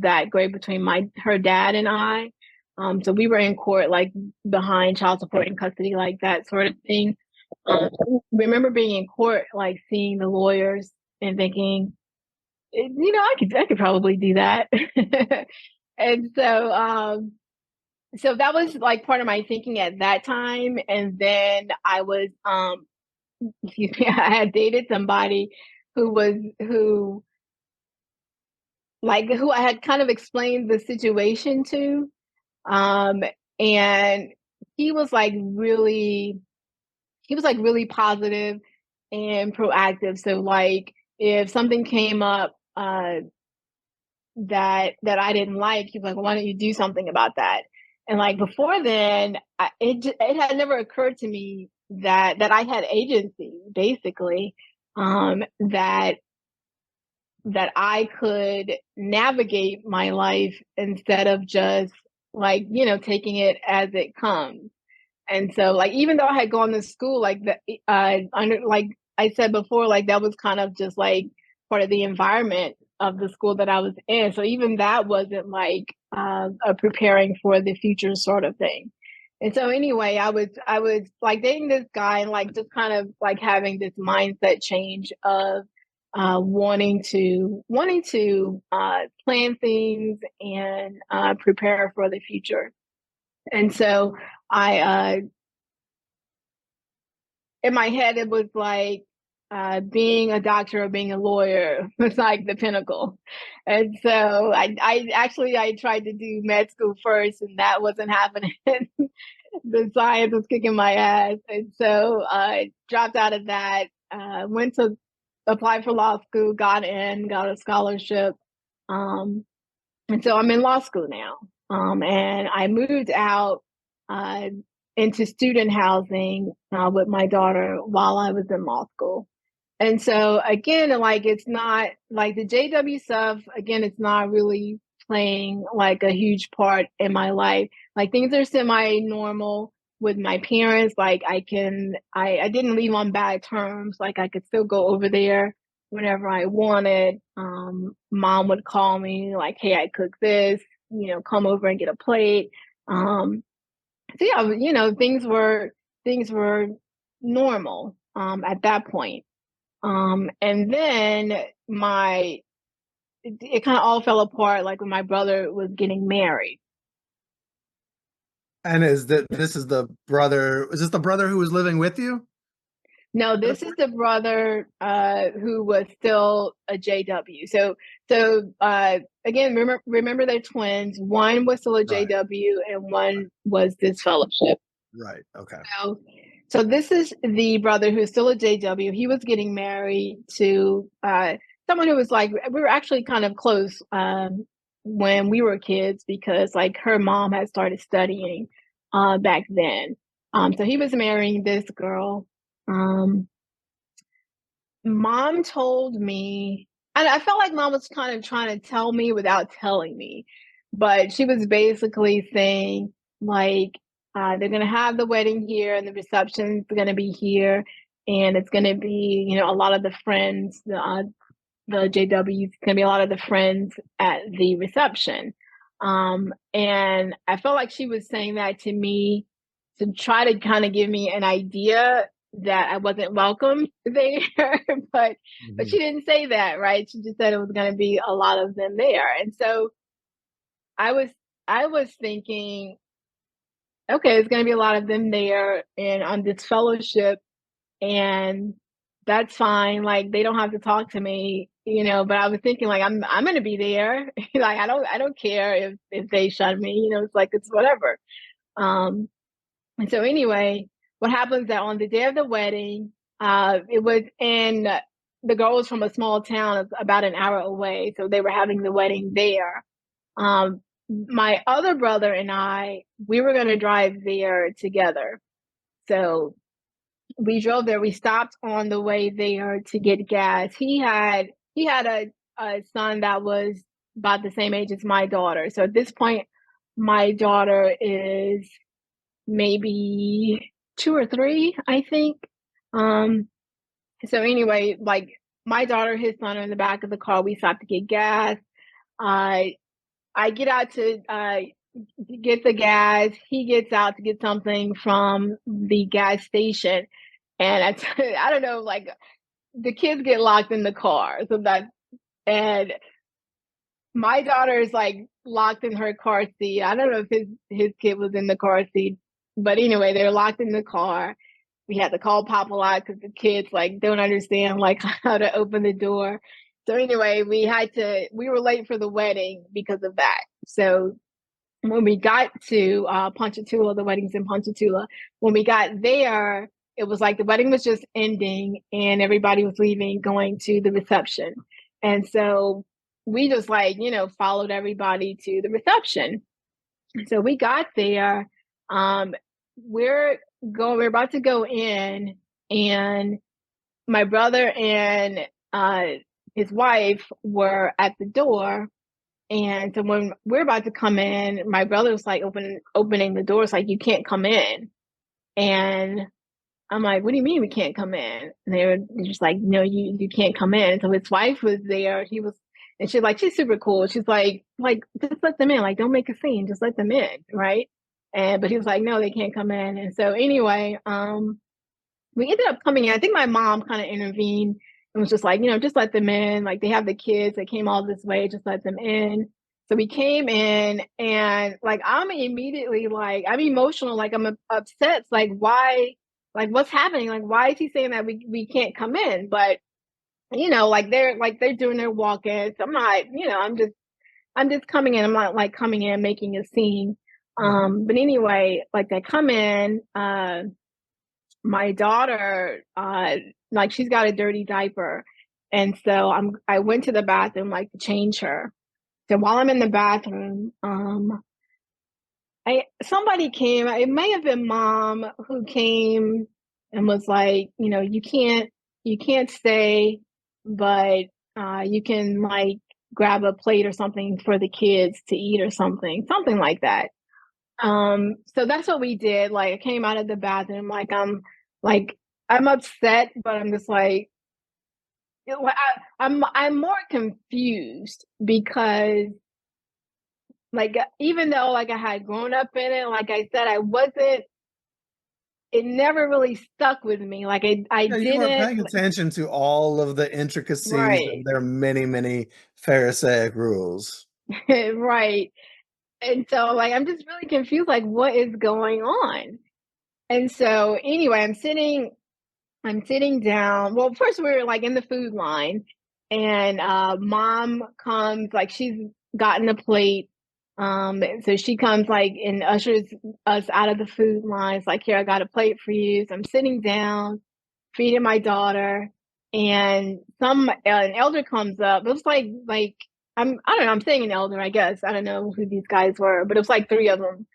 that great between her dad and I. So we were in court, like behind child support and custody, like that sort of thing. Um, remember being in court, like seeing the lawyers and thinking, I could probably do that. And so that was like part of my thinking at that time. And then I was, excuse me, I had dated somebody who like who I had kind of explained the situation to. And he was like really positive and proactive. So like if something came up that I didn't like, he was like, well, why don't you do something about that? And like before then, it had never occurred to me that I had agency, basically, that I could navigate my life instead of just like, taking it as it comes. And so like even though I had gone to school, like under like I said before, like that was kind of just like part of the environment of the school that I was in. So even that wasn't like a preparing for the future sort of thing. And so anyway, I was like dating this guy and like just kind of like having this mindset change of wanting to plan things and prepare for the future. And so I in my head it was like being a doctor or being a lawyer was like the pinnacle. And so I tried to do med school first and that wasn't happening. The science was kicking my ass. And so I dropped out of that, went to apply for law school, got a scholarship. And so I'm in law school now. And I moved out uh, into student housing with my daughter while I was in law school. And so again, like it's not like the JW stuff, again, it's not really playing like a huge part in my life. Like things are semi-normal with my parents. Like I didn't leave on bad terms. Like I could still go over there whenever I wanted. Mom would call me like, hey, I cooked this, come over and get a plate. So yeah, things were normal at that point. And then it kind of all fell apart like when my brother was getting married. And is this the brother? Is this the brother who was living with you? No, this is the brother who was still a JW. So again, remember they're twins. One was still a Right. JW and one was this fellowship. Right. Okay. So this is the brother who's still a JW. He was getting married to someone who was like, we were actually kind of close when we were kids because like her mom had started studying back then. So he was marrying this girl. Mom told me, and I felt like mom was kind of trying to tell me without telling me, but she was basically saying like they're gonna have the wedding here and the reception's gonna be here, and it's gonna be a lot of the friends, the JWs, gonna be a lot of the friends at the reception. And I felt like she was saying that to me to try to kind of give me an idea that I wasn't welcome there, but she didn't say that, right? She just said it was going to be a lot of them there, and so I was thinking, okay, it's going to be a lot of them there, and on this fellowship, and that's fine. Like they don't have to talk to me, But I was thinking, like I'm going to be there. Like I don't care if they shun me. It's like it's whatever. And so anyway, what happens that on the day of the wedding, it was in the girl was from a small town about an hour away, so they were having the wedding there. My other brother and we were going to drive there together. So we drove there. We stopped on the way there to get gas. He had a son that was about the same age as my daughter. So at this point, my daughter is maybe 2 or 3, I think. So anyway, like my daughter, his son are in the back of the car. We stopped to get gas. I get out to get the gas. He gets out to get something from the gas station. And I don't know, like the kids get locked in the car. And my daughter is like locked in her car seat. I don't know if his kid was in the car seat, but anyway, they're locked in the car. We had to call Papa Lot because the kids like don't understand like how to open the door. So anyway, we were late for the wedding because of that. So when we got to Ponchatoula, the wedding's in Ponchatoula, when we got there, it was like the wedding was just ending and everybody was leaving, going to the reception. And so we just like, followed everybody to the reception. So we got there. We're about to go in, and my brother and his wife were at the door. And so when we're about to come in, my brother was like opening the doors, like, you can't come in. And I'm like, what do you mean we can't come in? And they were just like, no, you can't come in. So his wife was there. And she's super cool. She's like, just let them in. Like, don't make a scene. Just let them in. Right. But he was like, no, they can't come in. And so anyway, we ended up coming in. I think my mom kind of intervened and was just like, just let them in. Like, they have the kids. They came all this way. Just let them in. So we came in, and like, I'm immediately like, I'm emotional. Like, I'm upset. It's like, why? Like, what's happening? Like, why is he saying that we can't come in? But they're doing their walk-ins. I'm not, I'm just coming in. I'm not like coming in making a scene. But anyway, like, they come in. My daughter, like, she's got a dirty diaper, and so I went to the bathroom, like, to change her. So while I'm in the bathroom, somebody came. It may have been mom who came and was like, you can't stay, but you can like grab a plate or something for the kids to eat or something like that. So that's what we did. Like, I came out of the bathroom, I'm upset, but I'm just like, I'm more confused because, like, even though like I had grown up in it, like I said, it never really stuck with me. Like, I You weren't didn't. paying attention to all of the intricacies Right. of their many, many Pharisaic rules. Right. And so, like, I'm just really confused, like, what is going on? And so anyway, I'm sitting down. Well, first we were like in the food line, and mom comes, like, she's gotten a plate. So she comes, like, and ushers us out of the food line. It's like, here, I got a plate for you. So I'm sitting down, feeding my daughter, and an elder comes up. It was like I don't know, I'm saying an elder, I guess. I don't know who these guys were, but it was like three of them.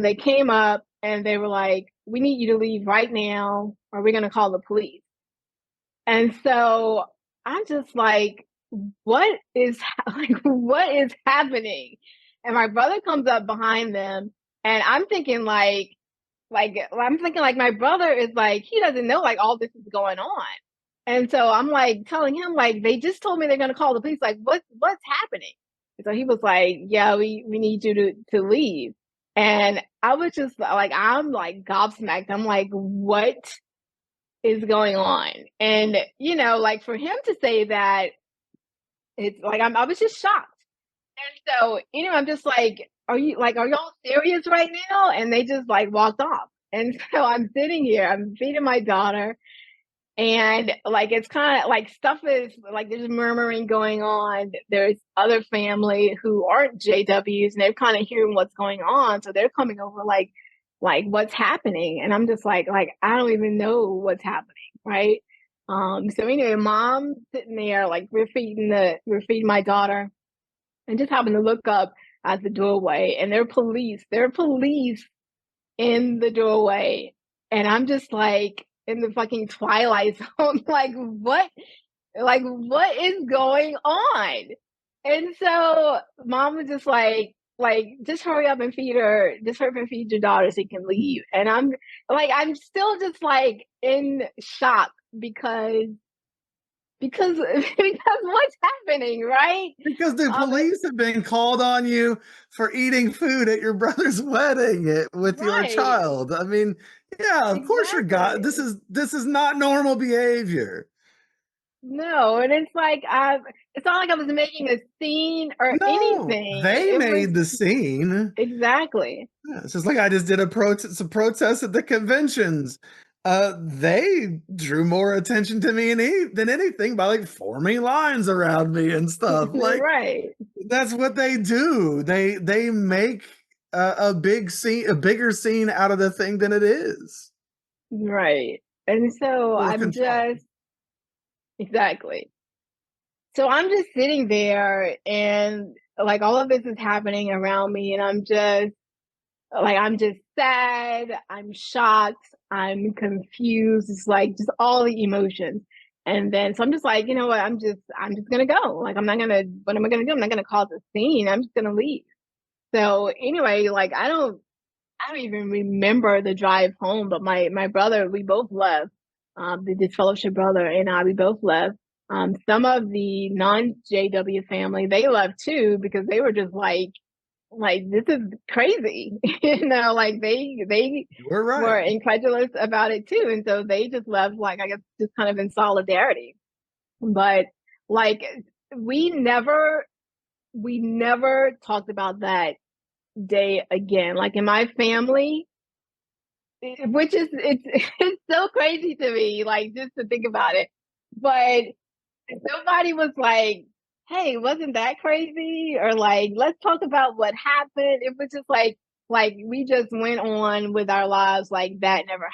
They came up and they were like, we need you to leave right now, or we're gonna call the police. And so I'm just like, what is what is happening? And my brother comes up behind them, and I'm thinking like my brother is like, he doesn't know like all this is going on. And so I'm like telling him, like, they just told me they're gonna call the police. Like, what's happening? And so he was like, yeah, we need you to leave. And I was just like, I'm like gobsmacked. I'm like, what is going on? And like, for him to say that, it's like, I was just shocked. And so, I'm just like, are y'all serious right now? And they just like walked off. And so I'm sitting here, I'm feeding my daughter, and like, it's kind of like, stuff is like, there's murmuring going on. There's other family who aren't JWs, and they're kind of hearing what's going on. So they're coming over like what's happening. And I'm just like, I don't even know what's happening. Right. So anyway, mom sitting there, like, we're feeding my daughter, and just happened to look up at the doorway, and there are police in the doorway. And I'm just like in the fucking twilight zone, what is going on? And so mom was just like, just hurry up and feed your daughter so you can leave. And I'm still just like in shock because what's happening, right? Because the police have been called on you for eating food at your brother's wedding with your Right. child. I mean, yeah, of course you're God. This is not normal behavior. No, and it's like, it's not like I was making a scene or anything. They made the scene. Exactly. Yeah, it's just like I just did some protests at the conventions. They drew more attention to me than anything by like forming lines around me and stuff. Like Right. that's what they do. They make a big scene, a bigger scene out of the thing than it is. Right. And so For I'm control. just exactly. So I'm just sitting there and like all of this is happening around me and I'm just sad, I'm shocked, I'm confused. It's like just all the emotions. And then so I'm just like, you know what, I'm just gonna go. Like I'm not gonna what am I gonna do? I'm not gonna cause a scene. I'm just gonna leave. So anyway, like I don't even remember the drive home, but my brother, we both left. The disfellowship brother and I, we both left. Some of the non-JW family, they left too because they were just like this is crazy, like they We're were right. incredulous about it too, and so they just left, like I guess, just kind of in solidarity. But like we never we never talked about that day again. Like in my family, which is it's so crazy to me, like just to think about it. But nobody was like, "Hey, wasn't that crazy?" Or like, "Let's talk about what happened." It was just like we just went on with our lives like that never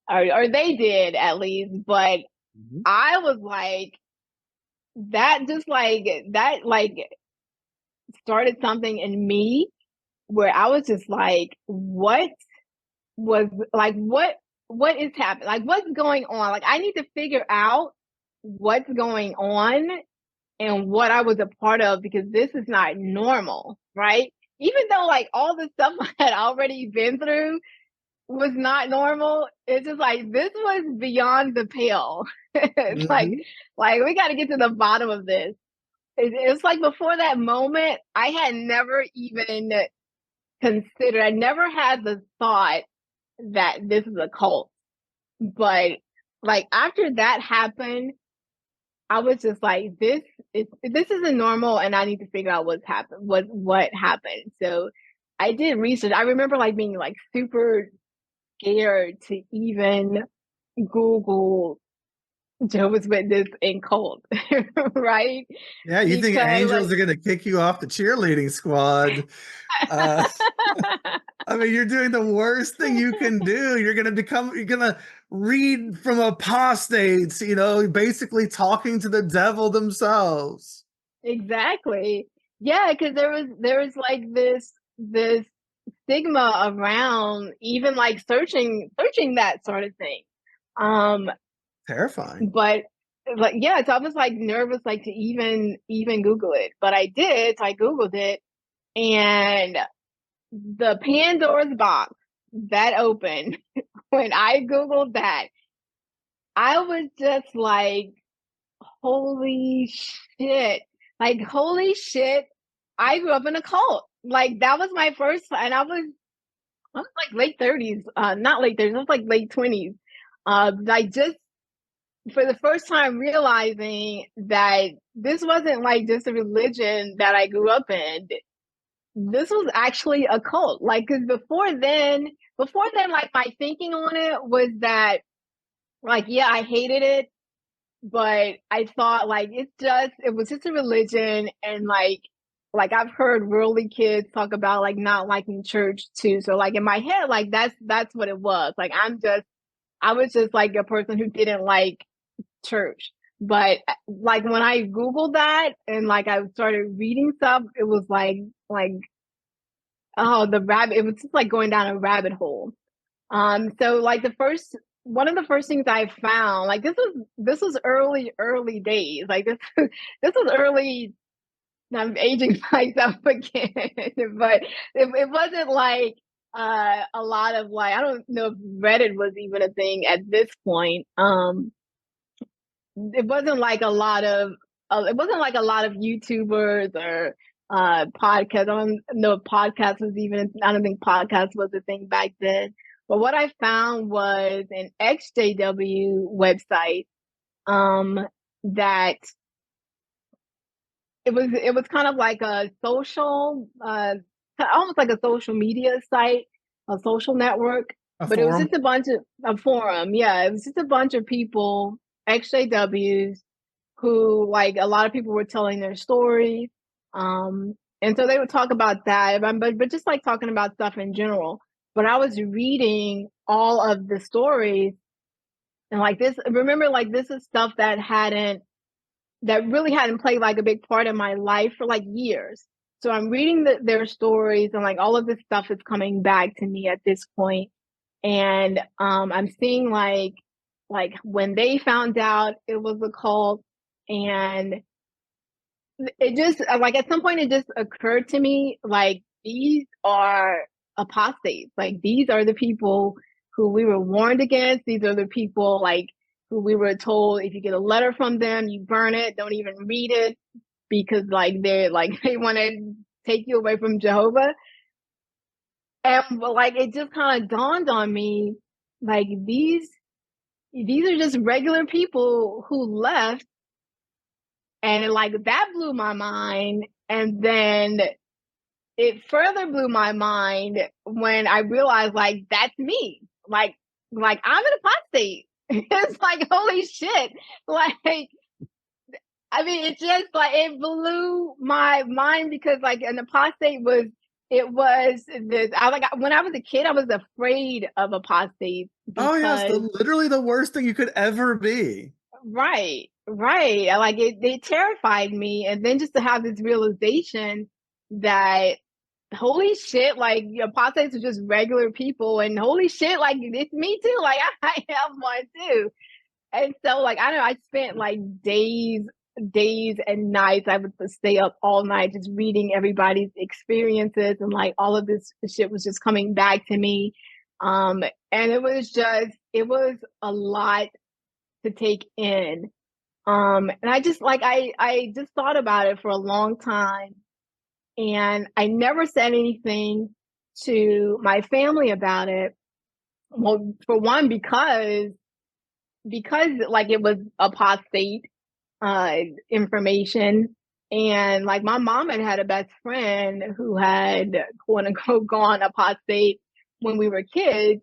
happened, or they did at least. But Mhm. I was like, that started something in me where I was just like, was what is happening? Like, what's going on? Like, I need to figure out what's going on and what I was a part of because this is not normal, right? Even though like all the stuff I had already been through was not normal, it's just like this was beyond the pale. It's Mhm. like we got to get to the bottom of this. It's like before that moment, I had never even considered. I never had the thought that this is a cult. But like after that happened, I was just like, this isn't normal, and I need to figure out what's happened. What happened? So I did research. I remember like being like super scared to even Google Jehovah's Witness and cult, right? Yeah, you think Because angels like are gonna kick you off the cheerleading squad? Uh, I mean, you're doing the worst thing you can do. You're gonna read from apostates, basically talking to the devil themselves. exactly. Yeah, because there was like this stigma around even like searching that sort of thing. Um, Terrifying. but like yeah, so I was like nervous like to even Google it. But I did, so I Googled it and the Pandora's box that opened when I Googled that, I was just like, holy shit. Like, holy shit. I grew up in a cult. Like, that was my first, and I was like late 30s, not late 30s, I was like late 20s. Like, just for the first time realizing that this wasn't like just a religion that I grew up in. This was actually a cult. Like, because before then, like, my thinking on it was that, like, yeah, I hated it, but I thought like it was just a religion and like I've heard worldly kids talk about like not liking church too. So like in my head, like that's what it was. Like I was just like a person who didn't like church. But like when I Googled that and like I started reading stuff, it was like oh the rabbit it was just like going down a rabbit hole. So like one of the first things I found, like this was early days. Like this this was early. I'm aging myself again, but it wasn't like a lot of like I don't know if Reddit was even a thing at this point. It wasn't like a lot of it wasn't like a lot of YouTubers or podcasts. I don't know if podcast was even. I don't think podcast was a thing back then. But what I found was an ExJW website that it was kind of like a social almost like a social media site, a social network. A but it was forum? just a bunch of a forum. Yeah, it was just a bunch of people, ex-JWs, who like a lot of people were telling their stories. And so they would talk about that, but just like talking about stuff in general. But I was reading all of the stories and like this, remember, like this is stuff that really hadn't played like a big part in my life for like years. So I'm reading their stories and like all of this stuff is coming back to me at this point. And I'm seeing like when they found out it was a cult, and it just like at some point it just occurred to me like these are apostates. Like these are the people who we were warned against. These are the people like who we were told if you get a letter from them, you burn it, don't even read it because like they're like they want to take you away from Jehovah. And like it just kind of dawned on me like these are just regular people who left, and like that blew my mind. And then it further blew my mind when I realized like that's me. Like I'm an apostate. It's like holy shit. Like I mean it just like it blew my mind because like an apostate was it was this I like when I was a kid I was afraid of apostates Oh yes, because literally the worst thing you could ever be. right, right. Like it terrified me. And then just to have this realization that holy shit, like apostates are just regular people, and holy shit, like it's me too. Like I have one too. And so like I don't know, I spent like days and nights. I would stay up all night just reading everybody's experiences, and like all of this shit was just coming back to me. And it was a lot to take in. And I just like I just thought about it for a long time, and I never said anything to my family about it. Well, for one, because like it was apostate information, and like my mom had a best friend who had quote unquote gone apostate when we were kids.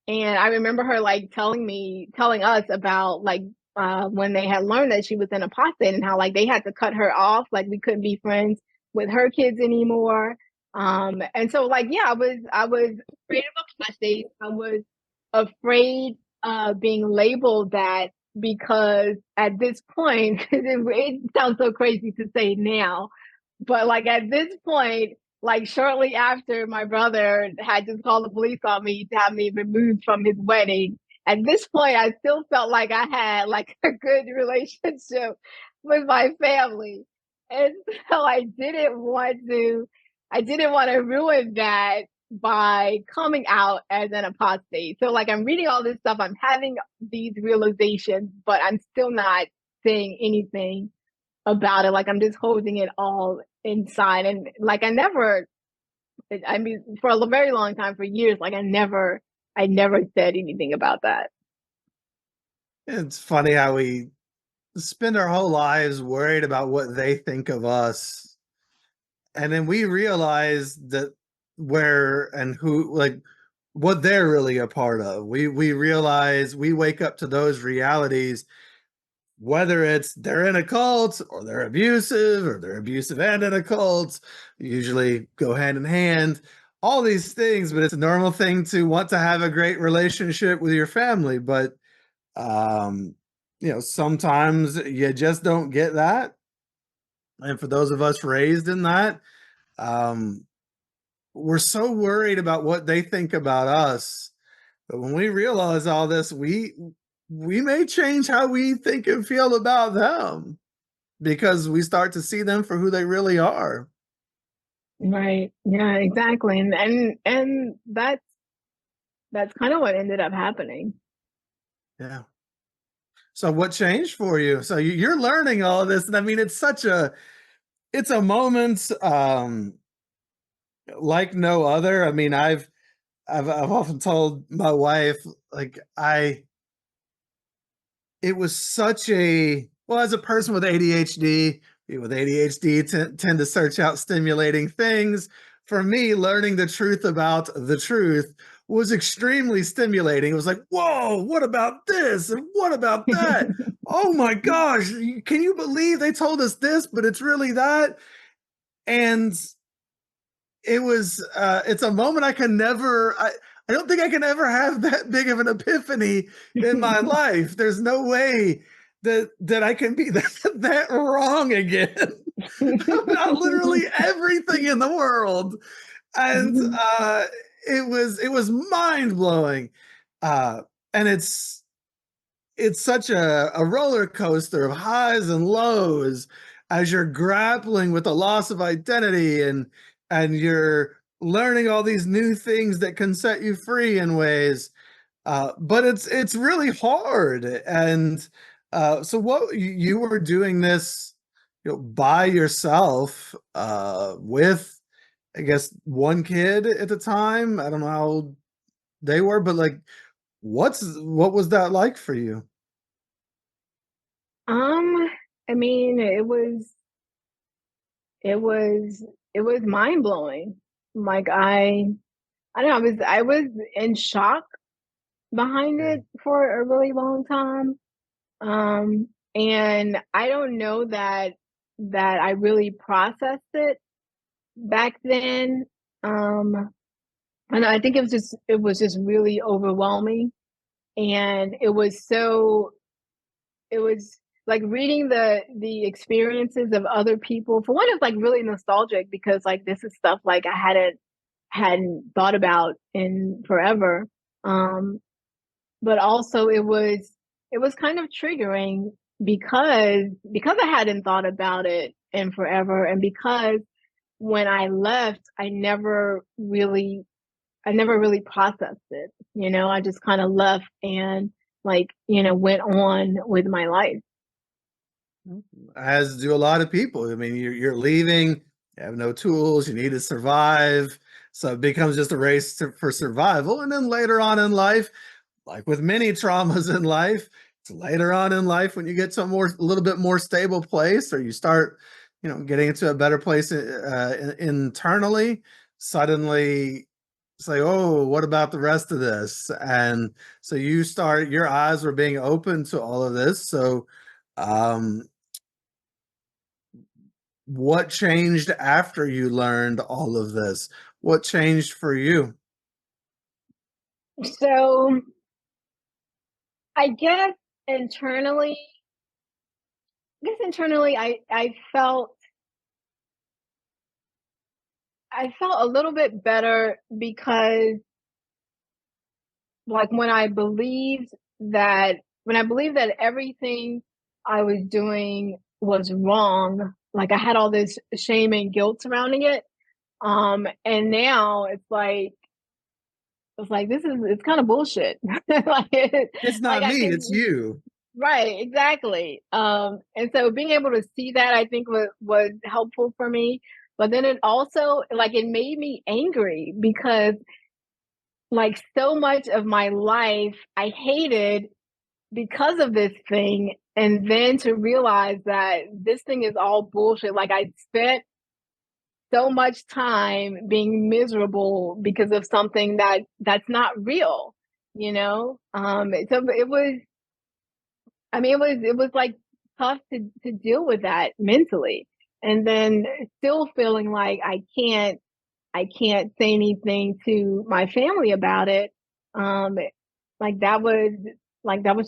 And I remember her like telling us about like when they had learned that she was an apostate and how like they had to cut her off, like we couldn't be friends with her kids anymore. And so like yeah, I was afraid of apostate. I was afraid of being labeled that because at this point, it sounds so crazy to say now, but like at this point, like shortly after my brother had just called the police on me to have me removed from his wedding, at this point, I still felt like I had like a good relationship with my family. And so I didn't want to ruin that by coming out as an apostate. So like I'm reading all this stuff, I'm having these realizations, but I'm still not saying anything about it. Like I'm just holding it all inside. And like I mean, for a very long time, for years, like I never said anything about that. It's funny how we spend our whole lives worried about what they think of us. And then we realize that where and who like what they're really a part of. We realize we wake up to those realities, whether it's they're in a cult or they're abusive and in a cult, usually go hand in hand, all these things, but it's a normal thing to want to have a great relationship with your family. But um, sometimes you just don't get that. And for those of us raised in that, um, we're so worried about what they think about us. But when we realize all this, we may change how we think and feel about them because we start to see them for who they really are. Right. Yeah, exactly. And that's kind of what ended up happening. Yeah. So what changed for you? So you're learning all of this, and I mean, it's a moment like no other. I mean, I've often told my wife like it was such a well, as a person with ADHD, people with ADHD tend to search out stimulating things. For me, learning the truth about the truth was extremely stimulating. It was like, whoa, what about this? And what about that? Oh my gosh, can you believe they told us this, but it's really that? And it's a moment I don't think I can ever have that big of an epiphany in my life. There's no way that I can be that wrong again about literally everything in the world. And it was mind-blowing. And it's such a roller coaster of highs and lows as you're grappling with the loss of identity, and you're learning all these new things that can set you free in ways. But it's really hard. And so what you were doing this, by yourself, with, I guess, one kid at the time. I don't know how old they were, but like, what was that like for you? I mean, it was mind blowing. Like I don't know, I was in shock behind Yeah. it for a really long time. And I don't know that I really processed it back then. Um, and I think it was just really overwhelming, and it was like reading the experiences of other people. For one, it's like really nostalgic because like this is stuff like I hadn't thought about in forever. Um, but also it was kind of triggering because I hadn't thought about it in forever, and because when I left, I never really processed it. I just kind of left and like, went on with my life. As do a lot of people. I mean, you're leaving, you have no tools, you need to survive. So it becomes just a race for survival. And then later on in life, like with many traumas in life, it's later on in life when you get to a little bit more stable place, or you start, getting into a better place internally. Suddenly, say, oh, what about the rest of this? And so your eyes were being open to all of this. So, um, what changed after you learned all of this? What changed for you? So I guess internally, I felt a little bit better because like when I believed that everything I was doing was wrong, like I had all this shame and guilt surrounding it. And now it's like it's kind of bullshit. like It's like not I me, it's can. you. Right, exactly. And so being able to see that, I think was helpful for me. But then it also like it made me angry because like so much of my life I hated because of this thing. And then to realize that this thing is all bullshit. Like I spent so much time being miserable because of something that's not real, So it was, I mean, it was like tough to deal with that mentally. And then still feeling like I can't say anything to my family about it. Um, like that was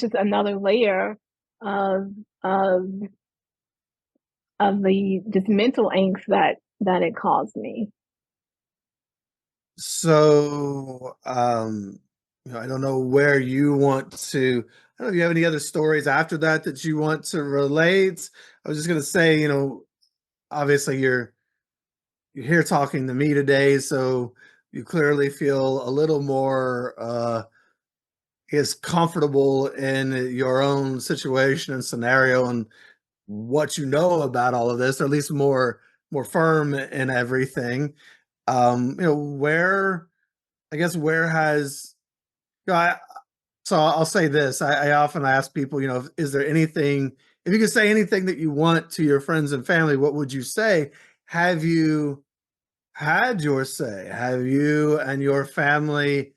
just another layer of of of the just mental angst that it caused me. So, I don't know where you want to. I don't know if you have any other stories after that you want to relate. I was just gonna say, obviously you're here talking to me today, so you clearly feel a little more is comfortable in your own situation and scenario, and what you know about all of this, or at least more firm in everything. Where, I guess, where has, you know, I, so I'll say this. I often ask people, is there anything, if you could say anything that you want to your friends and family, what would you say? Have you had your say? Have you and your family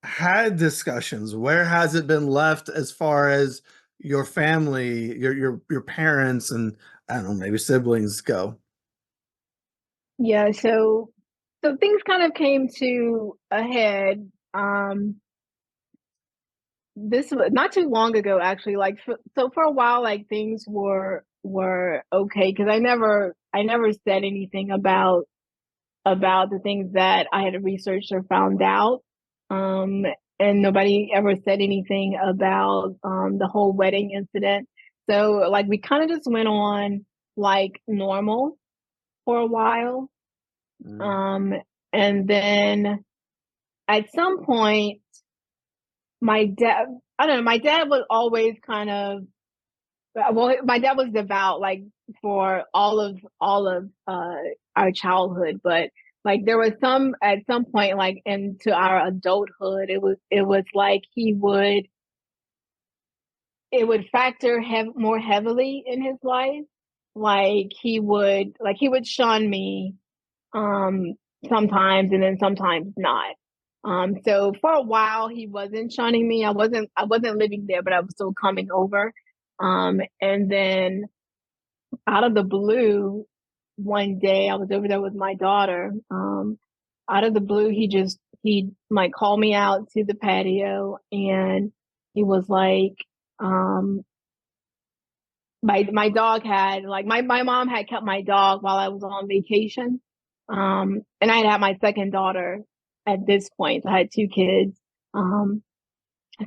had discussions, where has it been left as far as your family, your parents, and I don't know, maybe siblings go? Yeah, so things kind of came to a head. This was not too long ago, actually. Like, so for a while, like things were okay because I never said anything about the things that I had researched or found out. Um, and nobody ever said anything about the whole wedding incident. So like we kind of just went on like normal for a while. Mm. Um, and then at some point, my dad, I don't know, my dad was always kind of, well, my dad was devout, like for all of our childhood, but like there was some at some point, like into our adulthood, it was like it would factor more heavily in his life. Like he would shun me um sometimes and then sometimes not. So for a while he wasn't shunning me. I wasn't living there, but I was still coming over. And then out of the blue, one day I was over there with my daughter. Out of the blue, he like called me out to the patio, and he was like, um, my dog had like my mom had kept my dog while I was on vacation, and I had my second daughter at this point. So I had two kids. Um,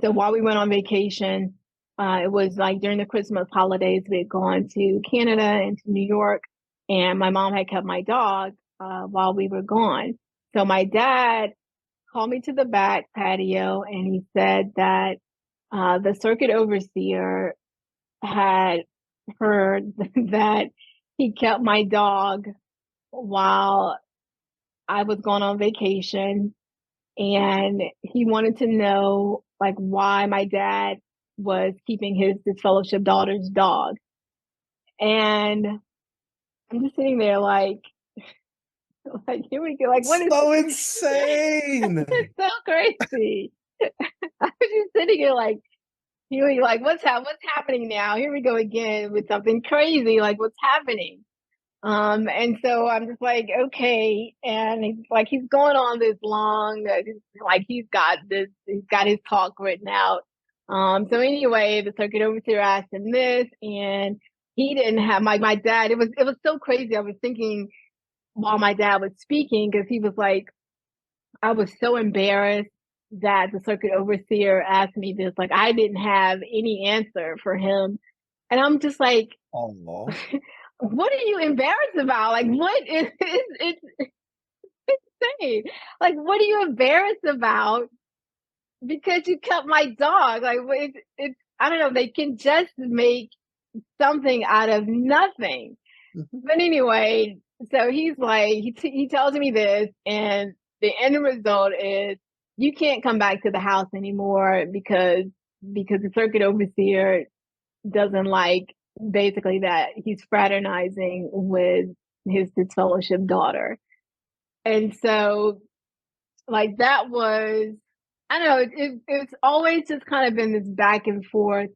so while we went on vacation, it was like during the Christmas holidays, we had gone to Canada and to New York, and my mom had kept my dog while we were gone. So my dad called me to the back patio and he said that the circuit overseer had heard that he kept my dog while I was going on vacation, and he wanted to know like why my dad was keeping his disfellowship daughter's dog. And I'm just sitting there like here we go. Like what is So insane. it's so crazy. I was just sitting here like here like what's happening now? Here we go again with something crazy. Like what's happening? And so I'm just like, okay. And he's going on this long, like he's got his talk written out. So anyway, the circuit overseer asked him this, and he didn't have my dad. It was so crazy. I was thinking while my dad was speaking, because he was like, I was so embarrassed that the circuit overseer asked me this. Like I didn't have any answer for him. And I'm just like, Oh, what are you embarrassed about? Like, what is it's insane? Like, what are you embarrassed about because you kept my dog? Like, it's I don't know. They can just make something out of nothing. mhm. But anyway, so he's like, he tells me this, and the end result is you can't come back to the house anymore because the circuit overseer doesn't like basically that he's fraternizing with his disfellowship daughter. And so like that was I don't know, it's always just kind of been this back and forth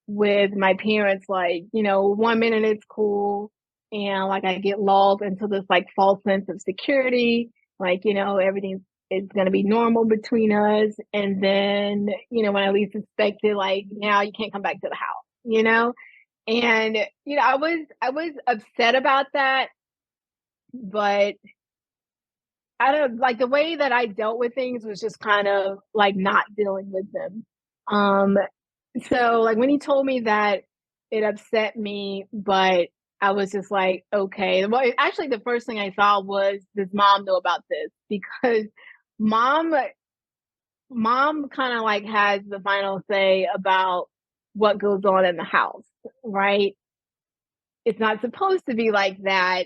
with my parents, like, 1 minute it's cool and like I get lulled into this like false sense of security, like, everything's it's gonna be normal between us. And then, when I least expect it, like now you can't come back to the house. And I was upset about that, but I don't like the way that I dealt with things was just kind of like not dealing with them. Um so like when he told me that, it upset me, but I was just like, okay. Well, actually the first thing I thought was, does mom know about this? Because mom mom kind of like has the final say about what goes on in the house, right? It's not supposed to be like that.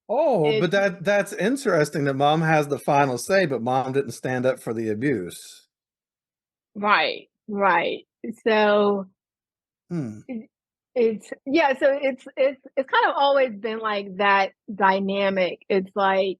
Oh, but It's that's interesting that mom has the final say, but mom didn't stand up for the abuse. right, right. So Hmm. it's yeah, so it's kind of always been like that dynamic. It's like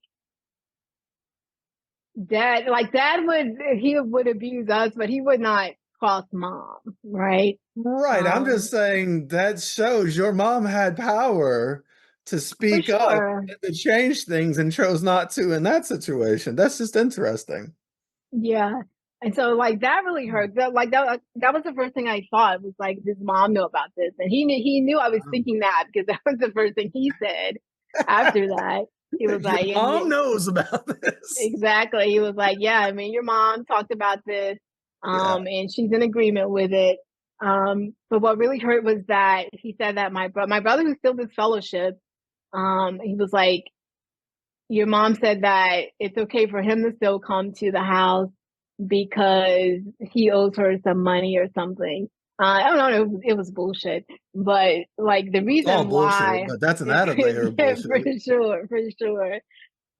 Dad would abuse us, but he would not cross mom, right? Right. I'm just saying that shows your mom had power to For speak up sure. and to change things and chose not to in that situation. That's just interesting. Yeah. And so like that really hurt. That was the first thing I thought was like, does mom know about this? And he knew I was thinking that because that was the first thing he said after that. He was Your like, mom knows about this. exactly. He was like, yeah, I mean, your mom talked about this, Yeah. and she's in agreement with it. But what really hurt was that he said that my brother who still does fellowship, he was like, your mom said that it's okay for him to still come to the house because he owes her some money or something. I don't know. It was bullshit, but like the It's all reason bullshit, why, but that's an added layer of for bullshit. sure, for sure.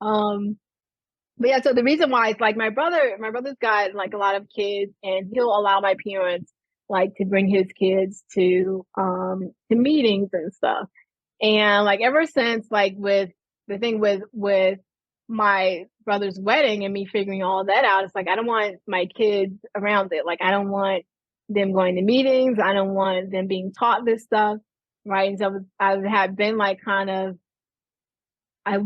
But yeah, so the reason why is like my brother's got like a lot of kids, and he'll allow my parents like to bring his kids to meetings and stuff. And like ever since like with the thing with my brother's wedding and me figuring all that out, it's like I don't want my kids around it. Like I don't want them going to meetings. I don't want them being taught this stuff, right? And so I have been like kind of I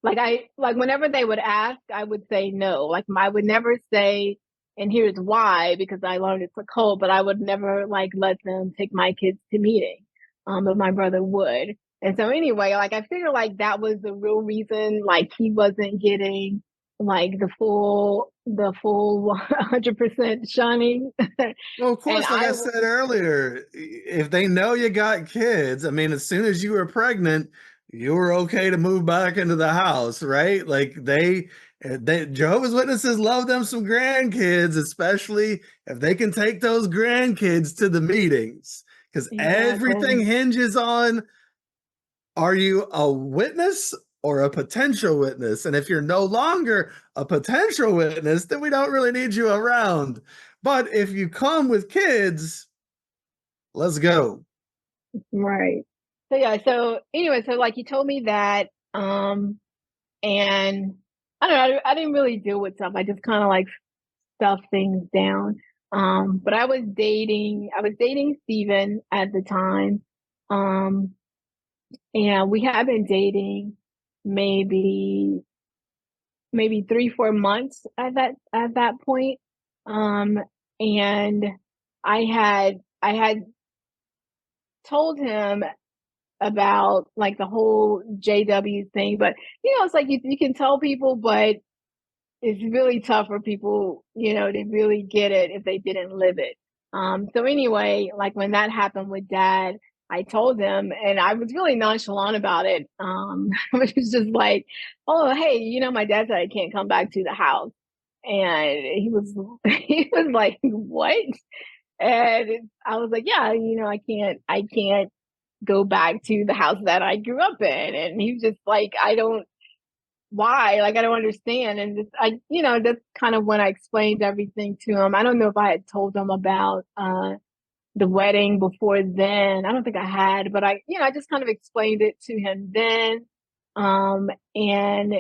like whenever they would ask, I would say no. Like I would never say, and here's why, because I learned it's a code, but I would never like let them take my kids to meeting. But my brother would. And so anyway, like I figured like that was the real reason like he wasn't getting like the full 100% shunning. Well, of And course, like I said earlier, if they know you got kids, I mean, as soon as you were pregnant, you were okay to move back into the house, right? Like they Jehovah's Witnesses love them some grandkids, especially if they can take those grandkids to the meetings, because everything exactly. hinges on, are you a witness or a potential witness? And if you're no longer a potential witness, then we don't really need you around. But if you come with kids, let's go. Right. So yeah, so anyway, so like he told me that, and I don't know, I didn't really deal with stuff. I just kind of like stuff things down. But I was dating Steven at the time. Um, and we had been dating maybe 3-4 months at that point. Um, and I had told him about like the whole JW thing, but it's like you can tell people, but it's really tough for people, to really get it if they didn't live it. So anyway, like when that happened with dad, I told him and I was really nonchalant about it. It was just like, oh, hey, my dad said I can't come back to the house. And he was like, what? And I was like, yeah, I can't go back to the house that I grew up in. And he was just like, why? Like, I don't understand. And that's kind of when I explained everything to him. I don't know if I had told him about, the wedding before then. I don't think I had, but I just kind of explained it to him then. And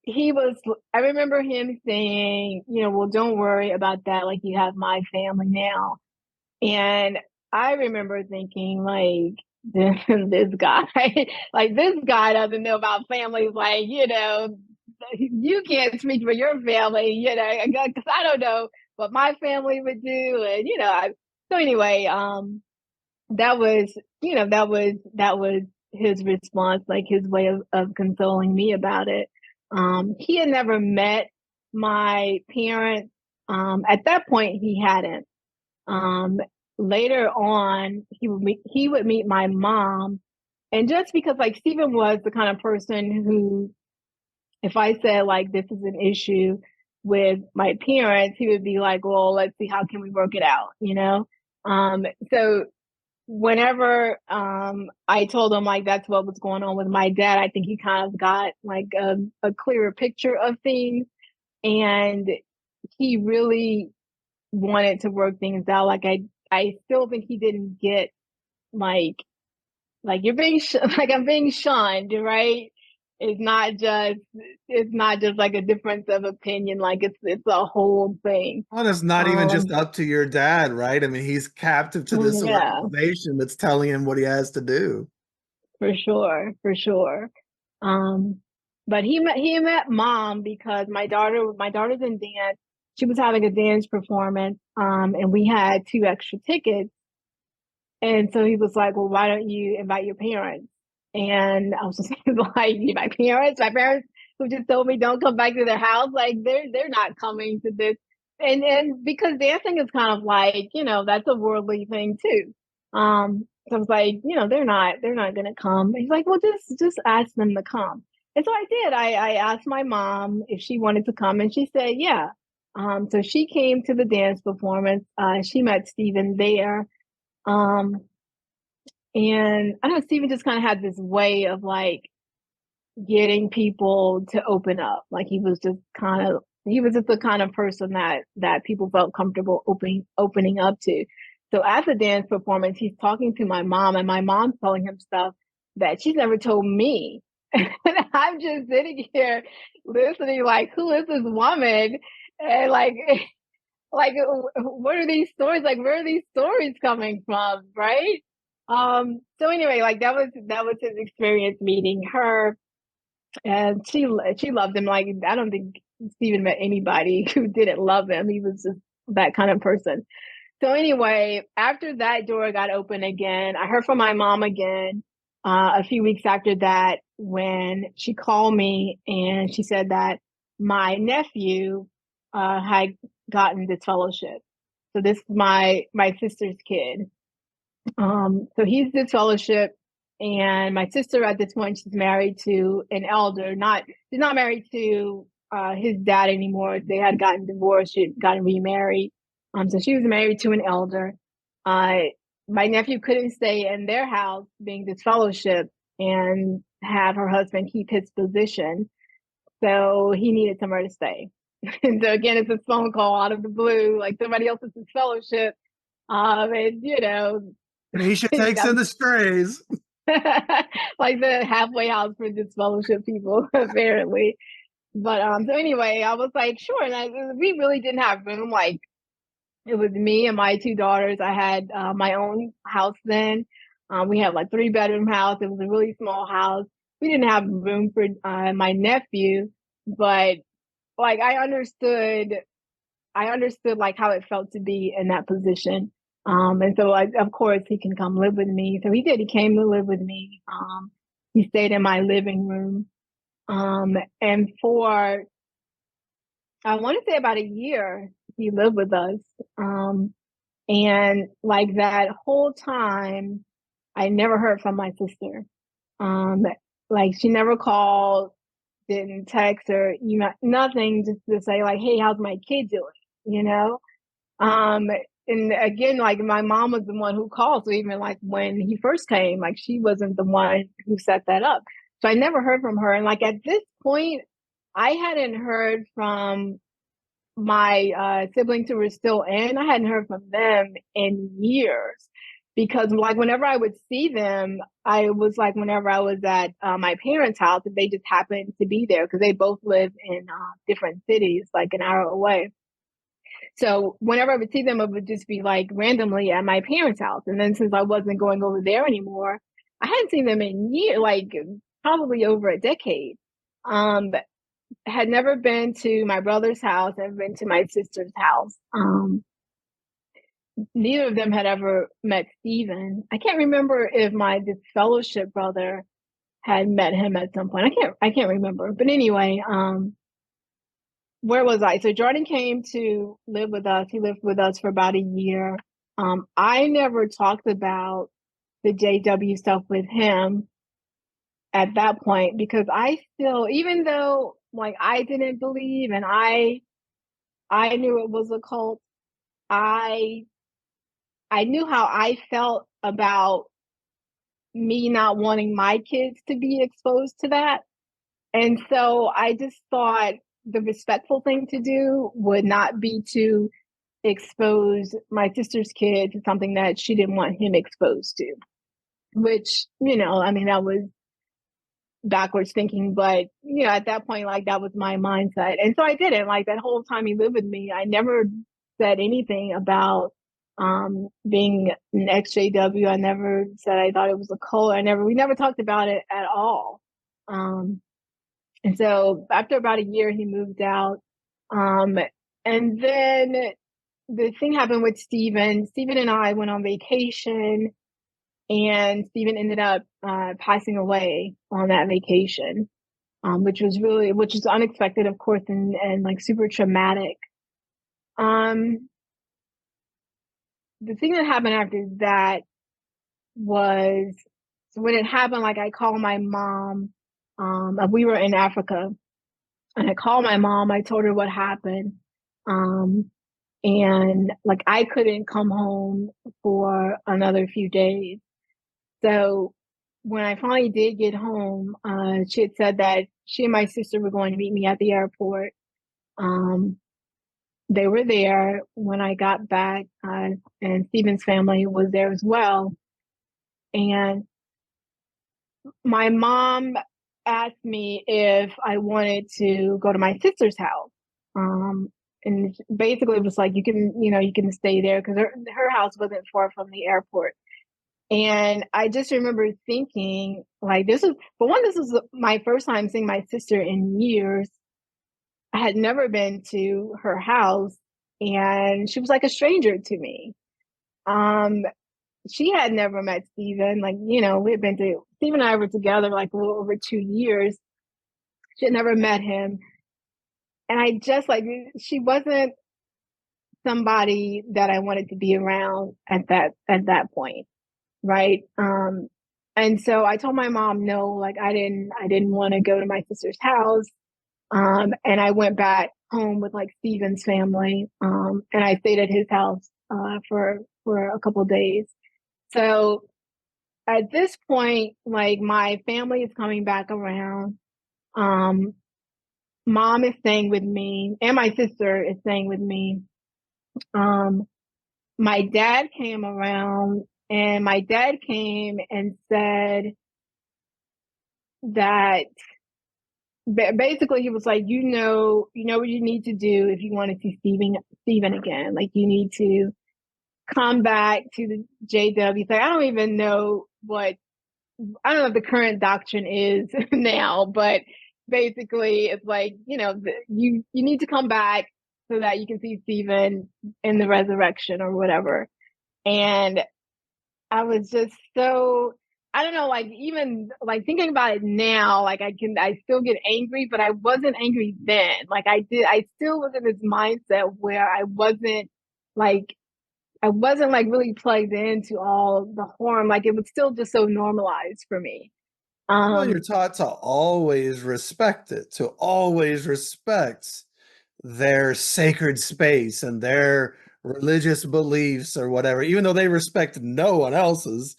I remember him saying, well, don't worry about that. Like, you have my family now. And I remember thinking, like, this guy, like, this guy doesn't know about families. Like, you can't speak for your family, because I don't know what my family would do. And, so anyway, that was his response, like his way of consoling me about it. He had never met my parents. At that point, he hadn't. Um, Later on, he would meet my mom, and just because like Stephen was the kind of person who, if I said like this is an issue with my parents, he would be like, well, let's see how can we work it out. So whenever I told him like that's what was going on with my dad, I think he kind of got like a clearer picture of things, and he really wanted to work things out. Like I still think he didn't get like you're being like I'm being shunned, right? it's not just like a difference of opinion. Like it's a whole thing. Well, it's not even just up to your dad, right? I mean, he's captive to this Yeah, organization that's telling him what he has to do. for sure, for sure. Um, but he met mom because my daughter's in dance. She was having a dance performance, and we had 2 extra tickets. And so he was like, "Well, why don't you invite your parents?" And I was just like, "My parents? My parents who just told me don't come back to their house? Like they're not coming to this." And because dancing is kind of like, that's a worldly thing too. So I was like, they're not gonna come. He's like, "Well, just ask them to come." And so I did. I asked my mom if she wanted to come, and she said, "Yeah." So she came to the dance performance. She met Steven there. Um, and I don't know, Steven just kind of had this way of like getting people to open up. Like he was just the kind of person that people felt comfortable opening up to. So at the dance performance, he's talking to my mom, and my mom's telling him stuff that she's never told me. And I'm just sitting here listening, like, who is this woman? And like what are these stories, like where are these stories coming from, right? So anyway, like that was his experience meeting her, and she loved him. Like I don't think Steven met anybody who didn't love him. He was just that kind of person. So anyway, after that door got open again, I heard from my mom again a few weeks after that, when she called me and she said that my nephew had gotten this fellowship. So this is my sister's kid. So he's this fellowship, and my sister at this point, she's married to an elder. She's not married to his dad anymore. They had gotten divorced. She had gotten remarried. So she was married to an elder. Uh, my nephew couldn't stay in their house, being this fellowship, and have her husband keep his position. So he needed somewhere to stay. And so again, it's a phone call out of the blue, like somebody else is fellowship. And Kenesha takes in the strays. like the halfway house for disfellowship people, apparently. But so anyway, I was like, sure. And we really didn't have room. Like it was me and my 2 daughters. I had my own house then. We had like 3-bedroom house. It was a really small house. We didn't have room for my nephew, but like I understood like how it felt to be in that position. And so like, of course he can come live with me. So he did, he came to live with me. He stayed in my living room. And for, I want to say about a year, he lived with us. And like that whole time, I never heard from my sister. Um, like she never called, didn't text or email, nothing, just to say like, "Hey, how's my kid doing?" You know? Um, and again, like my mom was the one who called. So even like when he first came, like she wasn't the one who set that up. So I never heard from her. And like at this point, I hadn't heard from my siblings who were still in. I hadn't heard from them in years, because like whenever I would see them, I was like whenever I was at my parents' house, if they just happened to be there, because they both live in different cities, like an hour away. So whenever I would see them, it would just be like randomly at my parents' house. And then since I wasn't going over there anymore, I hadn't seen them in years, like probably over a decade. But had never been to my brother's house, never been to my sister's house. Neither of them had ever met Steven. I can't remember if my disfellowship brother had met him at some point. I can't remember. But anyway, where was I? So Jordan came to live with us. He lived with us for about a year. I never talked about the JW stuff with him at that point, because I still, even though like I didn't believe and I knew it was a cult, I knew how I felt about me not wanting my kids to be exposed to that. And so I just thought the respectful thing to do would not be to expose my sister's kid to something that she didn't want him exposed to, which, I mean, that was backwards thinking, but at that point, like that was my mindset. And so I didn't, like, that whole time he lived with me, I never said anything about being an ex-JW. I never said I thought it was a cult. We never talked about it at all. And so after about a year, he moved out. And then the thing happened with Steven. Steven and I went on vacation, and Steven ended up passing away on that vacation, which is unexpected, of course, and like super traumatic. The thing that happened after that was, so when it happened, like I called my mom. We were in Africa, and I called my mom. I told her what happened. And like I couldn't come home for another few days. So when I finally did get home, she had said that she and my sister were going to meet me at the airport. They were there when I got back, and Steven's family was there as well. And my mom asked me if I wanted to go to my sister's house. And basically it was like, you can stay there, because her house wasn't far from the airport. And I just remember thinking, like, this is my first time seeing my sister in years. I had never been to her house, and she was like a stranger to me. She had never met Steven. Like, Steven and I were together like a little over 2 years. She had never met him. And I just, like, she wasn't somebody that I wanted to be around at that point. Right. And so I told my mom, no, like I didn't want to go to my sister's house. And I went back home with like Steven's family. And I stayed at his house for a couple of days. So at this point, like my family is coming back around. Mom is staying with me, and my sister is staying with me. My dad came around, and my dad came and said that basically he was like, you know what you need to do if you want to see Steven again. Like, you need to come back to the JW. Like, I don't know if the current doctrine is now, but basically it's like, you need to come back so that you can see Steven in the resurrection or whatever. And I was just so, I don't know, like, even like thinking about it now, like I still get angry, but I wasn't angry then. Like I still was in this mindset where I wasn't like really plugged into all the harm. Like it was still just so normalized for me. Well, you're taught to always respect it, to always respect their sacred space and their religious beliefs or whatever, even though they respect no one else's.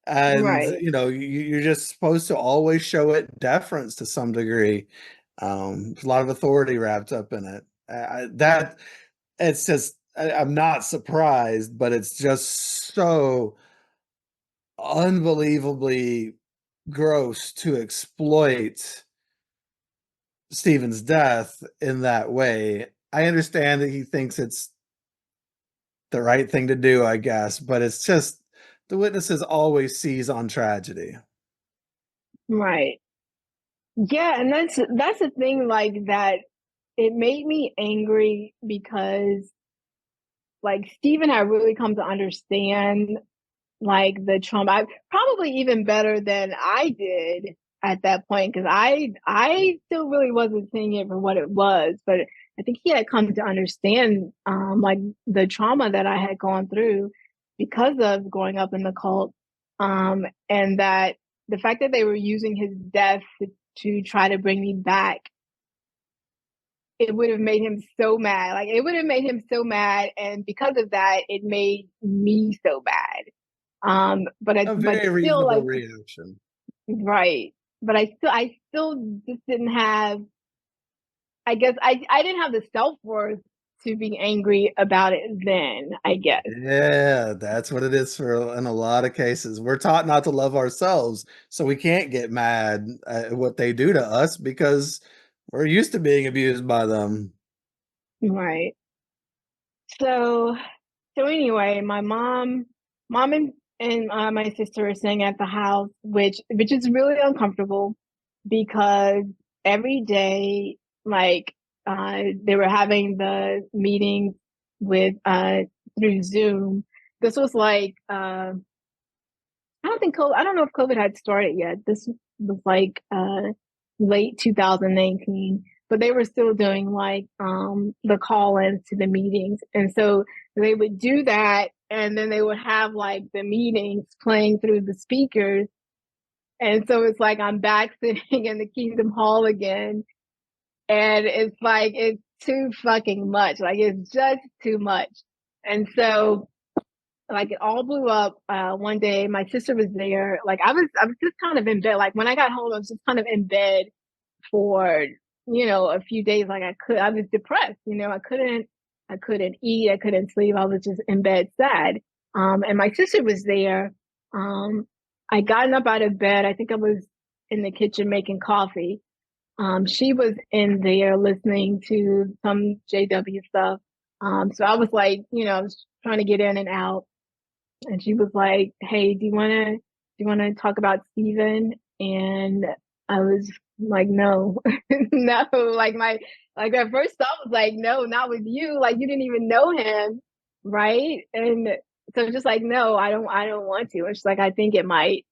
And, Right. you're just supposed to always show it deference to some degree. There's a lot of authority wrapped up in it. It's just, I'm not surprised, but it's just so unbelievably gross to exploit Stephen's death in that way. I understand that he thinks it's the right thing to do, I guess, but it's just the witnesses always seize on tragedy. Right. Yeah, and that's the thing, like that it made me angry because like Stephen had really come to understand like the trauma, probably even better than I did at that point, because I still really wasn't seeing it for what it was, but I think he had come to understand like the trauma that I had gone through because of growing up in the cult, and that the fact that they were using his death to try to bring me back, it would have made him so mad. Like it would have made him so mad, and because of that, it made me so bad. But A very still, reasonable like, reaction. right. But I still just didn't have. I guess I didn't have the self-worth to be angry about it then, I guess. Yeah, that's what it is for in a lot of cases. We're taught not to love ourselves, so we can't get mad at what they do to us because we're used to being abused by them. Right. So so anyway, my mom and my sister are staying at the house, which is really uncomfortable because every day, like they were having the meetings with through Zoom. This was like I don't know if COVID had started yet. This was like late 2019, but they were still doing like the call-ins to the meetings. And so they would do that and then they would have like the meetings playing through the speakers. And so it's like I'm back sitting in the Kingdom Hall again. And it's like it's too fucking much. Like it's just too much. And so like it all blew up one day. My sister was there. Like I was just kind of in bed. Like when I got home, I was just kind of in bed for a few days. Like I was depressed. I couldn't eat. I couldn't sleep. I was just in bed, sad. And my sister was there. I gotten up out of bed. I think I was in the kitchen making coffee. She was in there listening to some JW stuff. So I was like, I was trying to get in and out. And she was like, "Hey, do you wanna talk about Steven?" And I was like, "No, no." Like my first thought was like, "No, not with you. Like you didn't even know him, right?" And so just like, "No, I don't want to." And she's like, "I think it might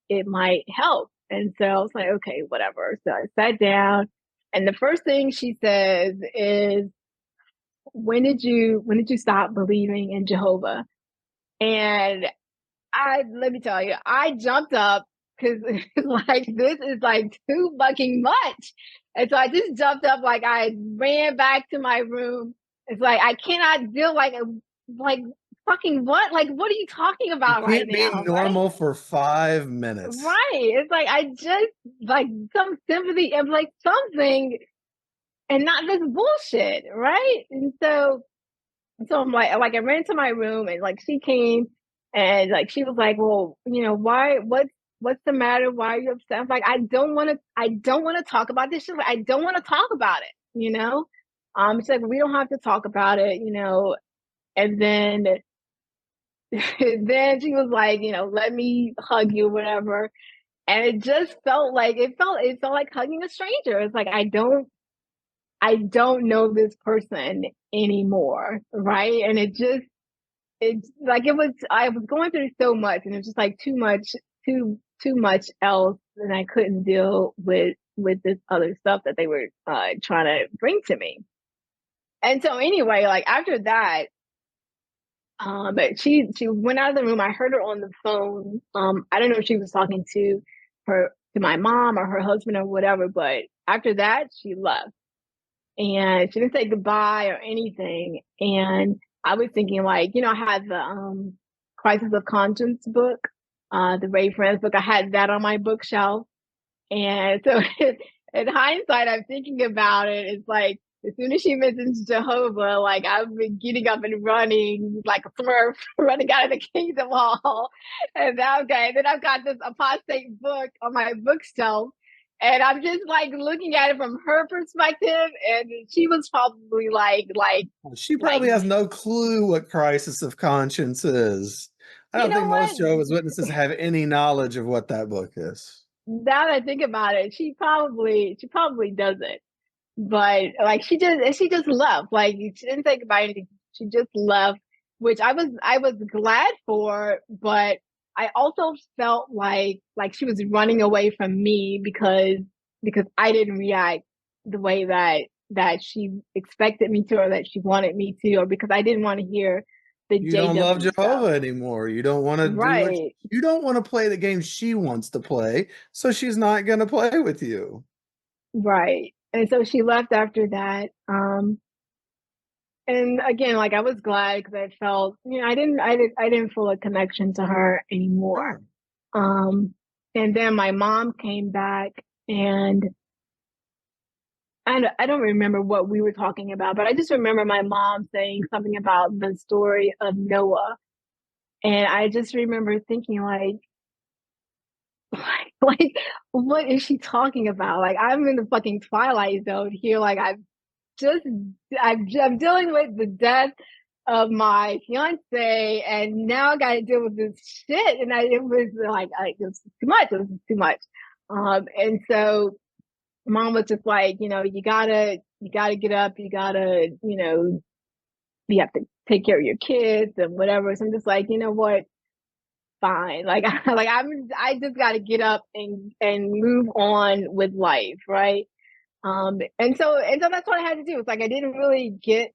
help." And so I was like, "Okay, whatever." So I sat down, and the first thing she says is, "When did you stop believing in Jehovah?" And let me tell you, I jumped up because like this is like too fucking much. And so I just jumped up, like I ran back to my room. It's like I cannot deal like fucking what? Like what are you talking You about right can't be now? Right? normal for 5 minutes. Right. It's like I just like some sympathy and like something and not this bullshit, right? And so I'm like I ran to my room and like she came and like she was like, "Well, why what's the matter? Why are you upset?" I'm like, I don't want to talk about this shit. I don't want to talk about it. She's like, "We don't have to talk about it." And then then she was like, "Let me hug you, whatever." And it just felt like hugging a stranger. It's like I don't know this person anymore, right? And it's like I was going through so much and it was just like too much else and I couldn't deal with this other stuff that they were trying to bring to me. And so anyway, like after that, but she went out of the room. I heard her on the phone. I don't know if she was talking to my mom or her husband or whatever, but after that she left and she didn't say goodbye or anything. And I was thinking, like, I had the Crisis of Conscience book, the Ray Friends book. I had that on my bookshelf. And so in hindsight, I'm thinking about it. It's like, as soon as she mentions Jehovah, like I've been getting up and running like a smurf, running out of the Kingdom Hall. And now, okay, then I've got this apostate book on my bookshelf. And I'm just like looking at it from her perspective. And she was probably She like, probably has no clue what crisis of conscience is. I you don't know think what? most Jehovah's Witnesses have any knowledge of what that book is. Now that I think about it, she probably doesn't. But like she just left. Like she didn't say goodbye or anything. She just left, which I was glad for, but I also felt like she was running away from me because I didn't react the way that she expected me to or that she wanted me to, or because I didn't want to hear the You don't love JW stuff. Jehovah anymore. You don't want to do what Right. you don't want to play the game she wants to play, so she's not going to play with you. Right. And so she left after that. And again, like I was glad because I felt, I didn't feel a connection to her anymore. Sure. Um, and then my mom came back and I don't remember what we were talking about, but I just remember my mom saying something about the story of Noah. And I just remember thinking like, what is she talking about? Like, I'm in the fucking twilight zone here. Like, just, I'm dealing with the death of my fiance, and now I got to deal with this shit. And it was like, it was too much. It was too much. And so mom was just like, you gotta get up. You gotta, you have to take care of your kids and whatever. So I'm just like, you know what? Fine. Like, I just got to get up and move on with life, right? And so that's what I had to do. It's like I didn't really get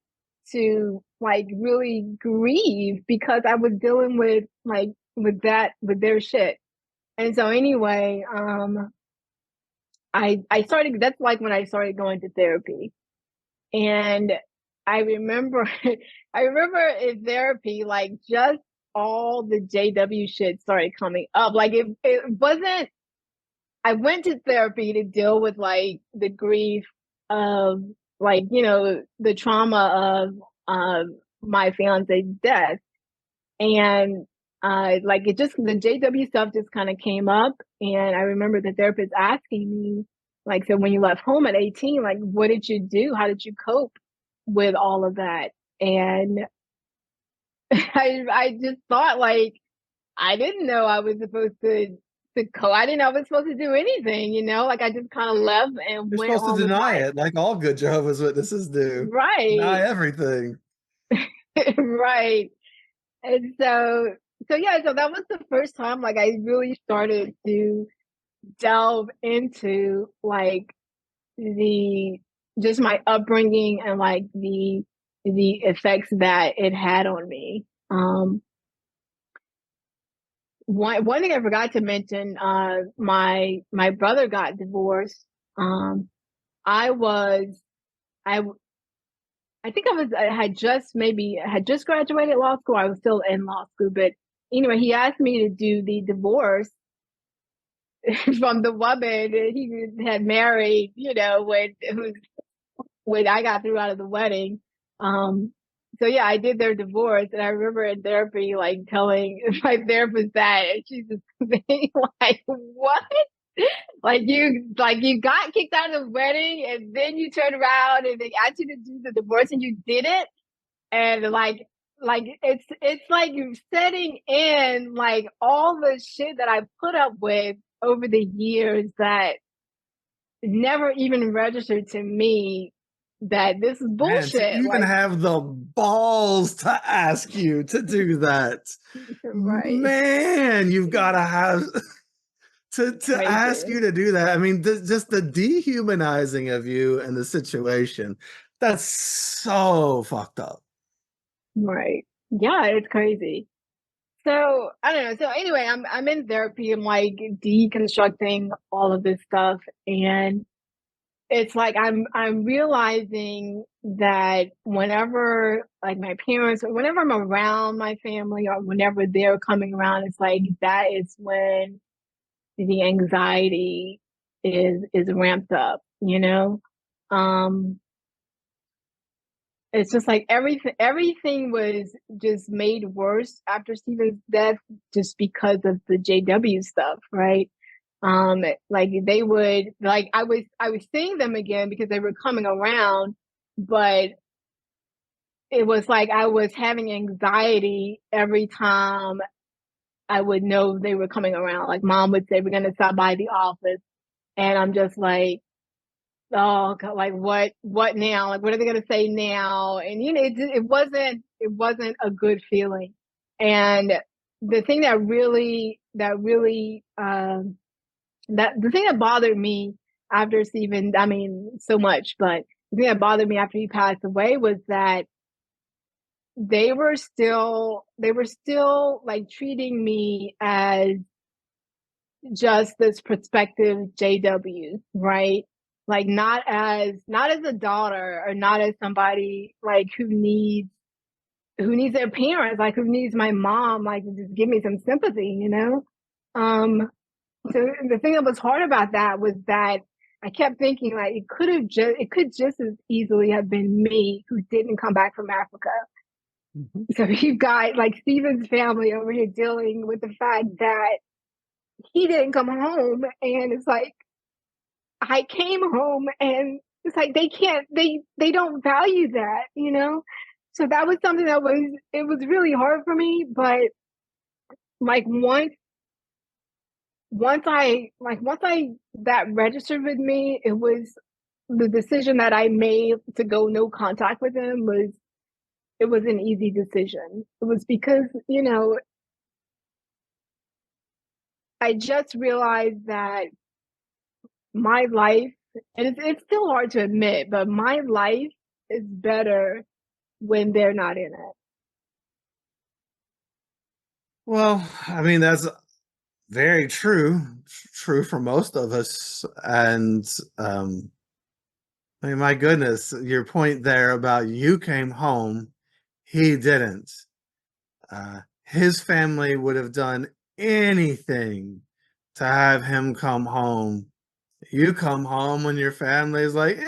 to like really grieve because I was dealing with with their shit. And so anyway, I started. That's like when I started going to therapy, and I remember I remember in therapy like just all the JW shit started coming up. Like it wasn't. I went to therapy to deal with like the grief of like, the trauma of my fiance's death. And like the JW stuff just kind of came up. And I remember the therapist asking me, like, so when you left home at 18, like, what did you do? How did you cope with all of that? And I just thought like I didn't know I was supposed to go. I didn't know I was supposed to do anything, like I just kind of left and You're went supposed to on with deny life. it, like all good Jehovah's Witnesses do. Deny Right. everything. Right. And so yeah, so that was the first time like I really started to delve into like the just my upbringing and like the effects that it had on me. One thing I forgot to mention, my brother got divorced. I was I I think I had just graduated law school. I was still in law school, but anyway, he asked me to do the divorce from the woman that he had married, when I got through out of the wedding. So yeah, I did their divorce, and I remember in therapy, like telling my therapist that, and she's just saying, like, "What? Like you got kicked out of the wedding, and then you turned around and they asked you to do the divorce, and you did it, and like it's like you're setting in like all the shit that I put up with over the years that never even registered to me that this is Man, to bullshit." even Like, have the balls to ask you to do that. right. Man, you've got to have to ask Crazy. you to do that. I mean, just the dehumanizing of you and the situation. That's so fucked up. Right. Yeah, it's crazy. So I don't know. So anyway, I'm in therapy. I'm like deconstructing all of this stuff, and it's like I'm realizing that whenever like my parents, or whenever I'm around my family, or whenever they're coming around, it's like that is when the anxiety is ramped up. Um, it's just like everything was just made worse after Stephen's death just because of the JW stuff, right? Like they would like I was seeing them again because they were coming around, but it was like I was having anxiety every time I would know they were coming around. Like mom would say, "We're gonna stop by the office," and I'm just like, oh God, like what now? Like what are they gonna say now? And it wasn't a good feeling. And the thing that the thing that bothered me after Stephen, I mean, so much, but the thing that bothered me after he passed away was that they were still like treating me as just this prospective JW, right? Like not as a daughter, or not as somebody like who needs their parents, like who needs my mom, like to just give me some sympathy. So the thing that was hard about that was that I kept thinking like it could just as easily have been me who didn't come back from Africa. Mhm. So you've got like Stephen's family over here dealing with the fact that he didn't come home, and it's like I came home, and it's like they don't value that, you know. So that was something that was really hard for me, but like once I that registered with me, it was the decision that I made to go no contact with him was an easy decision. It was because, I just realized that my life, and it's still hard to admit, but my life is better when they're not in it. Well, I mean, that's very true for most of us. And I mean, my goodness, your point there about you came home, he didn't. His family would have done anything to have him come home. You come home when your family's like,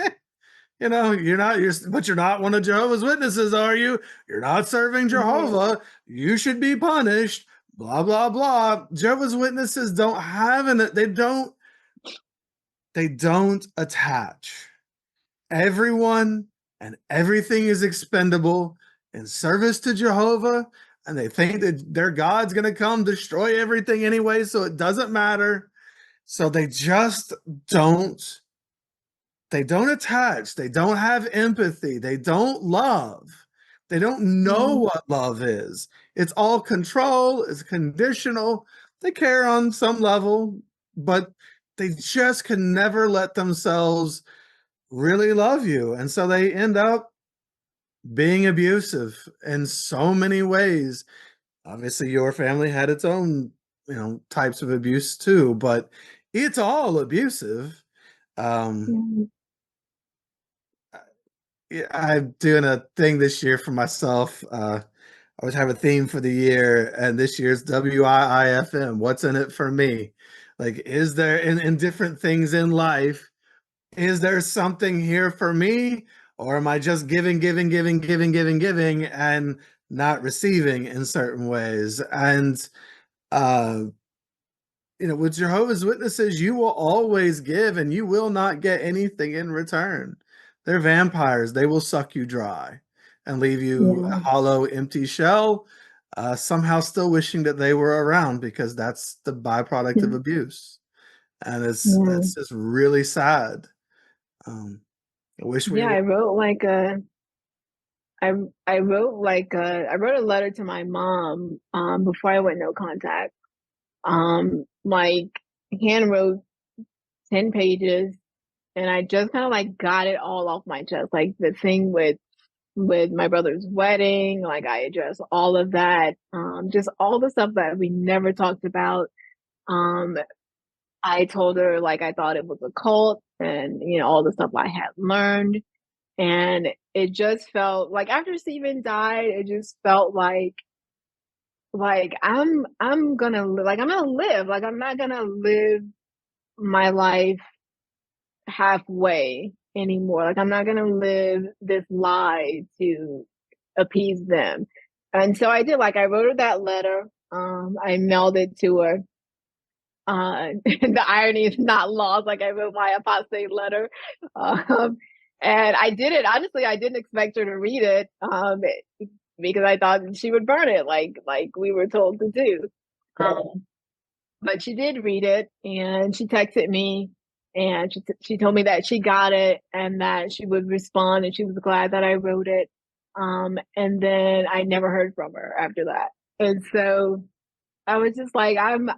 but you're not one of Jehovah's Witnesses, are you? You're not serving Jehovah. You should be punished. Blah blah blah. Jehovah's Witnesses don't have they don't attach. Everyone and everything is expendable in service to Jehovah, and they think that their God's going to come destroy everything anyway, so it doesn't matter. So they just don't they don't attach, they don't have empathy, they don't love. They don't know what love is. It's all control, it's conditional. They care on some level, but they just can never let themselves really love you. And so they end up being abusive in so many ways. Obviously, your family had its own, types of abuse too, but it's all abusive. Um, yeah, I'm doing a thing this year for myself. I always have a theme for the year, and this year's WIIFM. What's in it for me? Like, is there in different things in life? Is there something here for me, or am I just giving, and not receiving in certain ways? And uh, with Jehovah's Witnesses, you will always give, and you will not get anything in return. They're vampires; they will suck you dry and leave you a Yeah. hollow, empty shell. Somehow, still wishing that they were around because that's the byproduct of Yeah. abuse, and Yeah. it's just really sad. Um, I wish we Yeah, were. I wrote a letter to my mom before I went no contact. Like hand wrote 10 pages, and I just kind of like got it all off my chest. Like the thing with my brother's wedding, like I addressed all of that. Just all the stuff that we never talked about. Um, I told her like I thought it was a cult, and all the stuff I had learned. And it just felt like after Steven died, it just felt like I'm gonna live. Like I'm not gonna live my life halfway anymore. Like I'm not gonna live this lie to appease them. And so I did. Like I wrote her that letter. I mailed it to her. The irony is not lost. Like I wrote my apostate letter. Um, and I did it. Honestly, I didn't expect her to read it. Because I thought she would burn it like we were told to do. But she did read it, and she texted me, and she told me that she got it and that she would respond, and she was glad that I wrote it. And then I never heard from her after that. And so I was just like, I'm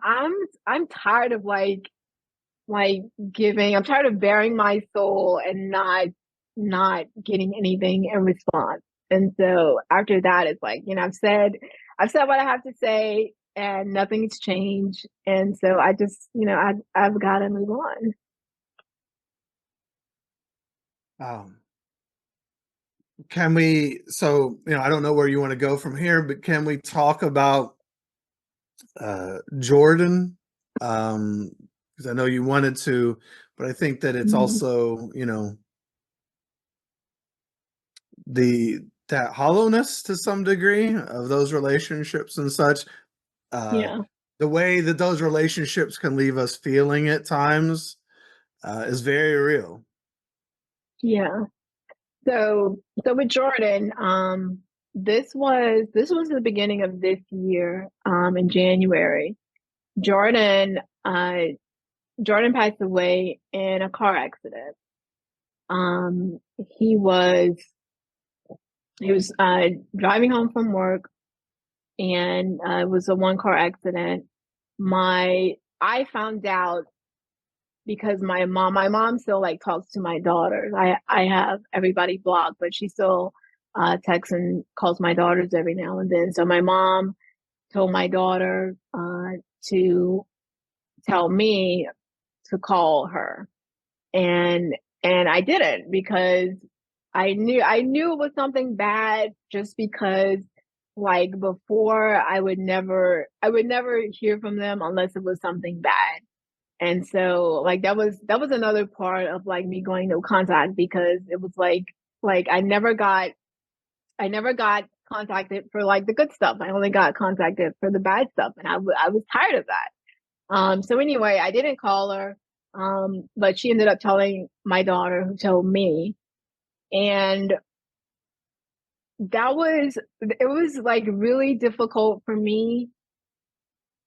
tired of like giving. I'm tired of bearing my soul and not getting anything in response. And so after that, it's like, I've said what I have to say, and nothing's changed. And so I just, I've got to move on. Um, can we? So I don't know where you want to go from here, but can we talk about Jordan? Because I know you wanted to, but I think that it's Mhm. also, you know, that hollowness to some degree of those relationships and such. Uh, Yeah. the way that those relationships can leave us feeling at times is very real. Yeah. So with Jordan, this was the beginning of this year, in January. Jordan, Jordan passed away in a car accident. Um, he was he was driving home from work, and it was a one car accident. I found out because my mom still like talks to my daughters. I have everybody blocked, but she still texts and calls my daughters every now and then. So my mom told my daughter to tell me to call her, and I didn't because I knew it was something bad, just because like before I would never hear from them unless it was something bad. And so like that was another part of like me going no contact, because it was like I never got contacted for like the good stuff. I only got contacted for the bad stuff, and I was tired of that. So anyway, I didn't call her, but she ended up telling my daughter, who told me, and it was like really difficult for me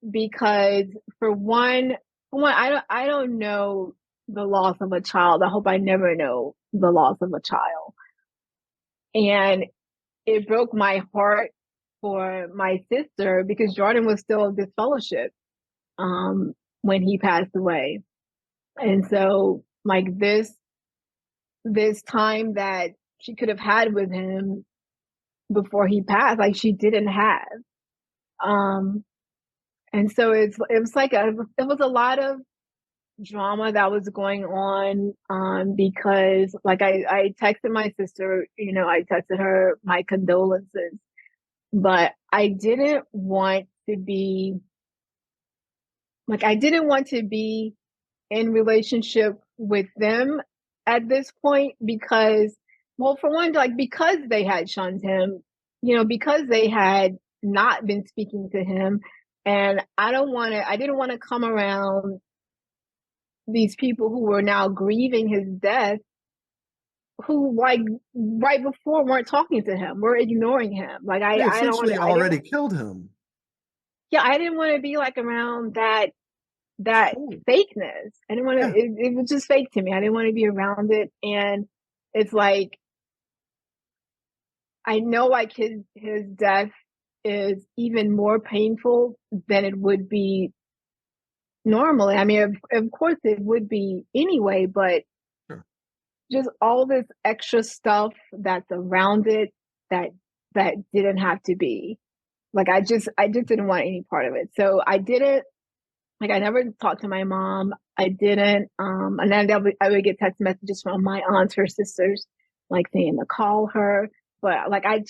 because for one, I don't know the loss of a child. I hope I never know the loss of a child. And it broke my heart for my sister because Jordan was still disfellowship um when he passed away. And so like this time that she could have had with him before he passed, like she didn't have. Um and so it was like it was a lot of drama that was going on, because like I texted my sister, I texted her my condolences, but I didn't want to be in relationship with them at this point, because, well, for one, like because they had shunned him, because they had not been speaking to him, and I didn't want to come around these people who were now grieving his death, who like right before weren't talking to him, were ignoring him. Like They I don't want essentially to, I didn't, already killed him. yeah, I didn't want to be like around that Cool. fakeness. I didn't want to. Yeah. It was just fake to me. I didn't want to be around it, and it's like I know like his death is even more painful than it would be normally. I mean, of course it would be anyway, but Sure. just all this extra stuff that's around it that didn't have to be. Like I just didn't want any part of it. So I didn't like I never talked to my mom. I didn't and then I would get text messages from my aunts or sisters like saying to call her. But like I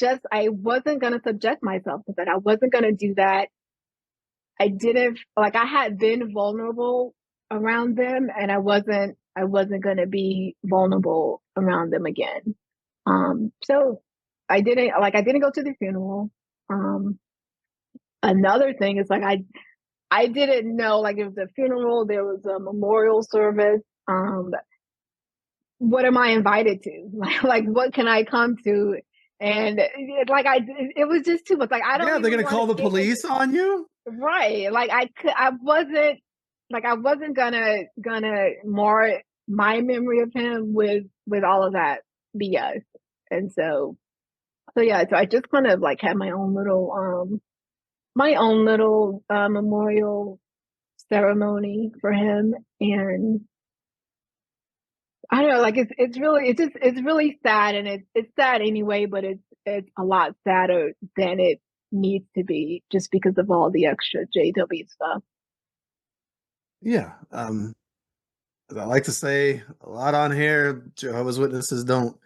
wasn't gonna subject myself to that. I wasn't gonna do that. I didn't like I had been vulnerable around them, and I wasn't gonna be vulnerable around them again. So I didn't go to the funeral. Um Another thing is like I didn't know like it was a funeral, there was a memorial service. What am I invited to? Like what can I come to? And it was just too much. Like I don't Yeah, they're even gonna want to call the get in. police on you? Right. Like I wasn't gonna mar my memory of him with all of that BS. And so yeah, so I just kind of like had my own little memorial ceremony for him. And I don't know, like it's really sad, and it's sad anyway, but it's a lot sadder than it needs to be just because of all the extra JW stuff. Yeah. As I like to say a lot on here, Jehovah's Witnesses don't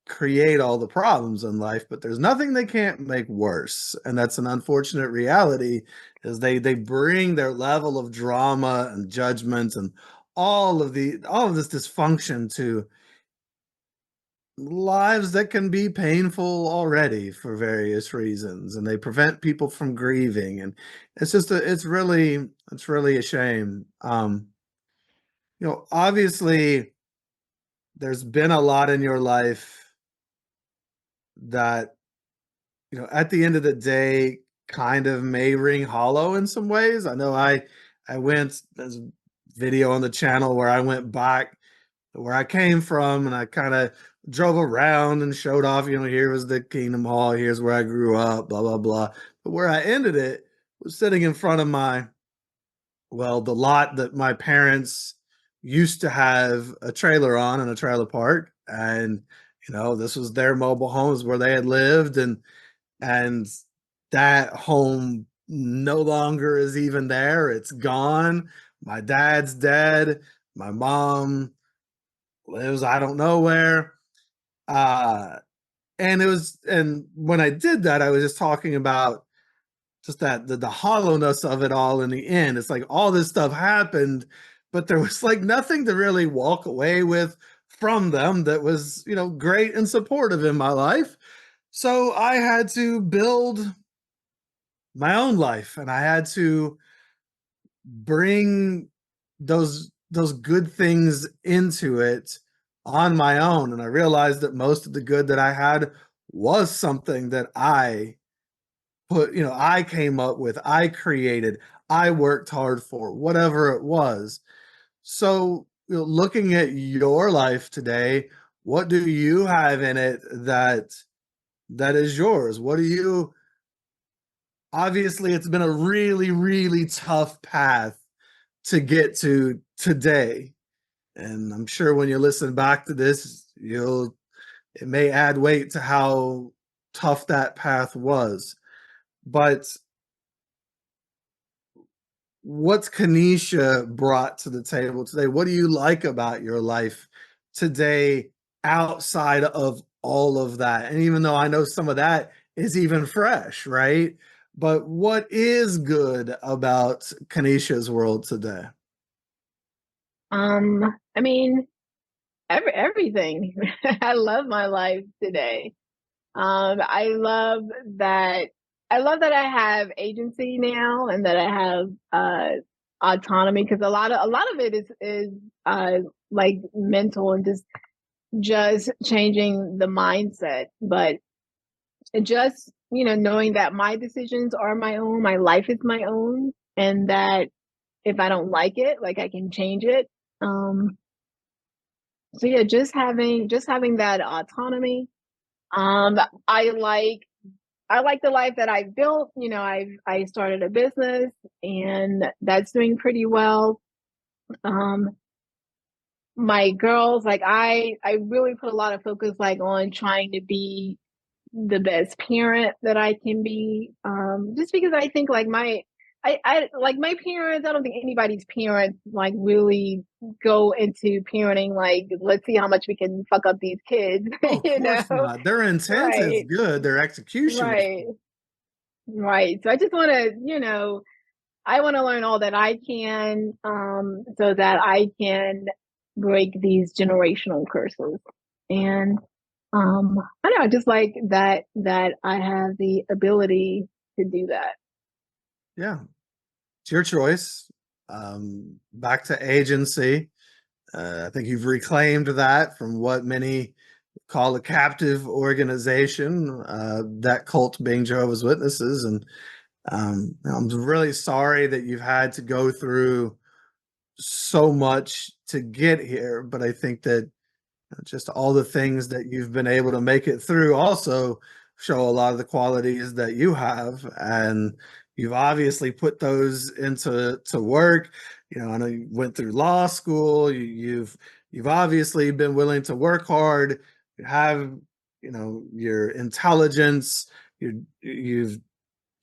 create all the problems in life, but there's nothing they can't make worse. And that's an unfortunate reality, is they bring their level of drama and judgment and all of this dysfunction to lives that can be painful already for various reasons, and they prevent people from grieving, and it's really a shame. Obviously there's been a lot in your life that, at the end of the day kind of may ring hollow in some ways. I know there's a video on the channel where I went back where I came from, and I kind of drove around and showed off, here was the Kingdom Hall, here's where I grew up, blah, blah, blah. But where I ended it was sitting in front of the lot that my parents used to have a trailer on in a trailer park. And, this was their mobile homes where they had lived. And that home no longer is even there. It's gone. My dad's dead. My mom lives I don't know where. And when I did that, I was just talking about just that the hollowness of it all in the end. It's like all this stuff happened, but there was like nothing to really walk away with from them that was, great and supportive in my life. So I had to build my own life, and I had to bring those good things into it on my own. And I realized that most of the good that I had was something that I came up with, I created, I worked hard for, whatever it was. So, looking at your life today, what do you have in it that is yours? What do you Obviously, it's been a really, really tough path to get to today. And I'm sure when you listen back to this, it may add weight to how tough that path was. But what's Kenesha brought to the table today? What do you like about your life today outside of all of that? And even though I know some of that is even fresh, right? But what is good about Kenesha's world today? I mean, everything. I love my life today. I love that I have agency now, and that I have autonomy, because a lot of it is like mental, and just changing the mindset. But just, knowing that my decisions are my own, my life is my own, and that if I don't like it, like, I can change it. Um, so yeah, just having that autonomy. Um, I like I like the life that I've built. I started a business, and that's doing pretty well. Um, my girls, like, I really put a lot of focus, like, on trying to be the best parent that I can be. Just because I think, like, I like my parents. I don't think anybody's parents, like, really go into parenting like, let's see how much we can fuck up these kids. Oh, of you know, course not. Their intent is right, good. Their execution is right, right. So I just want to, I want to learn all that I can, so that I can break these generational curses. And I don't know, I just like that I have the ability to do that. yeah, it's your choice. Back to agency. I think you've reclaimed that from what many call a captive organization, that cult being Jehovah's Witnesses. And I'm really sorry that you've had to go through so much to get here. But I think that just all the things that you've been able to make it through also show a lot of the qualities that you have, and you've obviously put those into work. I know you went through law school. You've obviously been willing to work hard. You have, your intelligence. You've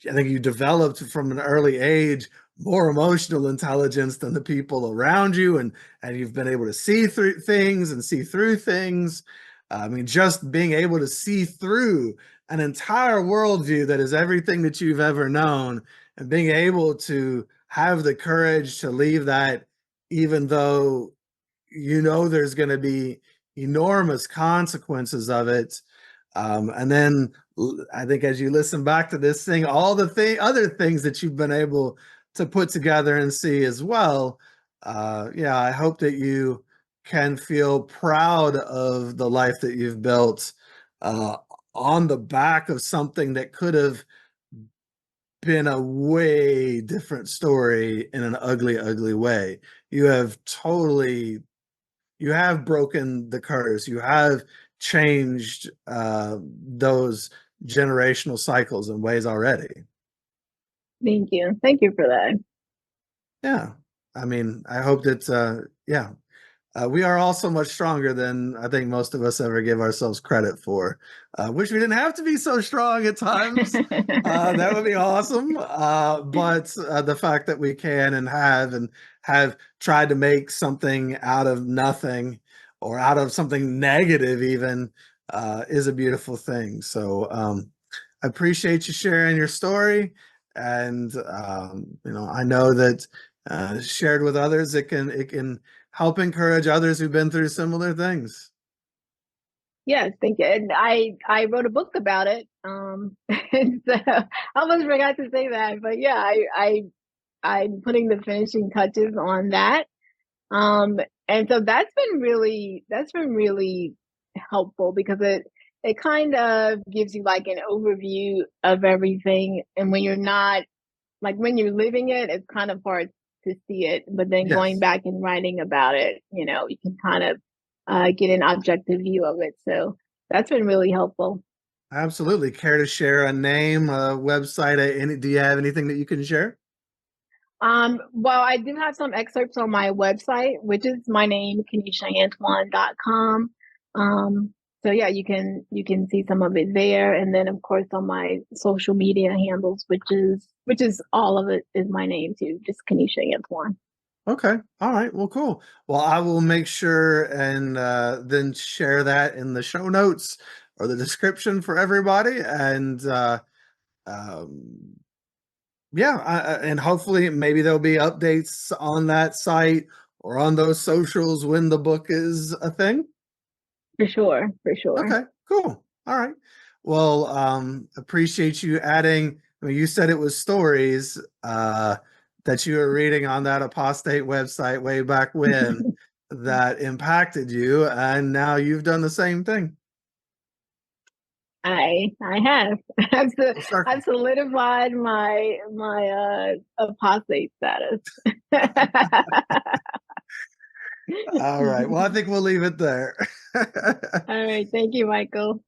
I think you developed from an early age more emotional intelligence than the people around you, and you've been able to see through things and see through things. I mean, just being able to see through an entire worldview that is everything that you've ever known, and being able to have the courage to leave that even though you know there's going to be enormous consequences of it. And then I think as you listen back to this thing, all the other things that you've been able to put together and see as well. Yeah, I hope that you can feel proud of the life that you've built uh, on the back of something that could have been a way different story in an ugly, ugly way. You have totally, you have broken the curse. You have changed those generational cycles in ways already. Thank you. Thank you for that. Yeah. I mean, I hope that, yeah, we are all so much stronger than I think most of us ever give ourselves credit for. Wish we didn't have to be so strong at times. That would be awesome. But the fact that we can and have tried to make something out of nothing or out of something negative even is a beautiful thing. So I appreciate you sharing your story. And I know that shared with others, it can help encourage others who've been through similar things. Yes, thank you. And I wrote a book about it. And so I almost forgot to say that, but yeah, I'm putting the finishing touches on that. And so that's been really helpful because it kind of gives you like an overview of everything. And when you're not like when you're living it, it's kind of hard to see it. But then going Yes, back and writing about it, you can kind of get an objective view of it. So that's been really helpful. absolutely. Care to share a name, a website? Do you have anything that you can share? Well, I do have some excerpts on my website, which is my name, KeneshaAntoine.com. So yeah, you can see some of it there. And then of course on my social media handles, which is all of it is my name too, just Kenesha Antoine. Okay. All right. Well, cool. Well, I will make sure and then share that in the show notes or the description for everybody. And um, yeah, and hopefully maybe there'll be updates on that site or on those socials when the book is a thing. For sure, for sure. Okay, cool. All right. Well, appreciate you adding. I mean, you said it was stories that you were reading on that apostate website way back when that impacted you, and now you've done the same thing. I have. Full circle. I've solidified my apostate status. All right. Well, I think we'll leave it there. All right, thank you, Michael.